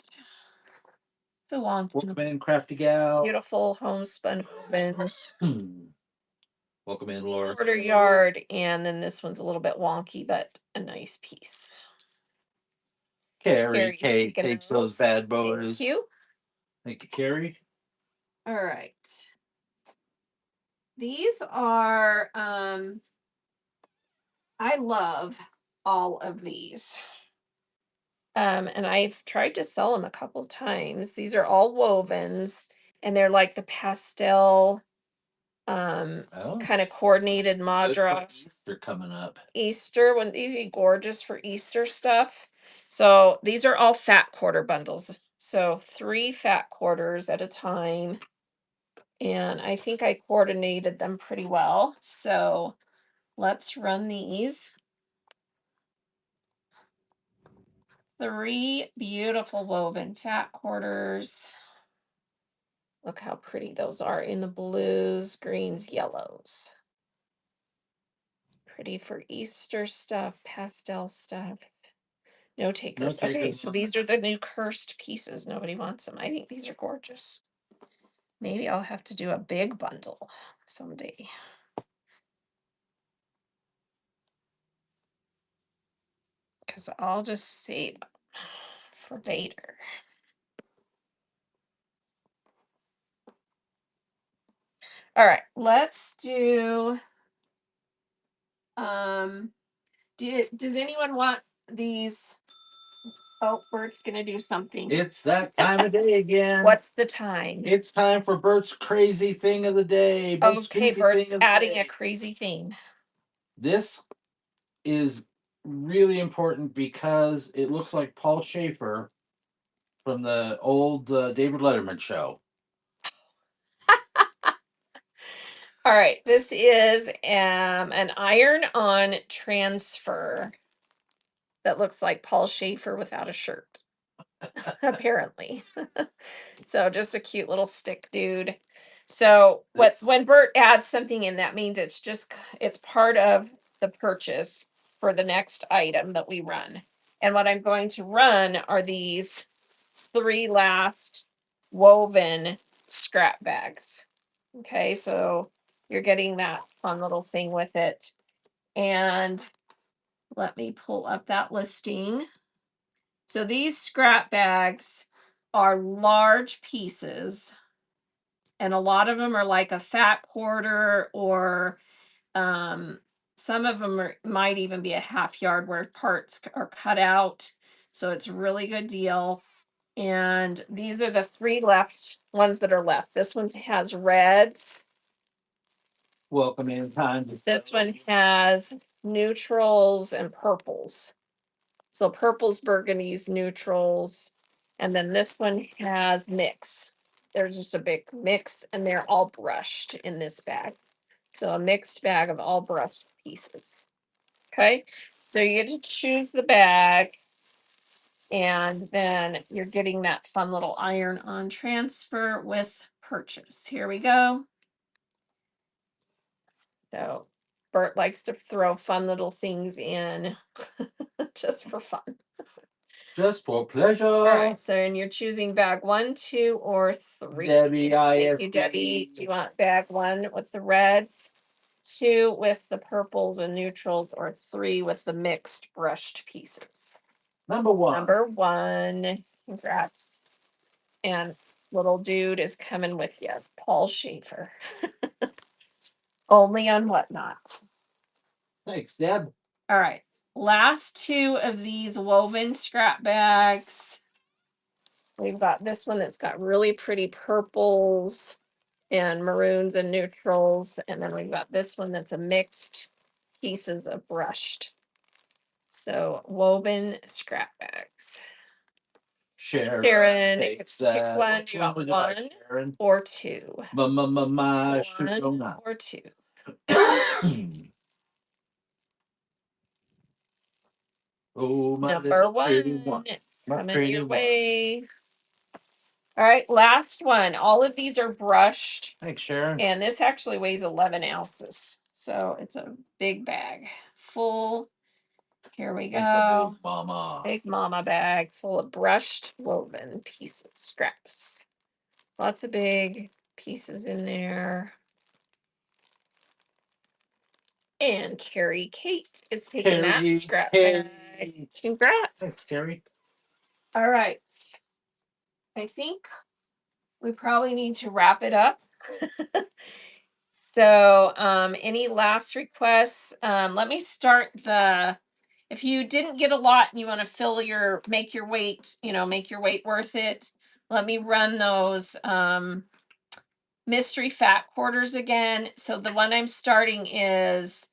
Who wants Welcome in, Crafty Gal. beautiful homespun wovens? Welcome in, Laura. Quarter yard, and then this one's a little bit wonky, but a nice piece. Carrie Kate taking takes those bad boys. Thank you. Thank you, Carrie. All right. These are I love all of these. And I've tried to sell them a couple times. These are all wovens, and they're like the pastel kind of coordinated madras. They're coming up. Easter, wouldn't these be gorgeous for Easter stuff? So these are all fat quarter bundles. So 3 fat quarters at a time. And I think I coordinated them pretty well. So let's run these. 3 beautiful woven fat quarters. Look how pretty those are in the blues, greens, yellows. Pretty for Easter stuff, pastel stuff. No takers. No Okay, takers. so these are the new cursed pieces. Nobody wants them. I think these are gorgeous. Maybe I'll have to do a big bundle someday. Because I'll just save them for later. All right, let's do does anyone want these? Oh, Bert's gonna do something. It's that time of day again. What's the time? It's time for Bert's crazy thing of the day. Bert's Okay, crazy Bert's thing of the adding day. a crazy thing. This is really important because it looks like Paul Schaefer from the old David Letterman show. All right, this is an iron-on transfer that looks like Paul Schaefer without a shirt, apparently. So just a cute little stick dude. So when Bert adds something in, that means it's part of the purchase for the next item that we run. And what I'm going to run are these 3 last woven scrap bags. Okay, so you're getting that fun little thing with it. And let me pull up that listing. So these scrap bags are large pieces, and a lot of them are like a fat quarter, or um, some of them might even be a half yard where parts are cut out. So it's a really good deal. And these are the 3 left ones that are left. This one has reds. Welcome in time. This one has neutrals and purples. So purples, burgundies, neutrals. And then this one has mix. There's just a big mix, and they're all brushed in this bag. So a mixed bag of all brushed pieces. Okay. So you get to choose the bag, and then you're getting that fun little iron on transfer with purchase. Here we go. So Bert likes to throw fun little things in just for fun. Just for pleasure. All right. So, and you're choosing bag 1, 2, or 3. Debbie, Thank you, Debbie. Do you want bag 1 with the reds, 2 with the purples and neutrals, or 3 with the mixed brushed pieces? Number 1. Number 1. Congrats. And little dude is coming with you, Paul Schaefer. Only on Whatnot. Thanks, Deb. All right. Last 2 of these woven scrap bags. We've got this one that's got really pretty purples and maroons and neutrals. And then we've got this one that's a mixed pieces of brushed. So woven scrap bags. Sharon, it's pick one. You got 1 or 2. One or 2. Oh, my Number pretty 1. My Coming pretty your one. way. All right, last one. All of these are brushed. Thanks, Sharon. And this actually weighs 11 ounces. So it's a big bag. Full. Here we go. Big mama. Big mama bag full of brushed woven pieces, scraps. Lots of big pieces in there. And Carrie Kate is taking that scrap bag. Congrats. Thanks, Carrie. All right. I think we probably need to wrap it up. So, any last requests? Let me start if you didn't get a lot and you want to make your weight, make your weight worth it, let me run those mystery fat quarters again. So the one I'm starting is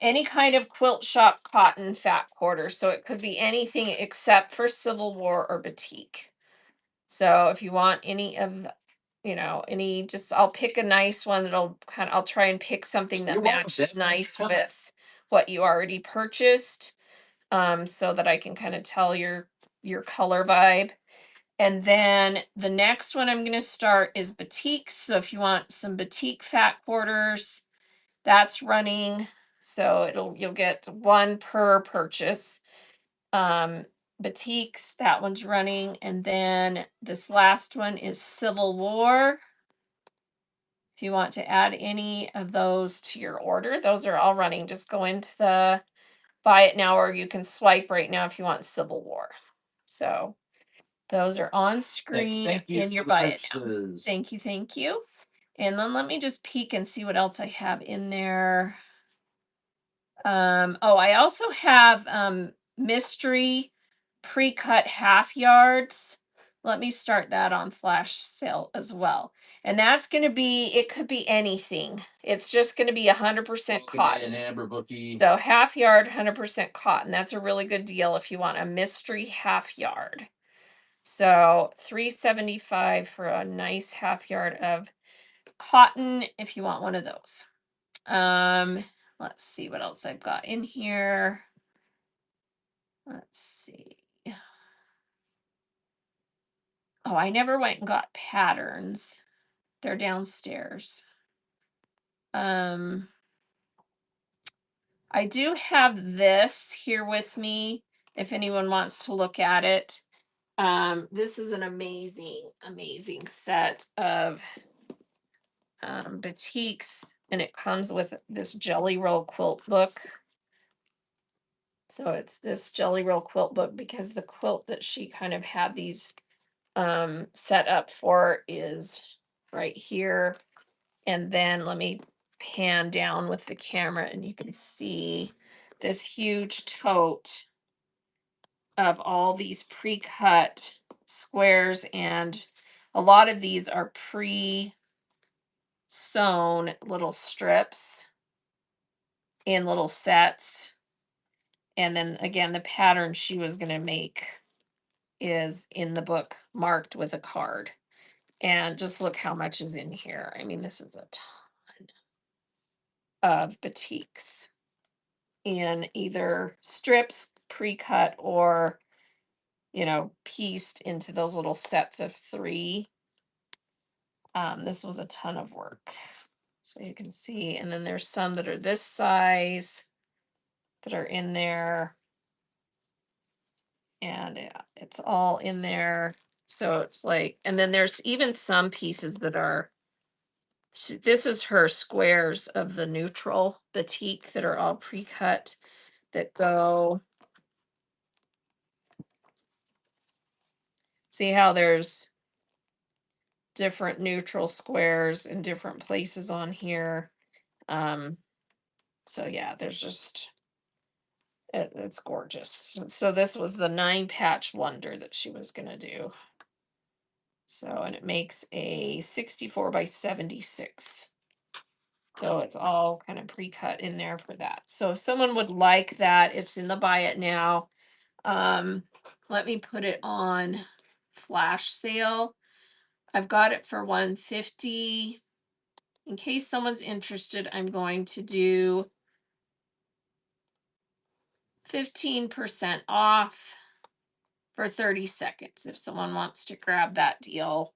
any kind of quilt shop cotton fat quarter. So it could be anything except for Civil War or batik. So if you want any of, I'll pick a nice one I'll try and pick something that matches nice with what you already purchased. So that I can kind of tell your color vibe. And then the next one I'm going to start is batiks. So if you want some batik fat quarters, that's running. So you'll get 1 per purchase. Batiks, that one's running. And then this last one is Civil War. If you want to add any of those to your order, those are all running. Just go into the buy it now, or you can swipe right now if you want Civil War. So those are on screen Thank you in your for buy it now. purchases. Thank you, thank you. And then let me just peek and see what else I have in there. I also have mystery pre-cut half yards. Let me start that on flash sale as well. And that's going to be, it could be anything. It's just going to be 100% cotton. Amber Bookie. So half yard, 100% cotton. That's a really good deal if you want a mystery half yard. So $3.75 for a nice half yard of cotton if you want one of those. Let's see what else I've got in here. Let's see. Oh, I never went and got patterns. They're downstairs. I do have this here with me if anyone wants to look at it. This is an amazing, amazing set of batiks, and it comes with this Jelly Roll quilt book. So it's this Jelly Roll quilt book because the quilt that she kind of had these set up for is right here. And then let me pan down with the camera and you can see this huge tote of all these pre-cut squares, and a lot of these are pre-sewn little strips in little sets. And then again, the pattern she was going to make is in the book marked with a card. And just look how much is in here. I mean, this is a ton of batiks in either strips, pre-cut, or pieced into those little sets of 3. This was a ton of work. So you can see, and then there's some that are this size that are in there. And yeah, it's all in there. So it's like, and then there's even some pieces that are, this is her squares of the neutral batik that are all pre-cut that go, see how there's different neutral squares in different places on here. So yeah, there's just, it's gorgeous. So this was the 9-patch wonder that she was going to do. So, and it makes a 64 by 76. So it's all kind of pre-cut in there for that. So if someone would like that, it's in the buy it now. Let me put it on flash sale. I've got it for $150. In case someone's interested, I'm going to do 15% off for 30 seconds. If someone wants to grab that deal,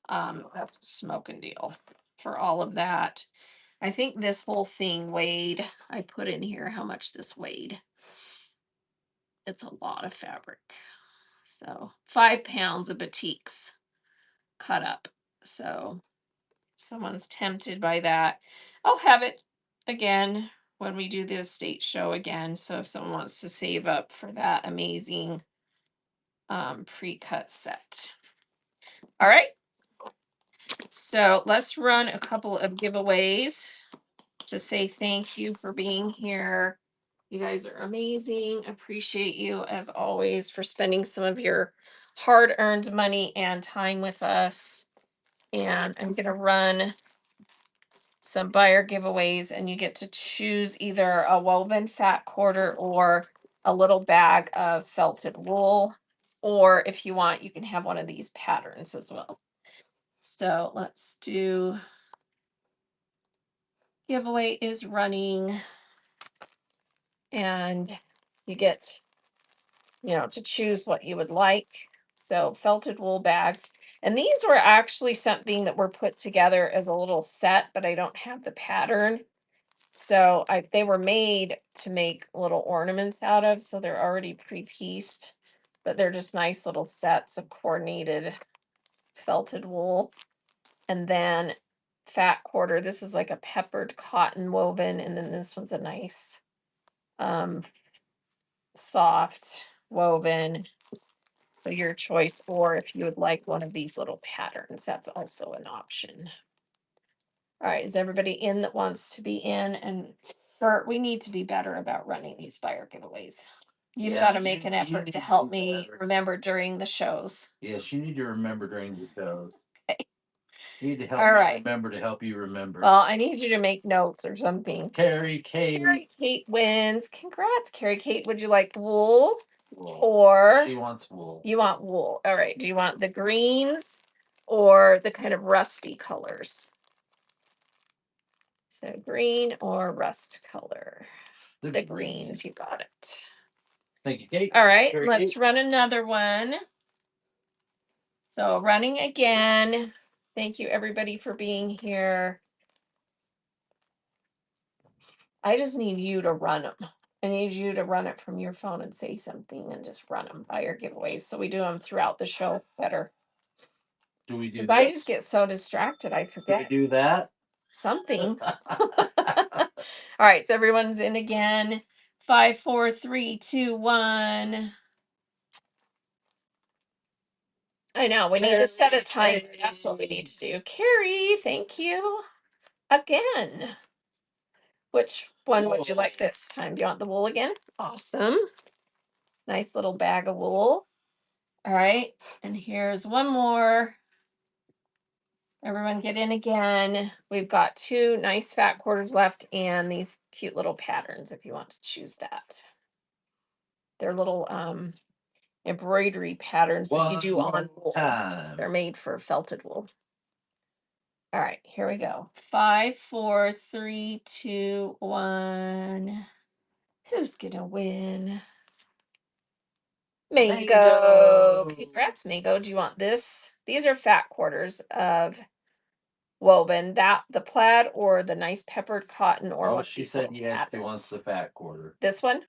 that's a smoking deal for all of that. I think this whole thing weighed, I put in here how much this weighed. It's a lot of fabric. So 5 pounds of batiks cut up. So if someone's tempted by that, I'll have it again when we do the estate show again. So if someone wants to save up for that amazing pre-cut set. All right. So let's run a couple of giveaways to say thank you for being here. You guys are amazing. Appreciate you as always for spending some of your hard-earned money and time with us. And I'm going to run some buyer giveaways, and you get to choose either a woven fat quarter or a little bag of felted wool. Or if you want, you can have one of these patterns as well. So let's do, giveaway is running, and you get, to choose what you would like. So felted wool bags. And these were actually something that were put together as a little set, but I don't have the pattern. So they were made to make little ornaments out of, so they're already pre-pieced, but they're just nice little sets of coordinated felted wool. And then fat quarter, this is like a peppered cotton woven, and then this one's a nice soft woven. So your choice, or if you would like one of these little patterns, that's also an option. All right, is everybody in that wants to be in? And Bert, we need to be better about running these buyer giveaways. You've got to make an effort to help me remember during the shows. Yes, you need to remember during the show. Okay. You need to help All me right. remember to help you remember. Well, I need you to make notes or something. Carrie Kate wins. Congrats, Carrie Kate. Would you like wool? Wool. Or She wants wool. You want wool. All right. Do you want the greens or the kind of rusty colors? So green or rust color. The greens, you got it. Thank you, Kate. All right, let's run another one. So running again. Thank you everybody for being here. I just need you to run them. I need you to run it from your phone and say something and just run them by your giveaways. So we do them throughout the show better. Do we do Because I this? just get so distracted, I Do we forget do that? something. All right, so everyone's in again. 5, 4, 3, 2, 1. I know we need to set a time. That's what we need to do. Carrie, thank you again. Which one would you like this time? Do you want the wool again? Awesome. Nice little bag of wool. All right, and here's one more. Everyone get in again. We've got 2 nice fat quarters left and these cute little patterns if you want to choose that. They're little embroidery patterns that you do on wool. They're made for felted wool. All right, here we go. 5, 4, 3, 2, 1. Who's gonna win? Mango. Congrats, Mango. Do you want this? These are fat quarters of woven. That the plaid or the nice peppered cotton or Oh, what she these said little yes, she wants the patterns. fat quarter. This one?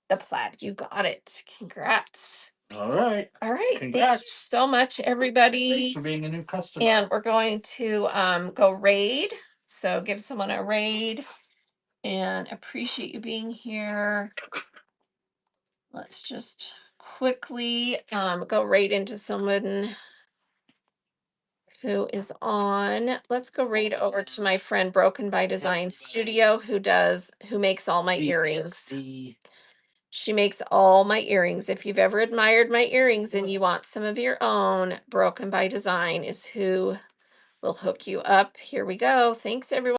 The plaid. You got it. Congrats. All right. All right. Thank you Congrats. so much, everybody. Thanks for being a new customer. And we're going to go raid. So give someone a raid and appreciate you being here. Let's just quickly go right into someone who is on. Let's go right over to my friend Broken by Design Studio, who makes all my earrings. BSC. She makes all my earrings. If you've ever admired my earrings and you want some of your own, Broken by Design is who will hook you up. Here we go. Thanks, everyone.